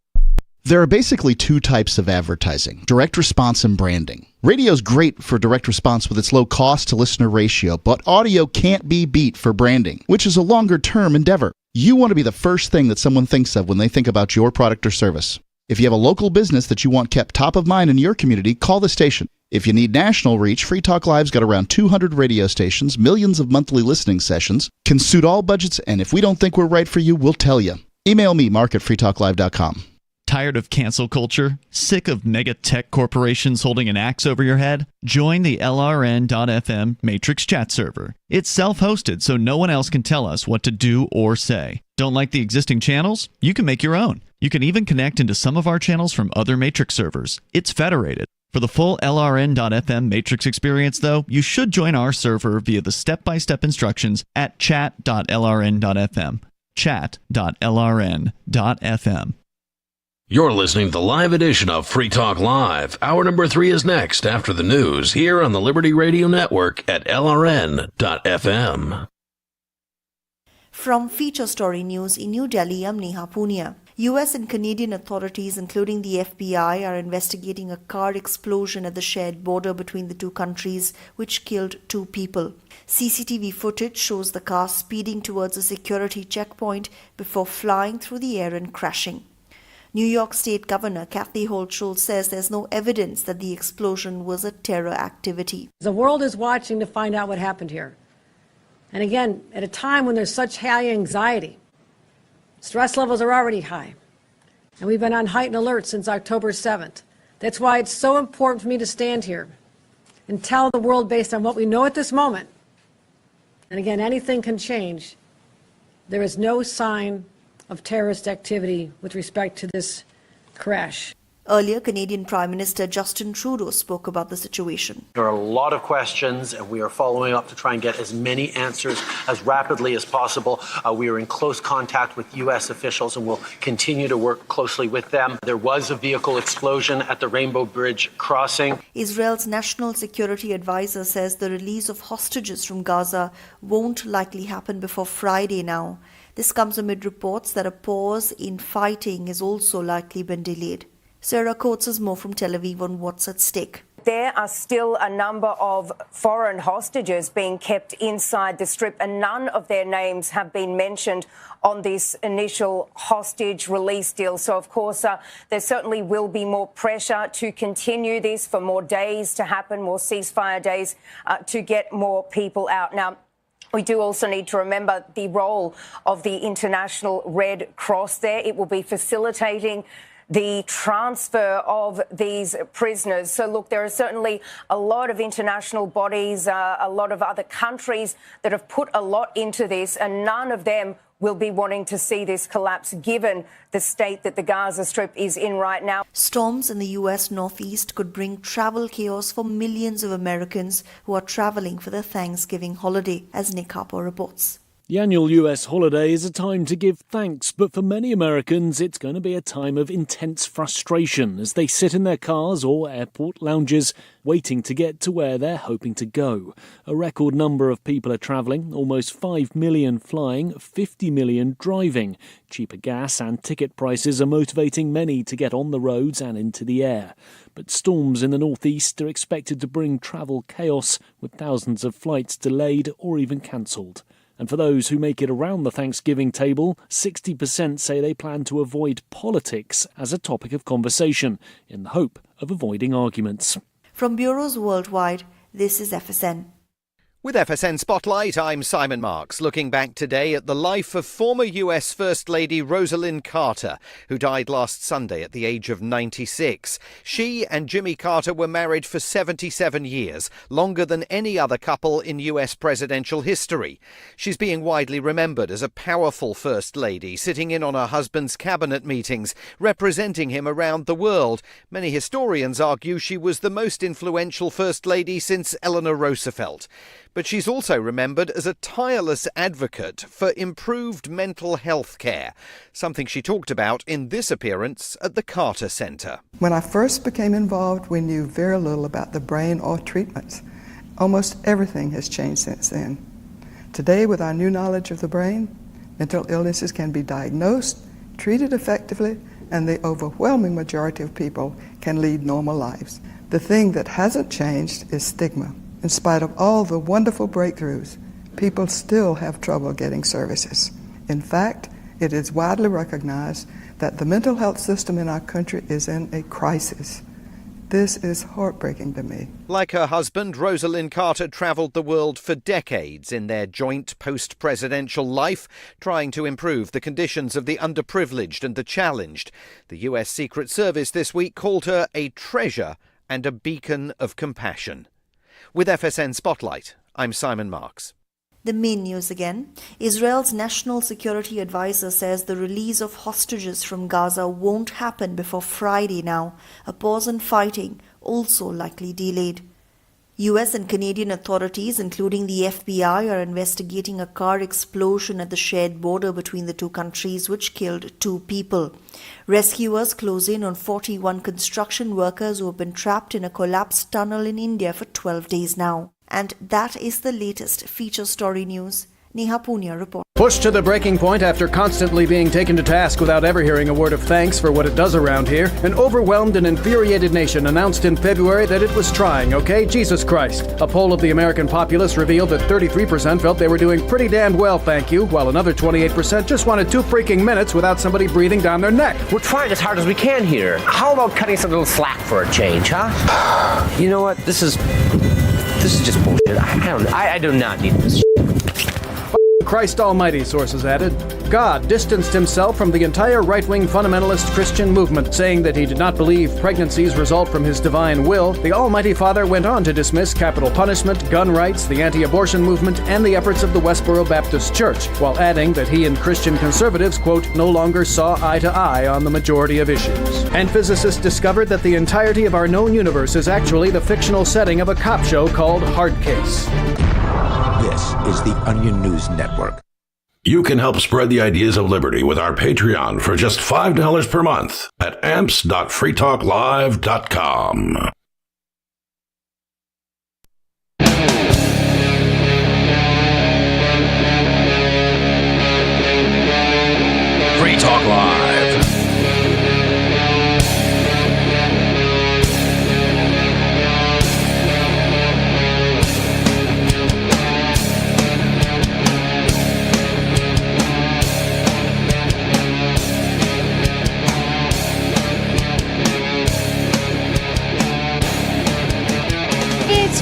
There are basically two types of advertising, direct response and branding. Radio's great for direct response with its low cost to listener ratio, but audio can't be beat for branding, which is a longer term endeavor. You want to be the first thing that someone thinks of when they think about your product or service. If you have a local business that you want kept top of mind in your community, call the station. If you need national reach, Free Talk Live's got around 200 radio stations, millions of monthly listening sessions, can suit all budgets, and if we don't think we're right for you, we'll tell you. Email me, mark@freetalklive.com. Tired of cancel culture? Sick of mega tech corporations holding an axe over your head? Join the LRN.FM Matrix chat server. It's self-hosted, so no one else can tell us what to do or say. Don't like the existing channels? You can make your own. You can even connect into some of our channels from other Matrix servers. It's federated. For the full LRN.FM Matrix experience, though, you should join our server via the step-by-step instructions at chat.lrn.fm. Chat.lrn.fm. You're listening to the live edition of Free Talk Live. Hour number 3 is next after the news here on the Liberty Radio Network at LRN.FM. From Feature Story News in New Delhi, I'm Neha Punia. US and Canadian authorities, including the FBI, are investigating a car explosion at the shared border between the two countries, which killed 2 people. CCTV footage shows the car speeding towards a security checkpoint before flying through the air and crashing. New York State Governor Kathy Hochul says there's no evidence that the explosion was a terror activity. The world is watching to find out what happened here. And again, at a time when there's such high anxiety, stress levels are already high. And we've been on heightened alert since October 7th. That's why it's so important for me to stand here and tell the world based on what we know at this moment. And again, anything can change. There is no sign of terrorist activity with respect to this crash. Earlier, Canadian Prime Minister Justin Trudeau spoke about the situation. There are a lot of questions, and we are following up to try and get as many answers as rapidly as possible. We are in close contact with U.S. officials, and we'll continue to work closely with them. There was a vehicle explosion at the Rainbow Bridge crossing. Israel's national security advisor says the release of hostages from Gaza won't likely happen before Friday now. This comes amid reports that a pause in fighting has also likely been delayed. Sarah Coates has more from Tel Aviv on what's at stake. There are still a number of foreign hostages being kept inside the strip, and none of their names have been mentioned on this initial hostage release deal. So, of course, there certainly will be more pressure to continue this, for more days to happen, more ceasefire days to get more people out. Now, we do also need to remember the role of the International Red Cross there. It will be facilitating the transfer of these prisoners. So, look, there are certainly a lot of international bodies, a lot of other countries that have put a lot into this, and none of them will be wanting to see this collapse, given the state that the Gaza Strip is in right now. Storms in the U.S. Northeast could bring travel chaos for millions of Americans who are traveling for their Thanksgiving holiday, as Nick Harper reports. The annual US holiday is a time to give thanks, but for many Americans it's going to be a time of intense frustration as they sit in their cars or airport lounges waiting to get to where they're hoping to go. A record number of people are travelling, almost 5 million flying, 50 million driving. Cheaper gas and ticket prices are motivating many to get on the roads and into the air. But storms in the northeast are expected to bring travel chaos, with thousands of flights delayed or even cancelled. And for those who make it around the Thanksgiving table, 60% say they plan to avoid politics as a topic of conversation, in the hope of avoiding arguments. From bureaus worldwide, this is FSN. With FSN Spotlight, I'm Simon Marks, looking back today at the life of former US First Lady Rosalind Carter, who died last Sunday at the age of 96. She and Jimmy Carter were married for 77 years, longer than any other couple in US presidential history. She's being widely remembered as a powerful First Lady, sitting in on her husband's cabinet meetings, representing him around the world. Many historians argue she was the most influential First Lady since Eleanor Roosevelt. But she's also remembered as a tireless advocate for improved mental health care, something she talked about in this appearance at the Carter Center. When I first became involved, we knew very little about the brain or treatments. Almost everything has changed since then. Today, with our new knowledge of the brain, mental illnesses can be diagnosed, treated effectively, and the overwhelming majority of people can lead normal lives. The thing that hasn't changed is stigma. In spite of all the wonderful breakthroughs, people still have trouble getting services. In fact, it is widely recognized that the mental health system in our country is in a crisis. This is heartbreaking to me. Like her husband, Rosalind Carter travelled the world for decades in their joint post-presidential life, trying to improve the conditions of the underprivileged and the challenged. The US Secret Service this week called her a treasure and a beacon of compassion. With FSN Spotlight, I'm Simon Marks. The main news again. Israel's national security advisor says the release of hostages from Gaza won't happen before Friday now. A pause in fighting also likely delayed. US and Canadian authorities, including the FBI, are investigating a car explosion at the shared border between the two countries which killed 2 people. Rescuers close in on 41 construction workers who have been trapped in a collapsed tunnel in India for 12 days now. And that is the latest feature story news. Neha Punya reports. Pushed to the breaking point after constantly being taken to task without ever hearing a word of thanks for what it does around here, an overwhelmed and infuriated nation announced in February that it was trying, okay? Jesus Christ. A poll of the American populace revealed that 33% felt they were doing pretty damned well, thank you, while another 28% just wanted 2 freaking minutes without somebody breathing down their neck. We're trying as hard as we can here. How about cutting some little slack for a change, huh? You know what? This is just bullshit. I do not need this. Christ Almighty, sources added. God distanced himself from the entire right-wing fundamentalist Christian movement, saying that he did not believe pregnancies result from his divine will. The Almighty Father went on to dismiss capital punishment, gun rights, the anti-abortion movement, and the efforts of the Westboro Baptist Church, while adding that he and Christian conservatives, quote, no longer saw eye to eye on the majority of issues. And physicists discovered that the entirety of our known universe is actually the fictional setting of a cop show called Hard Case. This is the Onion News Network. You can help spread the ideas of liberty with our Patreon for just $5 per month at amps.freetalklive.com. Free Talk Live.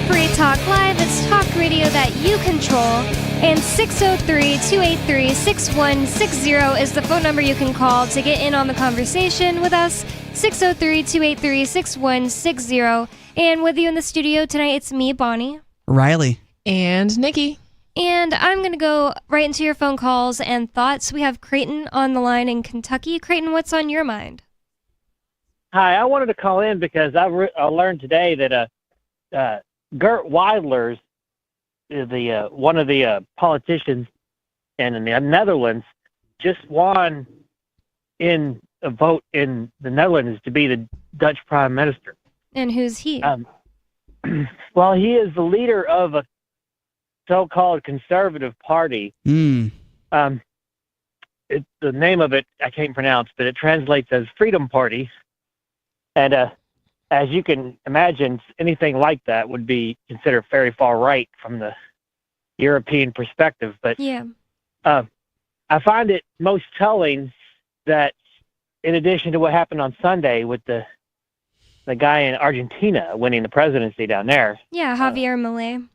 Free Talk Live. It's talk radio that you control. And 603-283-6160 is the phone number you can call to get in on the conversation with us. 603-283-6160. And with you in the studio tonight, it's me, Bonnie. Riley. And Nikki. And I'm going to go right into your phone calls and thoughts. We have Creighton on the line in Kentucky. Creighton, what's on your mind? Hi, I wanted to call in because I learned today that Gert Weidler's one of the politicians in the Netherlands just won in a vote in the Netherlands to be the Dutch Prime Minister. And who's he? Well, he is the leader of a so-called conservative party. The name of it I can't pronounce, but it translates as Freedom Party. And as you can imagine, anything like that would be considered very far right from the European perspective. But yeah, I find it most telling that in addition to what happened on Sunday with the guy in Argentina winning the presidency down there. Yeah, Javier Milei.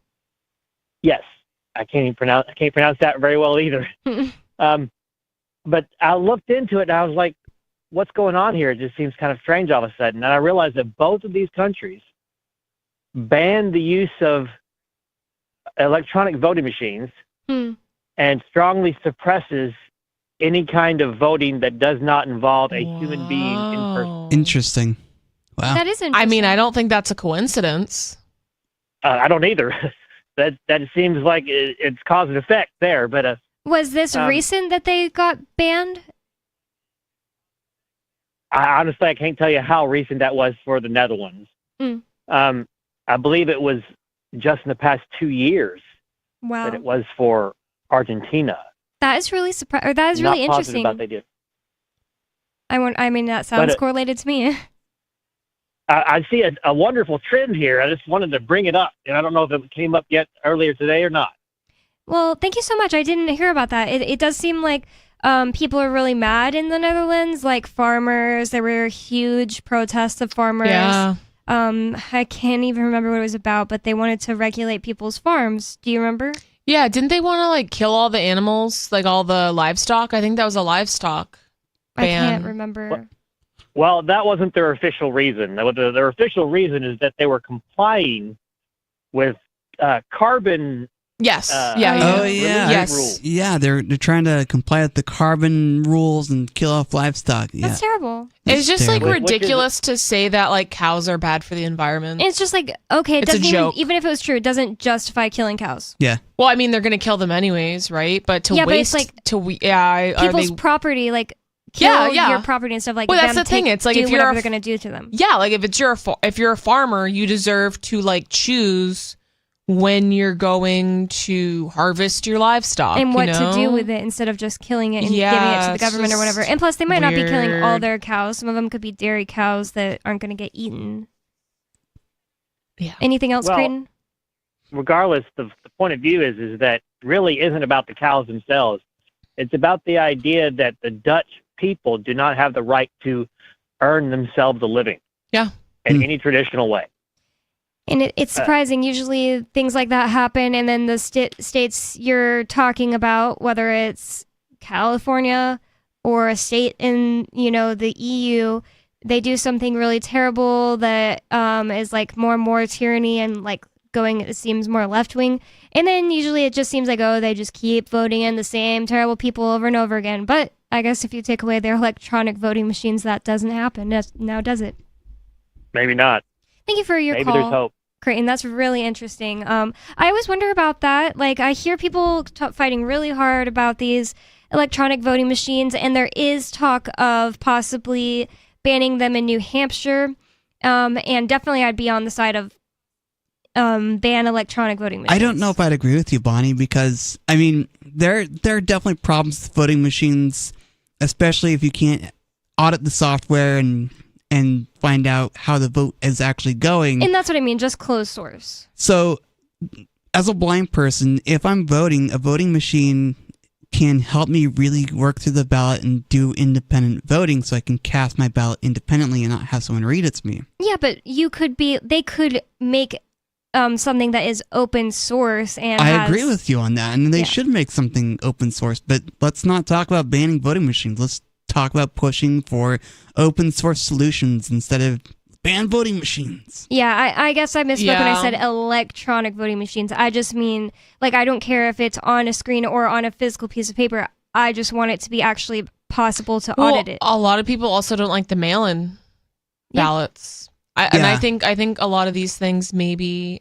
Yes, I can't pronounce that very well either. But I looked into it and I was like, what's going on here? It just seems kind of strange all of a sudden. And I realized that both of these countries banned the use of electronic voting machines and strongly suppresses any kind of voting that does not involve a human being in person. Interesting. Wow. That is interesting. I mean, I don't think that's a coincidence. I don't either. that seems like it's cause and effect there. But was this recent that they got banned? Honestly, I can't tell you how recent that was for the Netherlands. I believe it was just in the past 2 years that it was for Argentina. That is really surprising. That is really Not positive interesting. about they did. I mean, that sounds But, correlated to me. I see a wonderful trend here. I just wanted to bring it up, and I don't know if it came up yet earlier today or not. Well, thank you so much. I didn't hear about that. It does seem like people are really mad in the Netherlands, like farmers. There were huge protests of farmers. Yeah. I can't even remember what it was about, but they wanted to regulate people's farms. Do you remember? Yeah, didn't they want to like kill all the animals, like all the livestock? I think that was a livestock ban. I can't remember. Well, that wasn't their official reason. Their official reason is that they were complying with carbon. Yes. Oh yeah. Rules. Yeah, they're trying to comply with the carbon rules and kill off livestock. Yeah. That's terrible. It's just terrible. like ridiculous to say that like cows are bad for the environment. It's just like, okay, it It's a doesn't joke. even if it was true, it doesn't justify killing cows. Yeah. Well, I mean, they're gonna kill them anyways, right? But to Yeah, but waste, it's like are People's they? property, like kill Yeah. your property and stuff like Well, that's them the thing. take- It's like do if you're whatever a they're gonna do to them. Yeah, like if you're a farmer, you deserve to like choose when you're going to harvest your livestock And what you to know? do with it instead of just killing it and Yeah, giving it to the it's government or just whatever. And plus, they might not be killing all weird. their cows. Some of them could be dairy cows that aren't going to get eaten. Yeah. Anything else, Well, Creighton? Regardless, the point of view is that really isn't about the cows themselves. It's about the idea that the Dutch people do not have the right to earn themselves a living. Yeah. In any traditional way. And it's surprising. Usually things like that happen, and then the states you're talking about, whether it's California or a state in, the EU, they do something really terrible that is like more and more tyranny and like it seems more left-wing. And then usually it just seems like, they just keep voting in the same terrible people over and over again. But I guess if you take away their electronic voting machines, that doesn't happen. Now does it? Maybe not. Thank you for your Maybe call. there's hope. Creighton, that's really interesting. I always wonder about that. Like, I hear people fighting really hard about these electronic voting machines, and there is talk of possibly banning them in New Hampshire. And definitely I'd be on the side of ban electronic voting machines. I don't know if I'd agree with you, Bonnie, because I mean there are definitely problems with voting machines, especially if you can't audit the software and find out how the vote is actually going. And that's what I mean, just closed source. So, as a blind person, if I'm voting, a voting machine can help me really work through the ballot and do independent voting so I can cast my ballot independently and not have someone read it to me. Yeah, but they could make something that is open source and I agree with you on that, and they should make something open source, but let's not talk about banning voting machines. Let's talk about pushing for open source solutions instead of ban voting machines. Yeah, I guess I misspoke when I said electronic voting machines. I just mean, like, I don't care if it's on a screen or on a physical piece of paper. I just want it to be actually possible to audit it. A lot of people also don't like the mail-in ballots. And I think a lot of these things maybe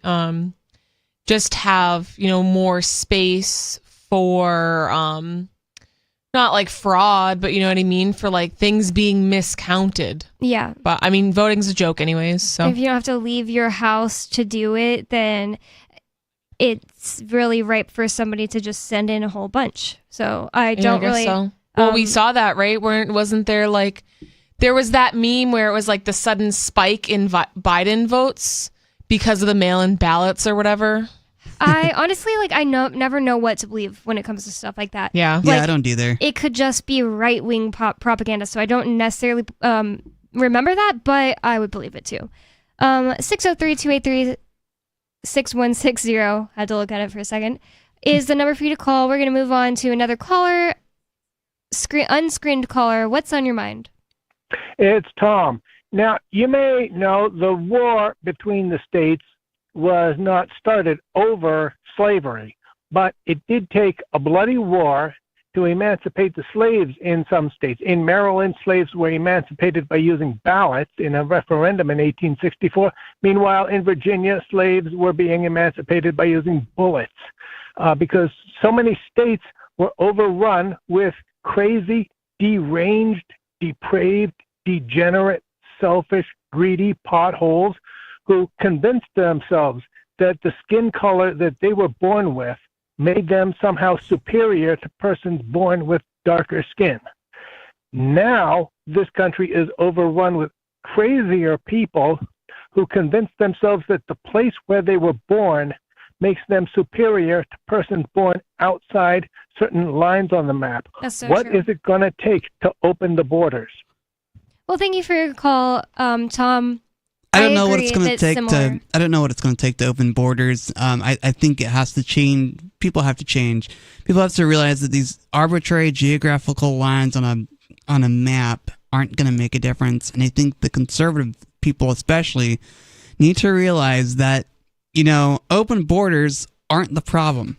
just have, more space for not like fraud, but you know what I mean, for like things being miscounted. Yeah. But I mean, voting's a joke anyways, so If you don't have to leave your house to do it, then it's really ripe for somebody to just send in a whole bunch. So I don't guess really. So. Well, we saw that, right? Wasn't there like there was that meme where it was like the sudden spike in Biden votes because of the mail-in ballots or whatever? I honestly, I never know what to believe when it comes to stuff like that. Yeah. I don't either. It could just be right-wing propaganda, so I don't necessarily remember that, but I would believe it too. 603-283-6160, had to look at it for a second, is the number for you to call. We're going to move on to another caller, unscreened caller. What's on your mind? It's Tom. Now, you may know the war between the states was not started over slavery, but it did take a bloody war to emancipate the slaves in some states. In Maryland, slaves were emancipated by using ballots in a referendum in 1864. Meanwhile, in Virginia, slaves were being emancipated by using bullets because so many states were overrun with crazy, deranged, depraved, degenerate, selfish, greedy potholes who convinced themselves that the skin color that they were born with made them somehow superior to persons born with darker skin. Now this country is overrun with crazier people who convince themselves that the place where they were born makes them superior to persons born outside certain lines on the map. That's so What true. is it going to take to open the borders? Well, thank you for your call, Tom. I don't know what agree it's going to that take similar. I don't know what it's going to take to open borders. I think it has to change. People have to change. People have to realize that these arbitrary geographical lines on a map aren't going to make a difference. And I think the conservative people especially need to realize that, open borders aren't the problem.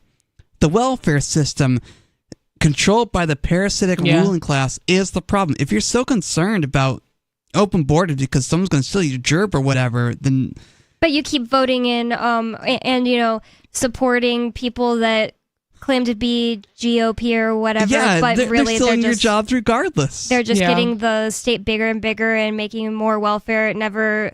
The welfare system controlled by the parasitic ruling class is the problem. If you're so concerned about open borders because someone's going to steal your gerb or whatever, then... But you keep voting in and supporting people that claim to be GOP or whatever, but really they're stealing just, your jobs regardless. They're just getting the state bigger and bigger and making more welfare. It never,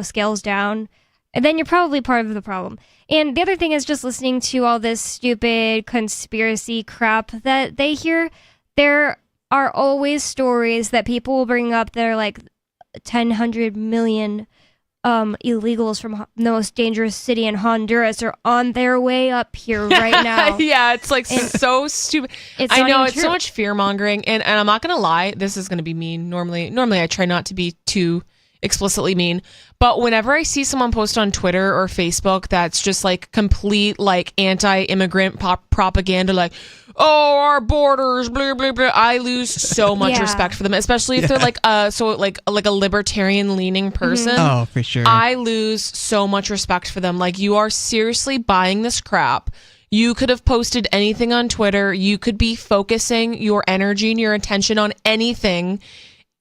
scales down. And then you're probably part of the problem. And the other thing is just listening to all this stupid conspiracy crap that they hear. There are always stories that people will bring up that are like 100 million illegals from the most dangerous city in Honduras are on their way up here right now. Yeah, it's like so stupid. I know, it's so much fear mongering, and I'm not gonna lie, this is gonna be mean. Normally I try not to be too explicitly mean, but whenever I see someone post on Twitter or Facebook that's just like complete like anti-immigrant propaganda, like, oh, our borders, blah blah blah, I lose so much respect for them, especially if they're like a libertarian leaning person. Oh, for sure. I lose so much respect for them. Like, you are seriously buying this crap. You could have posted anything on Twitter. You could be focusing your energy and your attention on anything,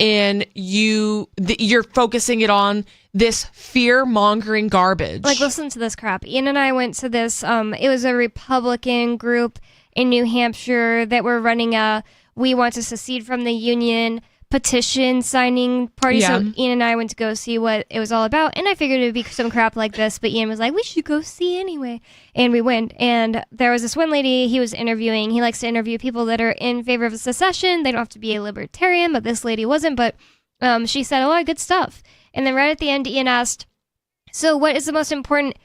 and you're focusing it on this fear-mongering garbage. Like, listen to this crap. Ian and I went to this, it was a Republican group in New Hampshire that were running a We Want to Secede from the Union petition signing party. Yeah. So Ian and I went to go see what it was all about, and I figured it would be some crap like this, but Ian was like, we should go see anyway. And we went, and there was this one lady he was interviewing. He likes to interview people that are in favor of secession. They don't have to be a libertarian, but this lady wasn't, but she said a lot of good stuff. And then right at the end, Ian asked, so what is the most important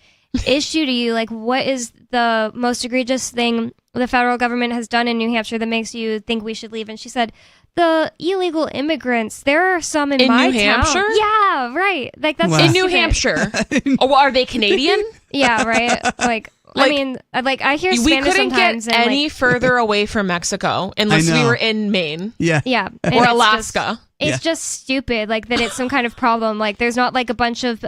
issue to you? Like, what is the most egregious thing the federal government has done in New Hampshire that makes you think we should leave? And she said, the illegal immigrants. There are some in my New Hampshire? town. Yeah, right. Like, that's in New stupid. Hampshire. Oh, are they Canadian? Yeah, right. Like, I mean, like, I hear we Spanish couldn't sometimes. get and, any further away from Mexico unless we were in Maine. Yeah. Yeah. and Or it's Alaska. It's just stupid, like, that it's some kind of problem. Like, there's not, like, a bunch of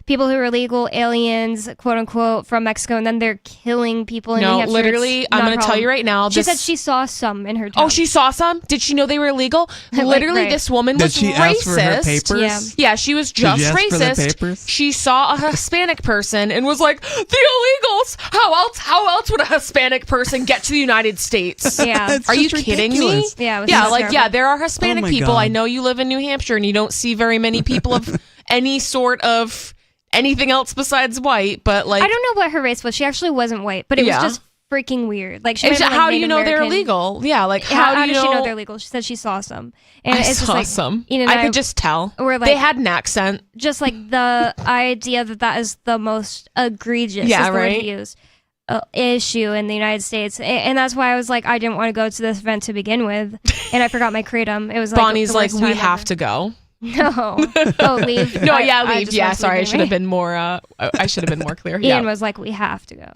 people who are illegal aliens, quote unquote, from Mexico, and then they're killing people in New Hampshire. Literally, It's I'm not a going to tell you right now. She said she saw some in her town. Oh, she saw some? Did she know they were illegal? Literally, right. this woman Did was she racist. ask for her papers? Yeah, she was Did just you ask for the racist. papers? She saw a Hispanic person and was like, the illegals! How else would a Hispanic person get to the United States? Yeah. That's Are you just kidding ridiculous. me? Yeah, it was Yeah, just like, terrible. yeah, there are Hispanic Oh my people. God. I know you live in New Hampshire and you don't see very many people of any sort of anything else besides white, but like, I don't know what her race was. She actually wasn't white, but it was Yeah. just freaking weird. Like, she might have been, like, how do you Native know they're American. illegal? Yeah, like, How how do you does she know know they're illegal? She said she saw some. And I it's just saw like, some. Ian and I could just tell. We're like, they had an accent. just like the idea that is the most egregious, Yeah, is the word right? he used, issue in the United States. And that's why I was like, I didn't want to go to this event to begin with. And I forgot my kratom. It was like Bonnie's the like, worst we time have ever. to go. No. Oh, leave. No, I leave. just Yeah, wanted to sorry, I leave should have anyway. been more. I should have been more clear. Ian Yeah. was like, we have to go.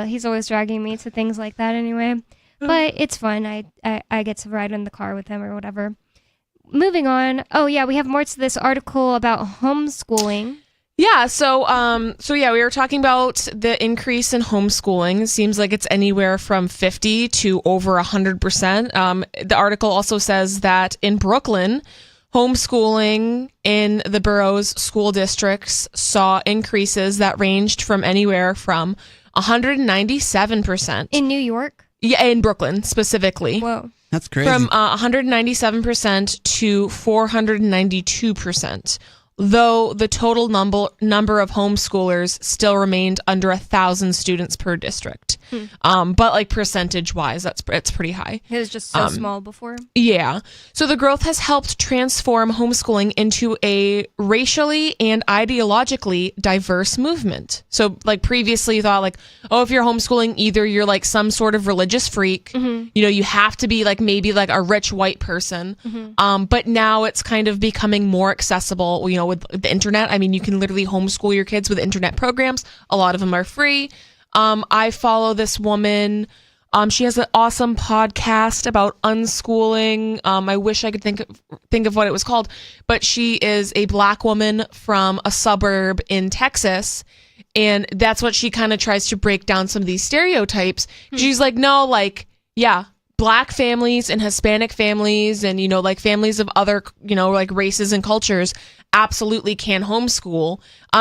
He's always dragging me to things like that anyway. But it's fun. I get to ride in the car with him or whatever. Moving on. Oh yeah, we have more to this article about homeschooling. Yeah, so yeah, we were talking about the increase in homeschooling. It seems like it's anywhere from 50 to over 100%. The article also says that in Brooklyn, homeschooling in the borough's school districts saw increases that ranged from anywhere from 197%. In New York? Yeah, in Brooklyn specifically. Whoa. That's crazy. From 197% to 492%. though the total number of homeschoolers still remained under 1,000 students per district. But like percentage wise, it's pretty high. It was just so small before. Yeah. So the growth has helped transform homeschooling into a racially and ideologically diverse movement. So like previously you thought like, oh, if you're homeschooling, either you're like some sort of religious freak, you have to be like maybe like a rich white person. But now it's kind of becoming more accessible, with the internet. I mean, you can literally homeschool your kids with internet programs. A lot of them are free. I follow this woman. She has an awesome podcast about unschooling. I wish I could think of what it was called, but she is a Black woman from a suburb in Texas. And that's what she kind of tries to break down some of these stereotypes. She's like, no, like, yeah, Black families and Hispanic families and, like families of other, like races and cultures absolutely can homeschool,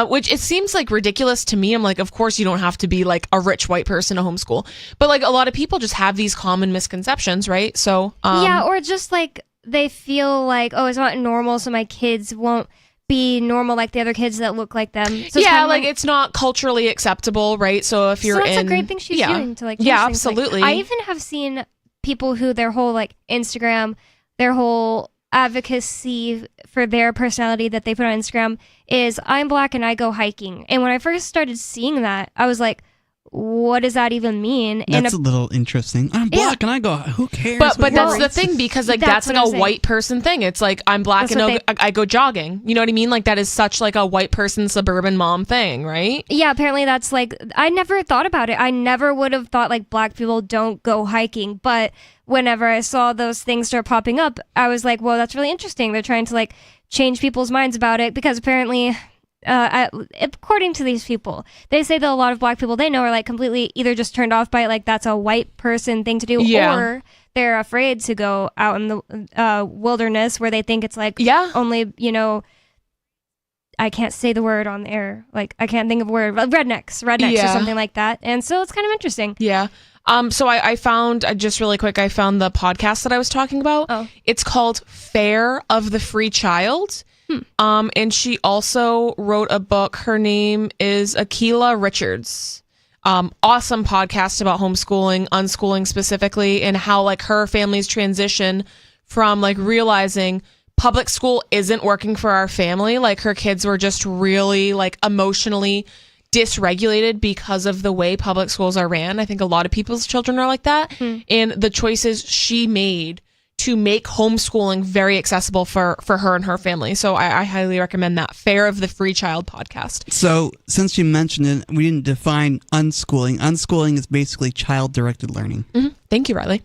which it seems like ridiculous to me. I'm like, of course you don't have to be like a rich white person to homeschool, but like a lot of people just have these common misconceptions, right? So yeah, or just like they feel like, oh, it's not normal, so my kids won't be normal like the other kids that look like them. So yeah, like it's not culturally acceptable, right? So if you're that's a great thing she's doing to like yeah, things. absolutely. Like, I even have seen people who their whole like Instagram, their whole advocacy for their personality that they put on Instagram is I'm Black and I go hiking. And when I first started seeing that, I was like, what does that even mean? That's a little interesting. I'm Black and I go, who cares? But that's the thing, because like that's like a white person thing. It's like I'm Black and I go jogging. You know what I mean? Like that is such like a white person suburban mom thing, right? Yeah, apparently that's like, I never thought about it. I never would have thought like Black people don't go hiking. But whenever I saw those things start popping up, I was like, well, that's really interesting. They're trying to like change people's minds about it, because apparently according to these people, they say that a lot of Black people they know are like completely either just turned off by it, like that's a white person thing to do, or they're afraid to go out in the wilderness where they think it's like only, I can't say the word on the air, like I can't think of a word, rednecks or something like that. And so it's kind of interesting. Yeah. So I found, just really quick, I found the podcast that I was talking about. It's called Fair of the Free Child. And she also wrote a book. Her name is Akila Richards. Awesome podcast about homeschooling, unschooling specifically, and how like her family's transition from like realizing public school isn't working for our family. Like her kids were just really like emotionally dysregulated because of the way public schools are ran. I think a lot of people's children are like that. And the choices she made to make homeschooling very accessible for her and her family. So I highly recommend that Fair of the Free Child podcast. So since you mentioned it, we didn't define unschooling. Unschooling is basically child-directed learning. Thank you, Riley.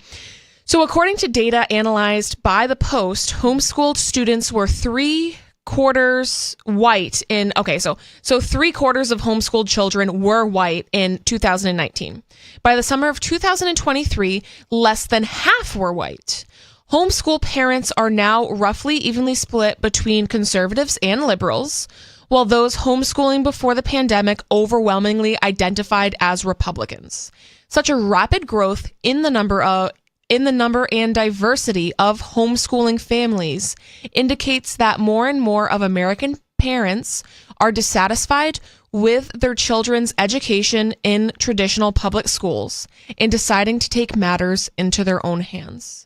So according to data analyzed by the Post, homeschooled students were 3/4 white in, so 3/4 of homeschooled children were white in 2019. By the summer of 2023, less than half were white. Homeschool parents are now roughly evenly split between conservatives and liberals, while those homeschooling before the pandemic overwhelmingly identified as Republicans. Such a rapid growth in the number and diversity of homeschooling families indicates that more and more of American parents are dissatisfied with their children's education in traditional public schools and deciding to take matters into their own hands.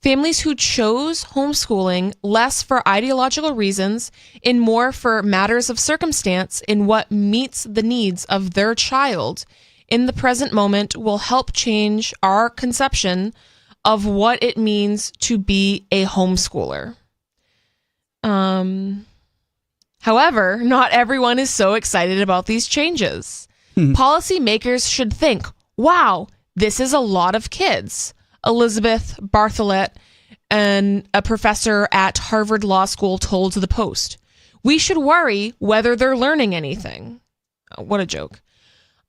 Families who chose homeschooling less for ideological reasons and more for matters of circumstance in what meets the needs of their child in the present moment will help change our conception of what it means to be a homeschooler. However, not everyone is so excited about these changes. Policymakers should think, wow, this is a lot of kids. Elizabeth Bartholet, a professor at Harvard Law School, told the Post. We should worry whether they're learning anything. What a joke.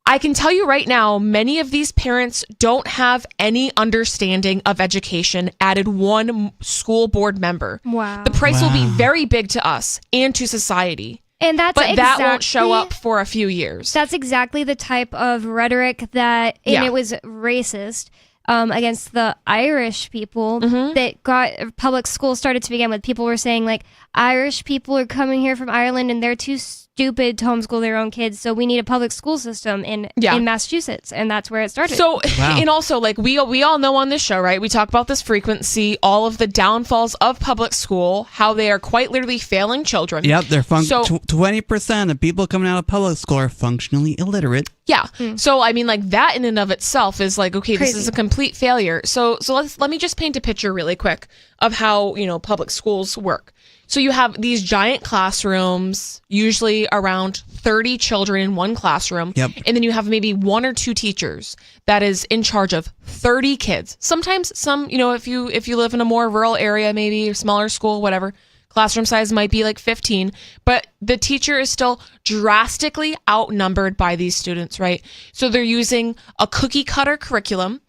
I can tell you right now, many of these parents don't have any understanding of education, added one school board member. Wow. The price will be very big to us and to society. And that won't show up for a few years. That's exactly the type of rhetoric that, and it was racist, against the Irish people that got public schools started to begin with. People were saying, like, Irish people are coming here from Ireland and they're too stupid to homeschool their own kids, so we need a public school system in Massachusetts, and that's where it started. So, and also, like, we all know on this show, right? We talk about this frequency, all of the downfalls of public school, how they are quite literally failing children. Yep, they're 20% of people coming out of public school are functionally illiterate. Yeah. So, I mean, like, that in and of itself is like, okay, this is a complete failure. So let me just paint a picture really quick of how, public schools work. So you have these giant classrooms, usually around 30 children in one classroom. Yep. And then you have maybe one or two teachers that is in charge of 30 kids. Sometimes if you live in a more rural area, maybe a smaller school, whatever, classroom size might be like 15, but the teacher is still drastically outnumbered by these students, right? So they're using a cookie cutter curriculum,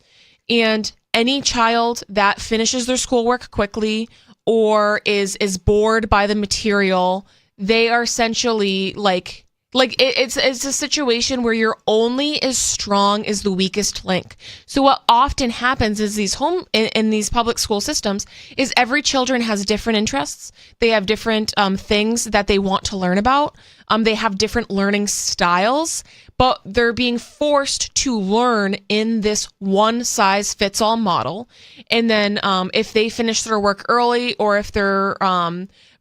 and any child that finishes their schoolwork quickly or is bored by the material, they are essentially like it's a situation where you're only as strong as the weakest link. So what often happens is in these public school systems is every children has different interests. They have different things that they want to learn about. They have different learning styles, but they're being forced to learn in this one size fits all model. And then if they finish their work early, or if they're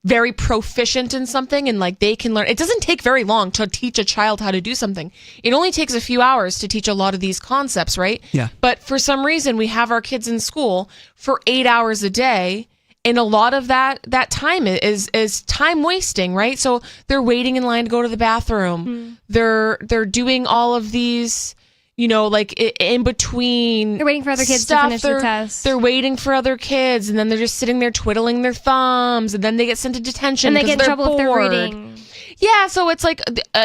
very proficient in something and like they can learn, it doesn't take very long to teach a child how to do something. It only takes a few hours to teach a lot of these concepts, right? Yeah. But for some reason, we have our kids in school for 8 hours a day, and a lot of that time is time wasting, right? So they're waiting in line to go to the bathroom. They're doing all of these, like in between. They're waiting for other kids to finish the test. They're waiting for other kids, and then they're just sitting there twiddling their thumbs, and then they get sent to detention. And they get in trouble bored. if they're reading. Yeah, so it's like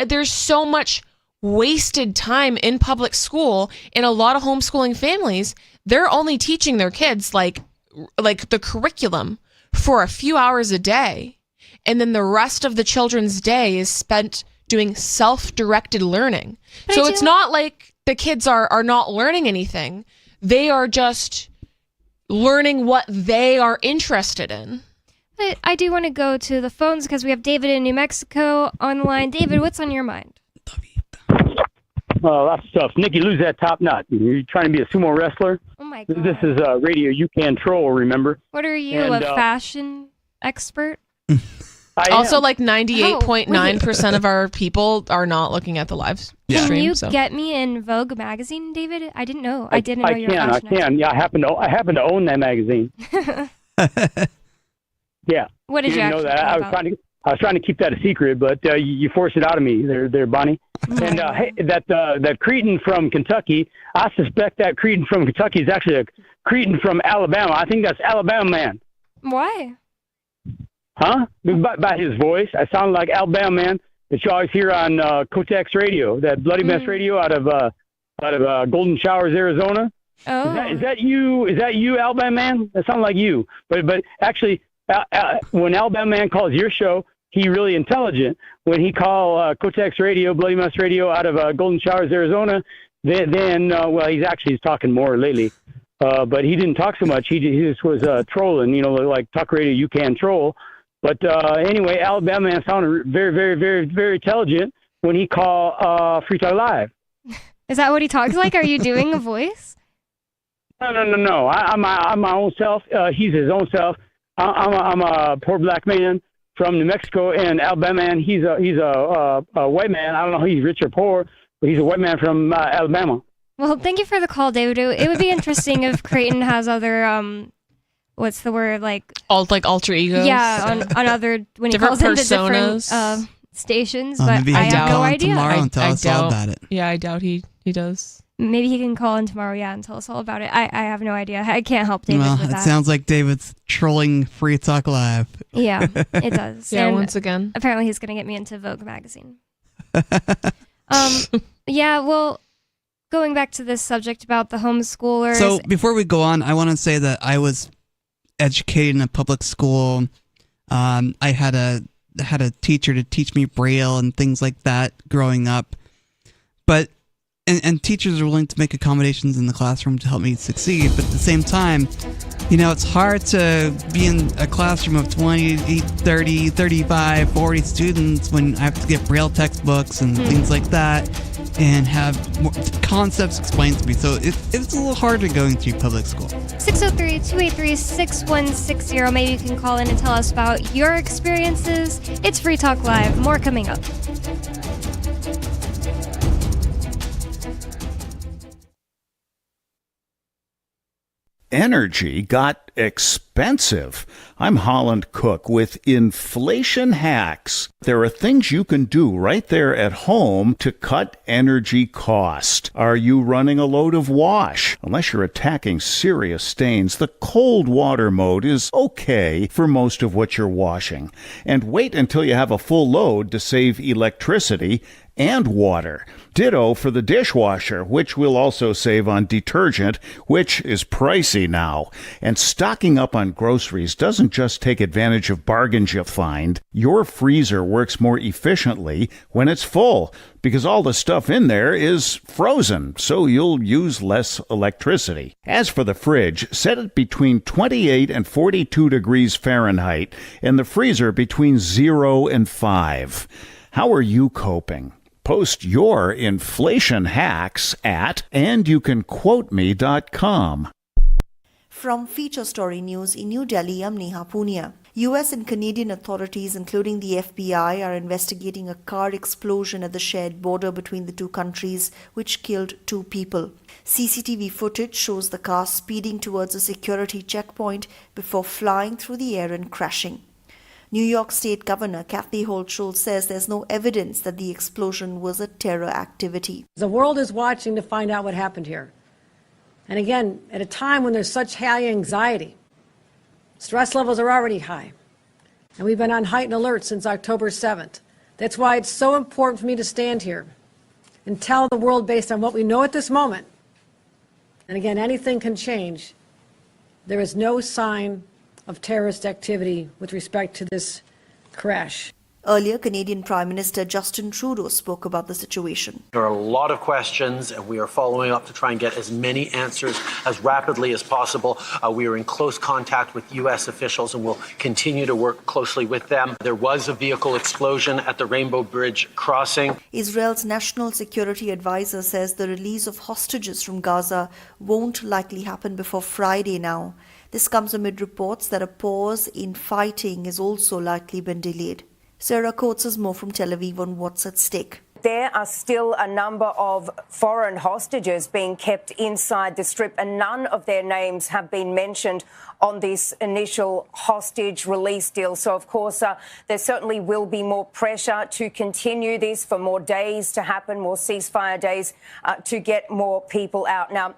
there's so much wasted time in public school. In a lot of homeschooling families, they're only teaching their kids like the curriculum for a few hours a day, and then the rest of the children's day is spent doing self-directed learning. So it's not like the kids are not learning anything. They are just learning what they are interested in. But I do want to go to the phones because we have David in New Mexico on the line. David, what's on your mind? Lots of stuff. Nikki, lose that top knot. You're trying to be a sumo wrestler? Oh, my God. This is radio you can troll, remember? What are you, a fashion expert? Also, like 98.9% of our people are not looking at the live stream. Can you get me in Vogue magazine, David? I didn't know. I didn't know you were a fashion expert. I can. Yeah, I happen to own that magazine. Yeah. What did you know actually that? I was trying to keep that a secret, but you forced it out of me there, Bonnie. And hey, that cretin from Kentucky, I suspect that cretin from Kentucky is actually a cretin from Alabama. I think that's Alabama man. Why? Huh? By his voice, I sound like Alabama man that you always hear on Kotex radio, that Bloody Mess radio out of Golden Showers, Arizona. Oh. Is that you? Is that you, Alabama man? That sounds like you. But actually, when Alabama man calls your show, he really intelligent. When he call Kotex radio, Bloody Mess radio out of Golden Showers, Arizona, then he's talking more lately. But he didn't talk so much. He just was trolling, like talk radio you can troll. But anyway, Alabama man sounded very, very, very, very intelligent when he called Free Talk Live. Is that what he talks like? Are you doing a voice? No. I'm my own self. He's his own self. I'm a poor black man from New Mexico, and Alabama man, he's a white man. I don't know if he's rich or poor, but he's a white man from Alabama. Well, thank you for the call, David. It would be interesting if Creighton has other what's the word, alter egos? Yeah, on other when he different calls personas. Into different stations, Oh, but maybe he I can have call no in idea. tomorrow and tell us all doubt- about it. Yeah, I doubt he does. Maybe he can call in tomorrow, and tell us all about it. I have no idea. I can't help David Well, with it that. sounds like David's trolling Free Talk Live. Yeah, it does. Yeah, And once again. apparently he's going to get me into Vogue magazine. Yeah, well, going back to this subject about the homeschoolers. So before we go on, I want to say that I was educated in a public school. I had a teacher to teach me Braille and things like that growing up. But and teachers are willing to make accommodations in the classroom to help me succeed. But at the same time, it's hard to be in a classroom of 20, 30, 35, 40 students when I have to get Braille textbooks and things like that and have more concepts explained to me. So it's a little harder going through public school. 603-283-6160. Maybe you can call in and tell us about your experiences. It's Free Talk Live. More coming up. Energy got expensive. I'm Holland Cook with Inflation Hacks. There are things you can do right there at home to cut energy cost. Are you running a load of wash? Unless you're attacking serious stains, the cold water mode is okay for most of what you're washing. And wait until you have a full load to save electricity and water. Ditto for the dishwasher, which will also save on detergent, which is pricey now. And stocking up on groceries doesn't just take advantage of bargains you find. Your freezer works more efficiently when it's full, because all the stuff in there is frozen, so you'll use less electricity. As for the fridge, set it between 28 and 42 degrees Fahrenheit, and the freezer between 0 and 5. How are you coping? Post your inflation hacks at andyoucanquoteme.com. From Feature Story News in New Delhi, I'm Neha Punia. US and Canadian authorities, including the FBI, are investigating a car explosion at the shared border between the two countries, which killed 2 people. CCTV footage shows the car speeding towards a security checkpoint before flying through the air and crashing. New York State Governor Kathy Hochul says there's no evidence that the explosion was a terror activity. The world is watching to find out what happened here. And again, at a time when there's such high anxiety, stress levels are already high, and we've been on heightened alert since October 7th. That's why it's so important for me to stand here and tell the world, based on what we know at this moment, and again, anything can change, there is no sign of terrorist activity with respect to this crash. Earlier, Canadian Prime Minister Justin Trudeau spoke about the situation. There are a lot of questions, and we are following up to try and get as many answers as rapidly as possible. We are in close contact with U.S. officials and will continue to work closely with them. There was a vehicle explosion at the Rainbow Bridge crossing. Israel's national security advisor says the release of hostages from Gaza won't likely happen before Friday now. This comes amid reports that a pause in fighting has also likely been delayed. Sarah Coates has more from Tel Aviv on what's at stake. There are still a number of foreign hostages being kept inside the Strip, and none of their names have been mentioned on this initial hostage release deal. So, of course, there certainly will be more pressure to continue this, for more days to happen, more ceasefire days to get more people out. Now,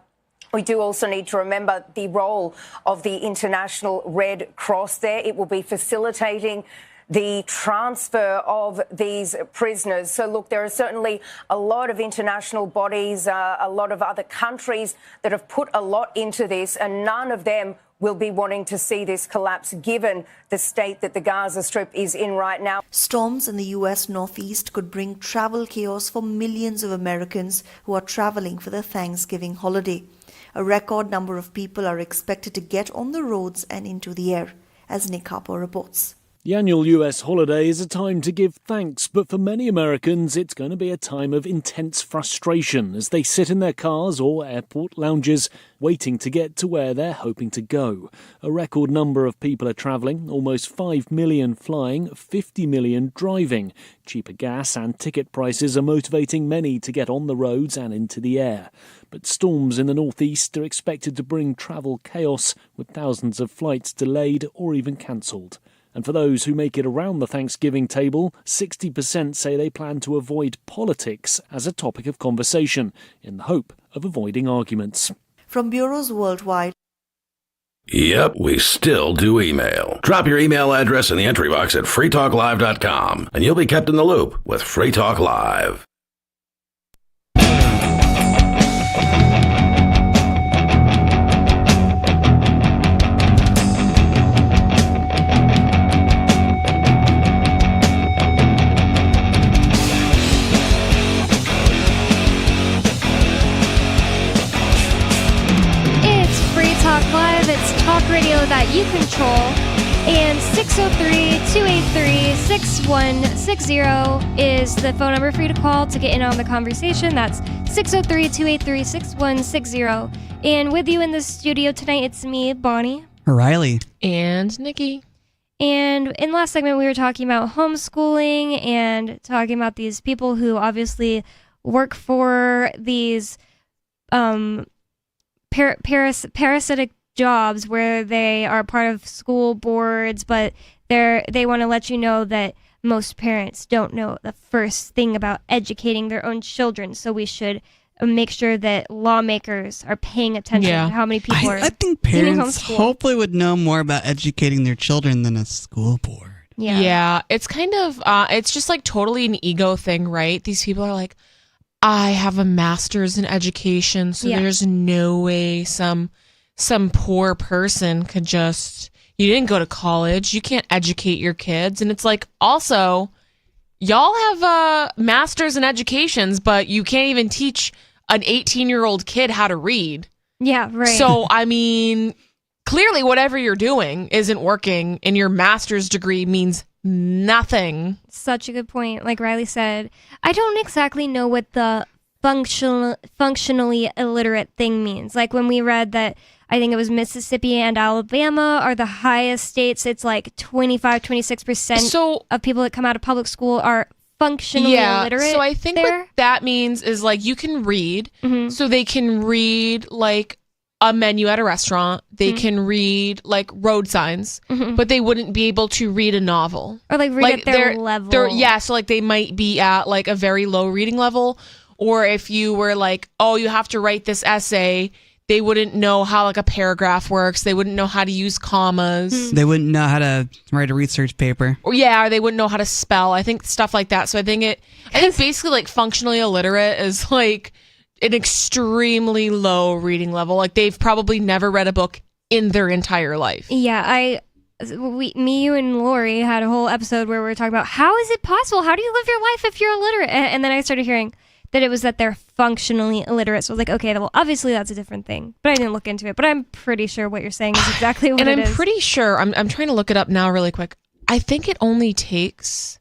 we do also need to remember the role of the International Red Cross there. It will be facilitating the transfer of these prisoners. So, look, there are certainly a lot of international bodies, a lot of other countries that have put a lot into this, and none of them will be wanting to see this collapse, given the state that the Gaza Strip is in right now. Storms in the U.S. Northeast could bring travel chaos for millions of Americans who are traveling for their Thanksgiving holiday. A record number of people are expected to get on the roads and into the air, as Nick Harper reports. The annual US holiday is a time to give thanks, but for many Americans it's going to be a time of intense frustration as they sit in their cars or airport lounges waiting to get to where they're hoping to go. A record number of people are travelling, almost 5 million flying, 50 million driving. Cheaper gas and ticket prices are motivating many to get on the roads and into the air. But storms in the northeast are expected to bring travel chaos, with thousands of flights delayed or even cancelled. And for those who make it around the Thanksgiving table, 60% say they plan to avoid politics as a topic of conversation, in the hope of avoiding arguments. From bureaus worldwide. Yep, we still do email. Drop your email address in the entry box at freetalklive.com, and you'll be kept in the loop with Free Talk Live. you control. And 603-283-6160 is the phone number for you to call to get in on the conversation. That's 603-283-6160. And with you in the studio tonight, it's me, Bonnie. Riley. And Nikki. And in the last segment, we were talking about homeschooling and talking about these people who obviously work for these parasitic jobs where they are part of school boards, but they want to let you know that most parents don't know the first thing about educating their own children. So we should make sure that lawmakers are paying attention to how many people are. I think parents hopefully would know more about educating their children than a school board. Yeah. It's kind of, it's just like totally an ego thing, right? These people are like, I have a master's in education, so there's no way some poor person could just, you didn't go to college, you can't educate your kids. And it's like, also, y'all have masters in educations, but you can't even teach an 18-year-old kid how to read. Yeah, right. So, I mean, clearly whatever you're doing isn't working, and your master's degree means nothing. Such a good point. Like Riley said, I don't exactly know what the functionally illiterate thing means. Like when we read that, I think it was Mississippi and Alabama are the highest states. It's like 26% of people that come out of public school are functionally illiterate. So I think what that means is like you can read. So they can read like a menu at a restaurant. They can read like road signs, but they wouldn't be able to read a novel. Or like read at their level. So like they might be at like a very low reading level. Or if you were like, oh, you have to write this essay, they wouldn't know how like a paragraph works. They wouldn't know how to use commas. They wouldn't know how to write a research paper. Or they wouldn't know how to spell. I think stuff like that. So I think basically like functionally illiterate is like an extremely low reading level. Like they've probably never read a book in their entire life. Yeah, me, you, and Lori had a whole episode where we were talking about how is it possible? How do you live your life if you're illiterate? And then I started hearing that it was that they're functionally illiterate. So I was like, okay, well, obviously that's a different thing. But I didn't look into it. But I'm pretty sure what you're saying is exactly what it is. And I'm pretty sure, I'm trying to look it up now really quick. I think it only takes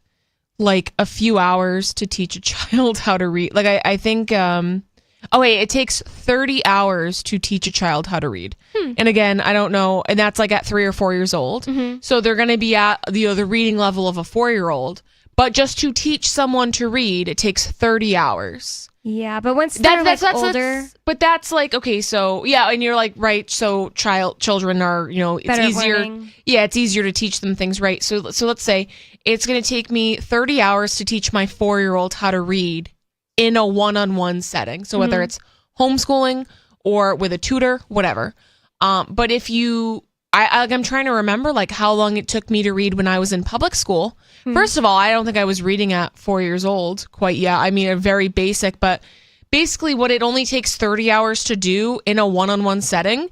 like a few hours to teach a child how to read. Like I think, it takes 30 hours to teach a child how to read. And again, I don't know. And that's like at 3 or 4 years old. So they're going to be at the reading level of a 4-year-old. But just to teach someone to read, it takes 30 hours. Yeah, but once they're older... But that's like, okay, so, yeah, and you're like, right, so children are, it's better easier. learning. Yeah, it's easier to teach them things, right? So let's say it's going to take me 30 hours to teach my 4-year-old how to read in a one-on-one setting. So whether it's homeschooling or with a tutor, whatever. But if I'm trying to remember like how long it took me to read when I was in public school. First of all, I don't think I was reading at 4 years old quite yet. I mean, a very basic, but basically what it only takes 30 hours to do in a one-on-one setting,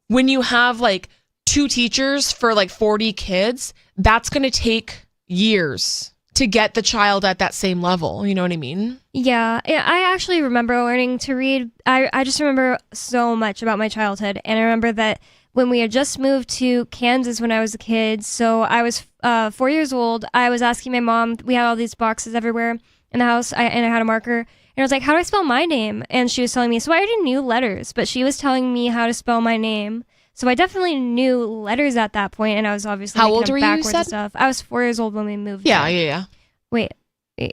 when you have like 2 teachers for like 40 kids, that's going to take years to get the child at that same level. You know what I mean? Yeah, I actually remember learning to read. I just remember so much about my childhood. And I remember that when we had just moved to Kansas when I was a kid, so I was 4 years old, I was asking my mom, we had all these boxes everywhere in the house, and I had a marker, and I was like, how do I spell my name? And she was telling me, so I already knew letters, but she was telling me how to spell my name. So I definitely knew letters at that point, and I was obviously how making old them were backwards you, you and stuff. I was 4 years old when we moved. Yeah. Wait,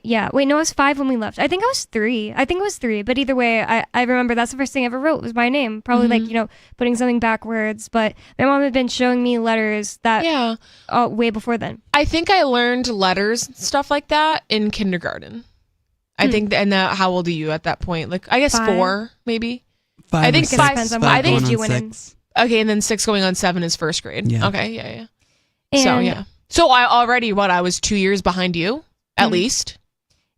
no, I was 5 when we left. I think I was 3. But either way, I remember that's the first thing I ever wrote was my name. Probably like, putting something backwards. But my mom had been showing me letters that way before then. I think I learned letters and stuff like that in kindergarten. I think, and how old are you at that point? Like, I guess 5. 4, maybe? 5 I think 6, 5. Depends on I what think age you went in. 6. Okay, and then 6 going on 7 is first grade. Yeah. Okay, yeah. And So I already, I was 2 years behind you, at least.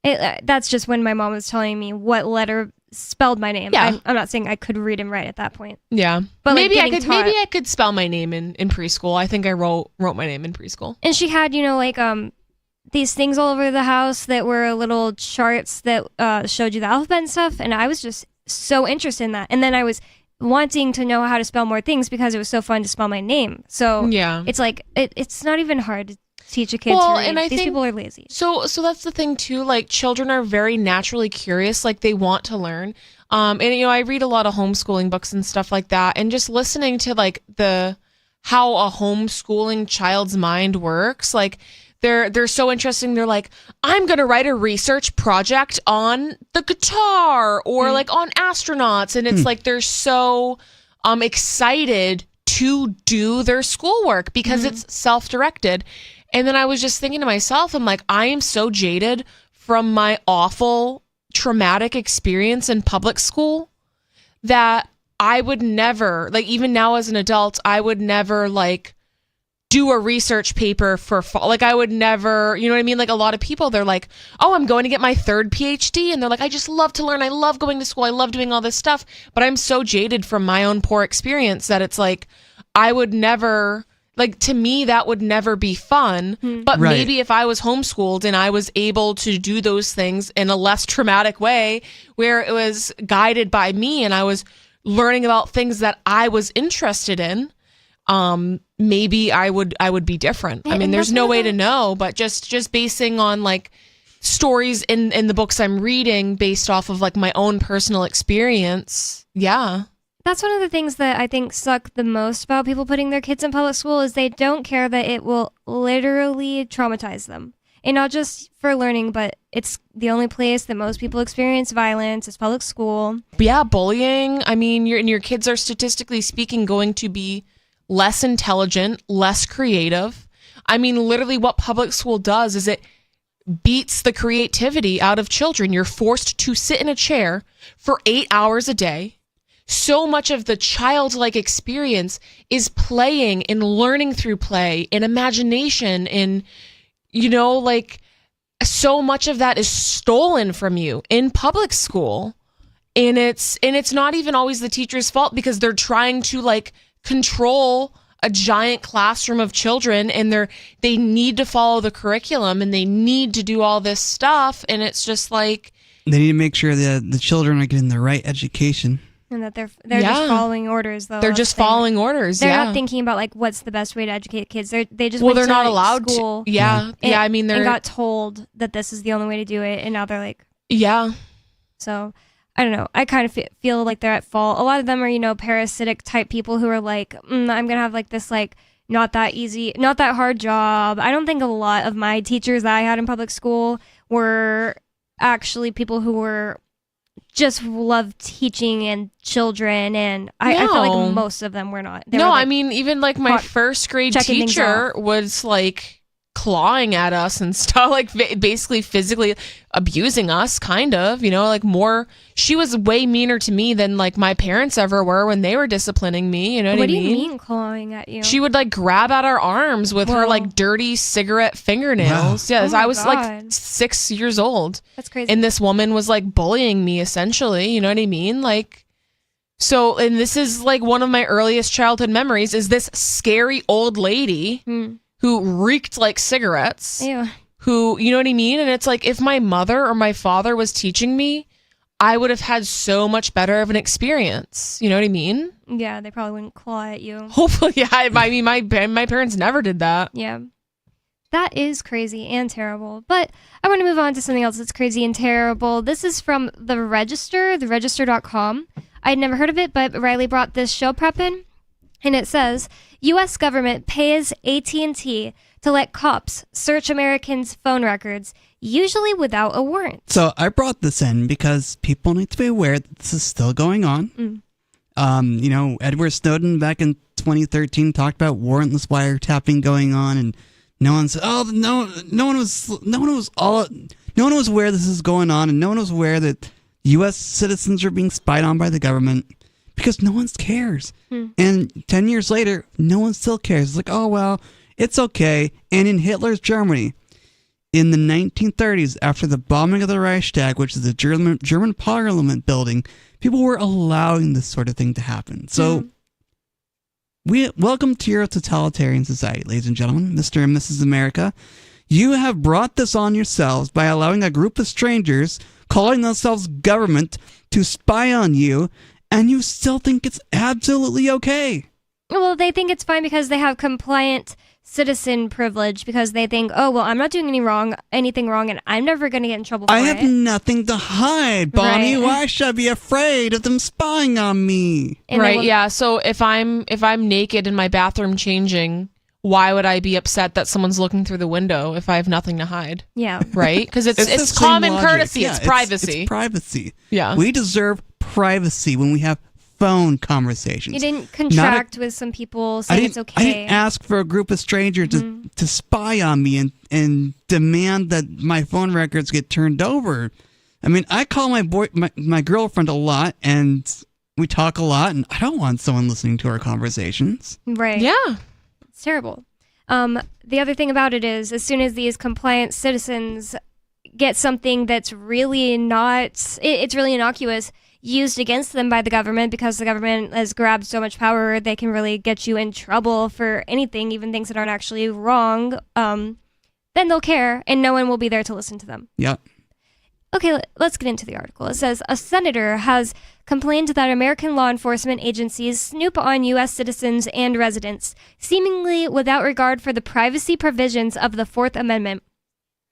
That's just when my mom was telling me what letter spelled my name. Yeah. I'm not saying I could read and write at that point. Yeah. But maybe like, maybe I could spell my name in preschool. I think I wrote my name in preschool. And she had, these things all over the house that were little charts that showed you the alphabet and stuff. And I was just so interested in that. And then I was wanting to know how to spell more things because it was so fun to spell my name. So Yeah. it's like it's not even hard to teach a kid Well, to read. and I These think- people are lazy. So that's the thing too. Like children are very naturally curious. Like they want to learn. And I read a lot of homeschooling books and stuff like that. And just listening to like how a homeschooling child's mind works. Like they're so interesting. They're like, I'm gonna write a research project on the guitar or like on astronauts, and it's like they're so excited to do their schoolwork because it's self-directed. And then I was just thinking to myself, I'm like, I am so jaded from my awful traumatic experience in public school that I would never, like even now as an adult, I would never like do a research paper like I would never, you know what I mean? Like a lot of people, they're like, oh, I'm going to get my 3rd PhD. And they're like, I just love to learn. I love going to school. I love doing all this stuff. But I'm so jaded from my own poor experience that it's like, I would never, like to me, that would never be fun. But Right. maybe if I was homeschooled and I was able to do those things in a less traumatic way where it was guided by me and I was learning about things that I was interested in, maybe I would be different. Yeah, I mean, and there's that's no one way of to know, but just basing on like stories in the books I'm reading based off of like my own personal experience. Yeah. That's one of the things that I think suck the most about people putting their kids in public school is they don't care that it will literally traumatize them. And not just for learning, but it's the only place that most people experience violence is public school. Yeah, bullying. I mean, your kids are statistically speaking going to be less intelligent, less creative. I mean, literally what public school does is it beats the creativity out of children. You're forced to sit in a chair for 8 hours a day. So much of the childlike experience is playing and learning through play and imagination and, like so much of that is stolen from you in public school. And it's not even always the teacher's fault because they're trying to like control a giant classroom of children and they need to follow the curriculum and they need to do all this stuff. And it's just like, They need to make sure that the children are getting the right education. And that they're just following orders, though. They're just following orders. They're yeah. not thinking about like what's the best way to educate kids. They just Well, went they're to, not like, allowed school to. Yeah. Yeah. I mean, and they're. got told that this is the only way to do it, and now they're like, Yeah. So I don't know. I kind of feel like they're at fault. A lot of them are parasitic type people who are like, I'm gonna have like this like not that easy, not that hard job. I don't think a lot of my teachers that I had in public school were actually people who were just loved teaching and children, and I feel like most of them were not. They No, were, like, I mean, even like my first grade checking things teacher was like clawing at us and stuff, like basically physically abusing us, kind of, like more. She was way meaner to me than like my parents ever were when they were disciplning me. You know what I do mean? you mean clawing at you? She would like grab at our arms with her Whoa. like dirty cigarette fingernails. Wow. Yes, Oh my I was God. like 6 years old. That's crazy. And this woman was like bullying me essentially. You know what I mean? Like, so, and this is like one of my earliest childhood memories is this scary old lady who reeked like cigarettes. Ew. Who, you know what I mean? And it's like if my mother or my father was teaching me, I would have had so much better of an experience. You know what I mean? Yeah, they probably wouldn't claw at you. Hopefully, yeah. I mean, my parents never did that. Yeah. That is crazy and terrible. But I want to move on to something else that's crazy and terrible. This is from The Register, theregister.com. I'd never heard of it, but Riley brought this show prep in. And it says, U.S. government pays AT&T to let cops search Americans' phone records, usually without a warrant. So I brought this in because people need to be aware that this is still going on. Edward Snowden back in 2013 talked about warrantless wiretapping going on, and no one said, no one was aware this is going on, and no one was aware that U.S. citizens are being spied on by the government because no one cares. And 10 years later, no one still cares. It's like, oh, well, it's okay. And in Hitler's Germany, in the 1930s, after the bombing of the Reichstag, which is the German parliament building, people were allowing this sort of thing to happen. So, welcome to your totalitarian society, ladies and gentlemen, Mr. and Mrs. America. You have brought this on yourselves by allowing a group of strangers calling themselves government to spy on you and you still think it's absolutely okay. Well, they think it's fine because they have compliant citizen privilege, because they think, oh, well, I'm not doing anything wrong, and I'm never going to get in trouble for it. I have nothing to hide, Bonnie. Right. Why should I be afraid of them spying on me? Right, yeah. So if I'm naked in my bathroom changing, why would I be upset that someone's looking through the window if I have nothing to hide? Yeah. Right? Because it's the same common logic. courtesy. Yeah, it's privacy. It's privacy. Yeah. We deserve privacy when we have phone conversations. You didn't contract with some people saying it's okay. I didn't ask for a group of strangers to spy on me and demand that my phone records get turned over. I mean, I call my girlfriend a lot, and we talk a lot, and I don't want someone listening to our conversations. Right. Yeah. It's terrible. The other thing about it is, as soon as these compliant citizens get something that's really not, it's really innocuous, used against them by the government, because the government has grabbed so much power, they can really get you in trouble for anything, even things that aren't actually wrong, then they'll care, and no one will be there to listen to them. Yep. Okay, let's get into the article. It says, a senator has complained that American law enforcement agencies snoop on U.S. citizens and residents, seemingly without regard for the privacy provisions of the Fourth Amendment,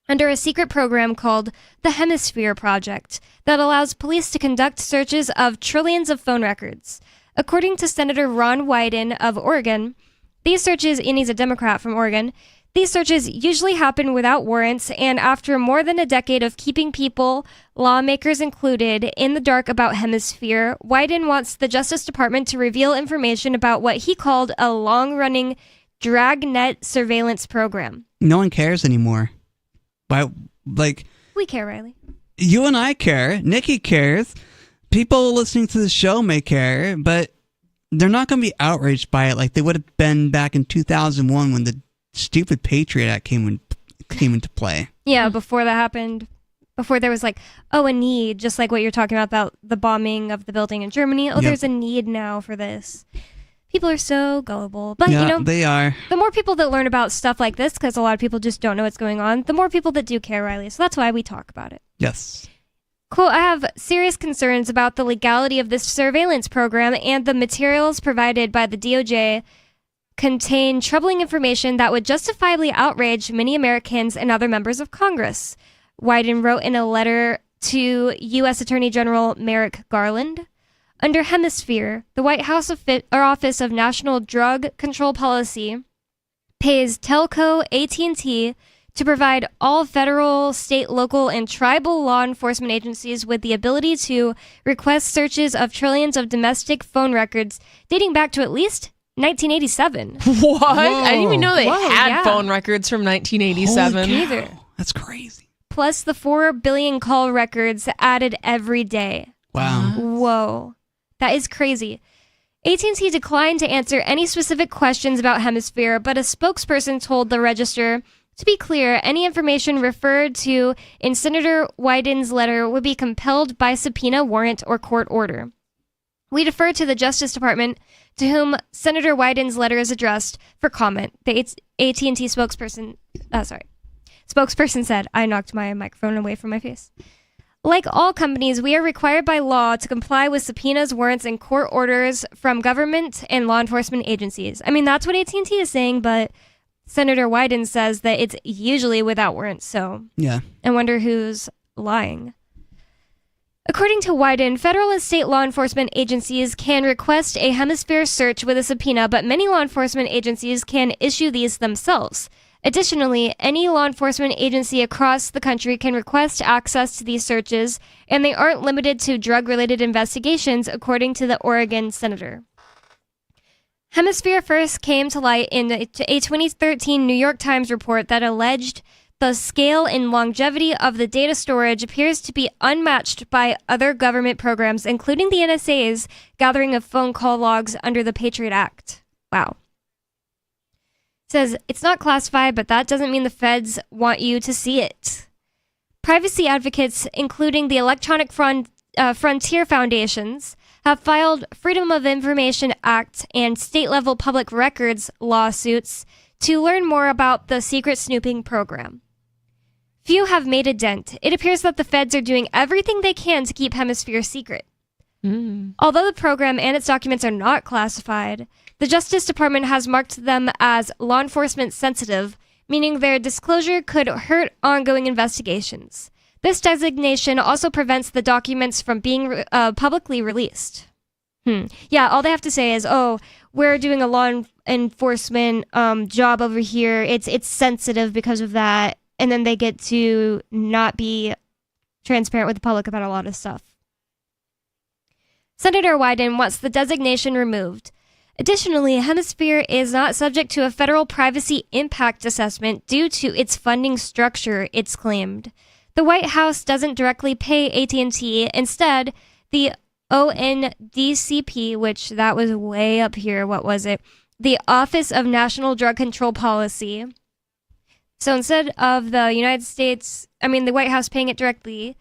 under a secret program called the Hemisphere Project that allows police to conduct searches of trillions of phone records. According to Senator Ron Wyden of Oregon, these searches, and he's a Democrat from Oregon, these searches usually happen without warrants, and after more than a decade of keeping people, lawmakers included, in the dark about Hemisphere, Wyden wants the Justice Department to reveal information about what he called a long-running dragnet surveillance program. No one cares anymore. We care, Riley. You and I care. Nikki cares. People listening to the show may care, but they're not going to be outraged by it like they would have been back in 2001 when the stupid Patriot Act came into play. Yeah, before that happened, before there was a need, just like what you're talking about the bombing of the building in Germany. Oh, Yep. There's a need now for this. People are so gullible. But, Yeah, they are. The more people that learn about stuff like this, because a lot of people just don't know what's going on, the more people that do care, Riley. So that's why we talk about it. Yes. Quote, I have serious concerns about the legality of this surveillance program, and the materials provided by the DOJ contain troubling information that would justifiably outrage many Americans and other members of Congress, Wyden wrote in a letter to U.S. Attorney General Merrick Garland. Under Hemisphere, the White House Office of National Drug Control Policy pays telco AT&T to provide all federal, state, local, and tribal law enforcement agencies with the ability to request searches of trillions of domestic phone records dating back to at least 1987. What? I didn't even know they had yeah. phone records from 1987. Neither. That's crazy. Plus the 4 billion call records added every day. Wow. Whoa. That is crazy. AT&T declined to answer any specific questions about Hemisphere, but a spokesperson told the Register, to be clear, any information referred to in Senator Wyden's letter would be compelled by subpoena, warrant, or court order. We defer to the Justice Department, to whom Senator Wyden's letter is addressed, for comment. The AT&T spokesperson said, I knocked my microphone away from my face. Like all companies, we are required by law to comply with subpoenas, warrants, and court orders from government and law enforcement agencies. I mean, that's what AT&T is saying, but Senator Wyden says that it's usually without warrants, so yeah. I wonder who's lying. According to Wyden, federal and state law enforcement agencies can request a Hemisphere search with a subpoena, but many law enforcement agencies can issue these themselves. Additionally, any law enforcement agency across the country can request access to these searches, and they aren't limited to drug-related investigations, according to the Oregon senator. Hemisphere first came to light in a 2013 New York Times report that alleged the scale and longevity of the data storage appears to be unmatched by other government programs, including the NSA's gathering of phone call logs under the Patriot Act. Wow. Says, it's not classified, but that doesn't mean the feds want you to see it. Privacy advocates, including the Electronic Frontier Foundations, have filed Freedom of Information Act and state-level public records lawsuits to learn more about the secret snooping program. Few have made a dent. It appears that the feds are doing everything they can to keep Hemisphere secret. Although the program and its documents are not classified, the Justice Department has marked them as law enforcement sensitive, meaning their disclosure could hurt ongoing investigations. This designation also prevents the documents from being publicly released. Yeah, all they have to say is, "Oh, we're doing a law enforcement job over here. It's sensitive because of that," and then they get to not be transparent with the public about a lot of stuff. Senator Wyden wants the designation removed. Additionally, Hemisphere is not subject to a federal privacy impact assessment due to its funding structure, it's claimed. The White House doesn't directly pay AT&T. Instead, the ONDCP, which that was way up here, what was it? The Office of National Drug Control Policy. So instead of the the White House paying it directly,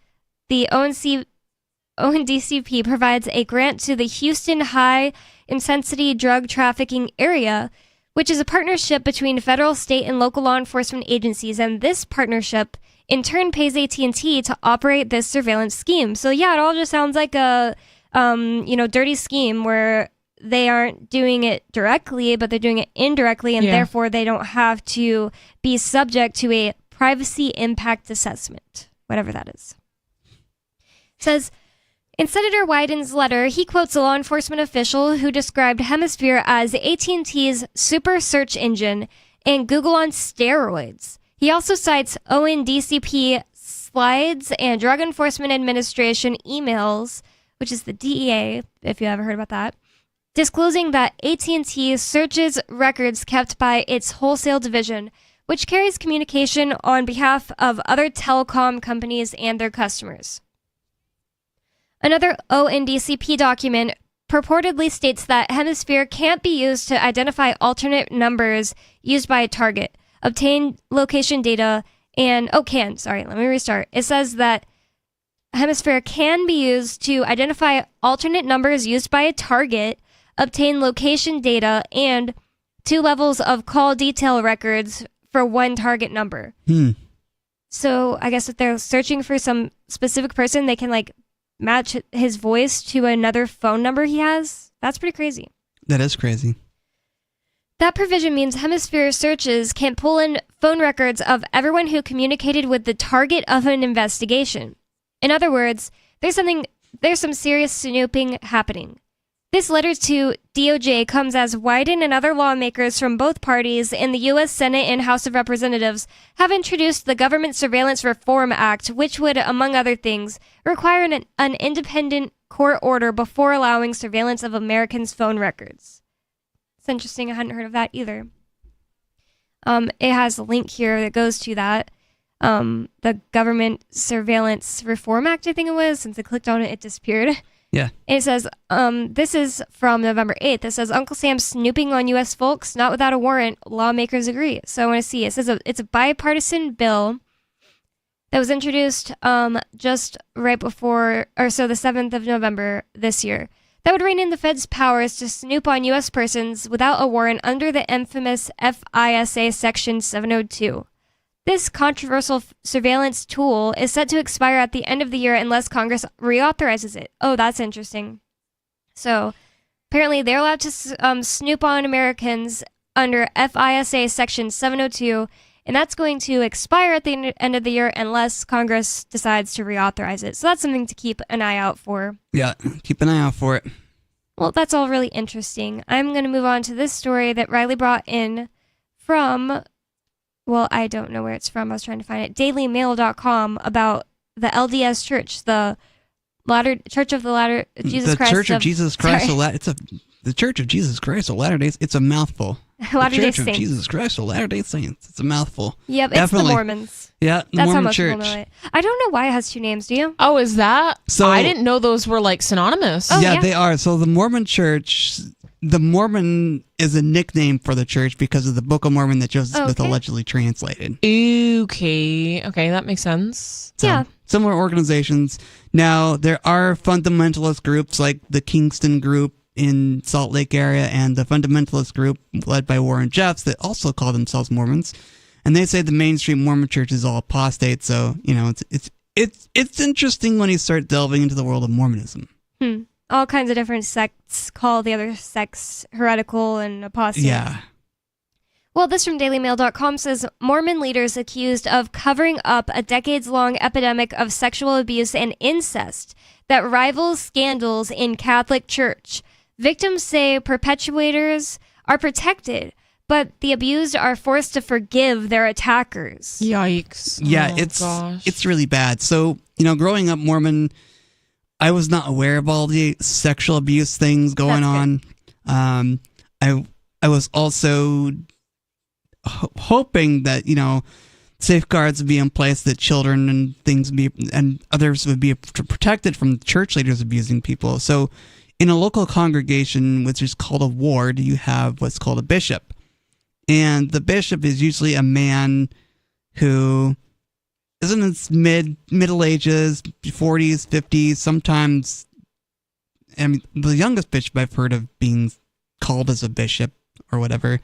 the ONDCP provides a grant to the Houston High Intensity Drug Trafficking Area, which is a partnership between federal, state, and local law enforcement agencies, and this partnership in turn pays AT&T to operate this surveillance scheme. So yeah, it all just sounds like a dirty scheme where they aren't doing it directly, but they're doing it indirectly, and therefore they don't have to be subject to a privacy impact assessment, whatever that is. It says, in Senator Wyden's letter, he quotes a law enforcement official who described Hemisphere as AT&T's super search engine and Google on steroids. He also cites ONDCP slides and Drug Enforcement Administration emails, which is the DEA, if you ever heard about that, disclosing that AT&T searches records kept by its wholesale division, which carries communication on behalf of other telecom companies and their customers. Another ONDCP document purportedly states that Hemisphere can't be used to identify alternate numbers used by a target, obtain location data, and... let me restart. It says that Hemisphere can be used to identify alternate numbers used by a target, obtain location data, and 2 levels of call detail records for one target number. So I guess if they're searching for some specific person, they can match his voice to another phone number he has. That's pretty crazy. That is crazy. That provision means Hemisphere searches can pull in phone records of everyone who communicated with the target of an investigation. In other words, there's some serious snooping happening. This letter to DOJ comes as Wyden and other lawmakers from both parties in the U.S. Senate and House of Representatives have introduced the Government Surveillance Reform Act, which would, among other things, require an independent court order before allowing surveillance of Americans' phone records. It's interesting. I hadn't heard of that either. It has a link here that goes to that. The Government Surveillance Reform Act, I think it was. Since I clicked on it, it disappeared. Yeah. It says, this is from November 8th. It says, Uncle Sam's snooping on U.S. folks, not without a warrant. Lawmakers agree. So I want to see. It says it's a bipartisan bill that was introduced just right before, the 7th of November this year. That would rein in the Fed's powers to snoop on U.S. persons without a warrant under the infamous FISA Section 702. This controversial surveillance tool is set to expire at the end of the year unless Congress reauthorizes it. Oh, that's interesting. So, apparently they're allowed to snoop on Americans under FISA Section 702, and that's going to expire at the end of the year unless Congress decides to reauthorize it. So that's something to keep an eye out for. Yeah, keep an eye out for it. Well, that's all really interesting. I'm going to move on to this story that Riley brought in from... Well, I don't know where it's from. I was trying to find it. DailyMail.com about the LDS Church, the Church of the Jesus Christ. The Church of Jesus Christ. The Church of Jesus Christ of Latter-day. It's a mouthful. Latter-day Church of Jesus Christ of Latter-day Saints. It's a mouthful. Yep, Definitely. It's the Mormons. Yeah, the That's Mormon how most Church. people know it. I don't know why it has 2 names. Do you? Oh, is that? So I didn't know those were synonymous. Oh, yeah, they are. So the Mormon Church. The Mormon is a nickname for the church because of the Book of Mormon that Joseph Smith allegedly translated. Okay, that makes sense. So, yeah. Similar organizations. Now, there are fundamentalist groups like the Kingston Group in Salt Lake area and the fundamentalist group led by Warren Jeffs that also call themselves Mormons. And they say the mainstream Mormon church is all apostate. So, it's interesting when you start delving into the world of Mormonism. all kinds of different sects call the other sects heretical and apostate. Yeah. Well, this from DailyMail.com says Mormon leaders accused of covering up a decades-long epidemic of sexual abuse and incest that rivals scandals in Catholic Church. Victims say perpetrators are protected, but the abused are forced to forgive their attackers. Yikes. Yeah, it's really bad. So, growing up Mormon, I was not aware of all the sexual abuse things going on. I was also hoping that, safeguards would be in place, that children and things and others would be protected from church leaders abusing people. So in a local congregation, which is called a ward, you have what's called a bishop. And the bishop is usually a man who is in his middle ages, 40s, 50s, sometimes. I mean, the youngest bishop I've heard of being called as a bishop or whatever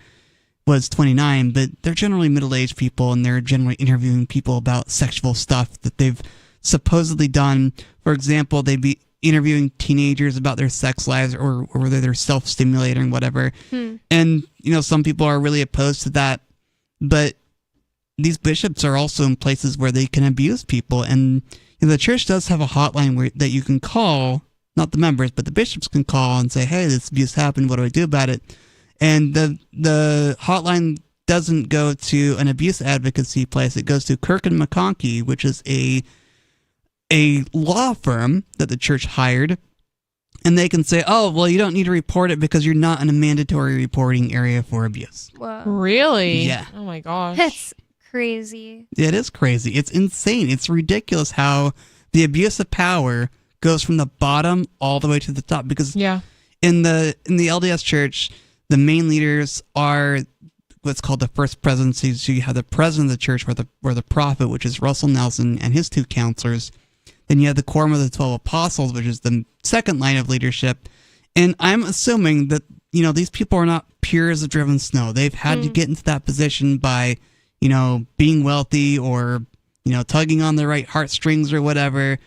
was 29, but they're generally middle-aged people, and they're generally interviewing people about sexual stuff that they've supposedly done. For example, they'd be interviewing teenagers about their sex lives or whether they're self-stimulating, whatever. And, some people are really opposed to that, but these bishops are also in places where they can abuse people. And the church does have a hotline that you can call, not the members, but the bishops can call and say, hey, this abuse happened, what do I do about it? And the hotline doesn't go to an abuse advocacy place. It goes to Kirk and McConkie, which is a law firm that the church hired. And they can say, oh, well, you don't need to report it because you're not in a mandatory reporting area for abuse. Whoa. Really? Yeah. Oh, my gosh. That's crazy. It is crazy. It's insane. It's ridiculous how the abuse of power goes from the bottom all the way to the top. Because in the LDS church, the main leaders are what's called the first presidency. So you have the president of the church, or the prophet, which is Russell Nelson, and his two counselors. Then you have the quorum of the 12 apostles, which is the second line of leadership. And I'm assuming that, these people are not pure as a driven snow. They've had to get into that position by, being wealthy or, tugging on the right heartstrings or whatever,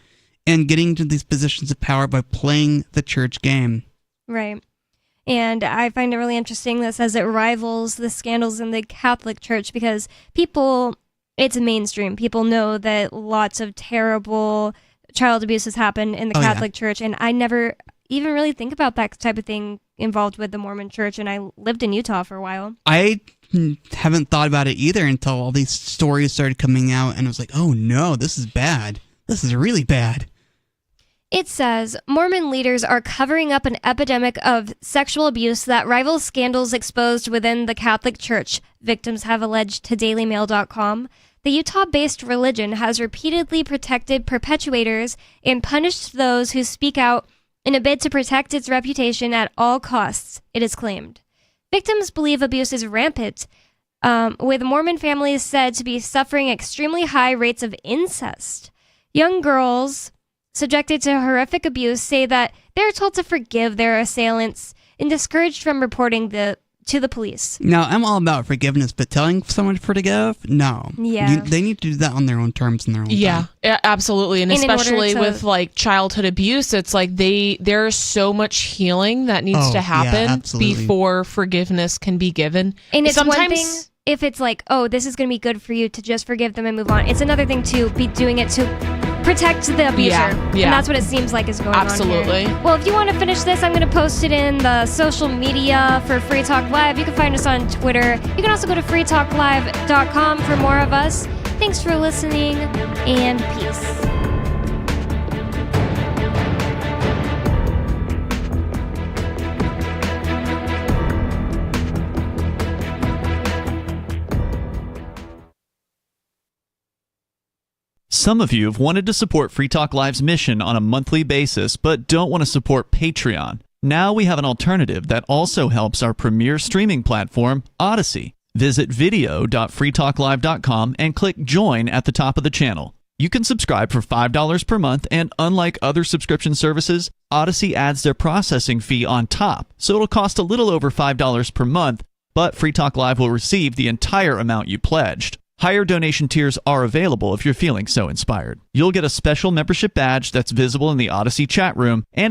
and getting into these positions of power by playing the church game. Right. And I find it really interesting that says it rivals the scandals in the Catholic Church because it's mainstream. People know that lots of terrible child abuse has happened in the Catholic Church, and I never even really think about that type of thing involved with the Mormon Church, and I lived in Utah for a while. I haven't thought about it either until all these stories started coming out, and I was like, oh no, this is bad. This is really bad. It says, Mormon leaders are covering up an epidemic of sexual abuse that rivals scandals exposed within the Catholic Church, victims have alleged to DailyMail.com. The Utah-based religion has repeatedly protected perpetrators and punished those who speak out in a bid to protect its reputation at all costs, it is claimed. Victims believe abuse is rampant, with Mormon families said to be suffering extremely high rates of incest. Young girls subjected to horrific abuse say that they're told to forgive their assailants and discouraged from reporting to the police. Now, I'm all about forgiveness, but telling someone to forgive? No. Yeah. They need to do that on their own terms and their own time. Yeah, absolutely. And especially with childhood abuse, it's like there's so much healing that needs to happen before forgiveness can be given. And it's sometimes one thing if it's like, oh, this is going to be good for you to just forgive them and move on. It's another thing to be doing it to protect the abuser. Yeah. And that's what it seems like is going Absolutely. on here. Well, if you want to finish this, I'm going to post it in the social media for Free Talk Live. You can find us on Twitter. You can also go to freetalklive.com for more of us. Thanks for listening, and peace. Some of you have wanted to support Free Talk Live's mission on a monthly basis, but don't want to support Patreon. Now we have an alternative that also helps our premier streaming platform, Odyssey. Visit video.freetalklive.com and click Join at the top of the channel. You can subscribe for $5 per month, and unlike other subscription services, Odyssey adds their processing fee on top, so it'll cost a little over $5 per month, but Free Talk Live will receive the entire amount you pledged. Higher donation tiers are available if you're feeling so inspired. You'll get a special membership badge that's visible in the Odyssey chat room, and if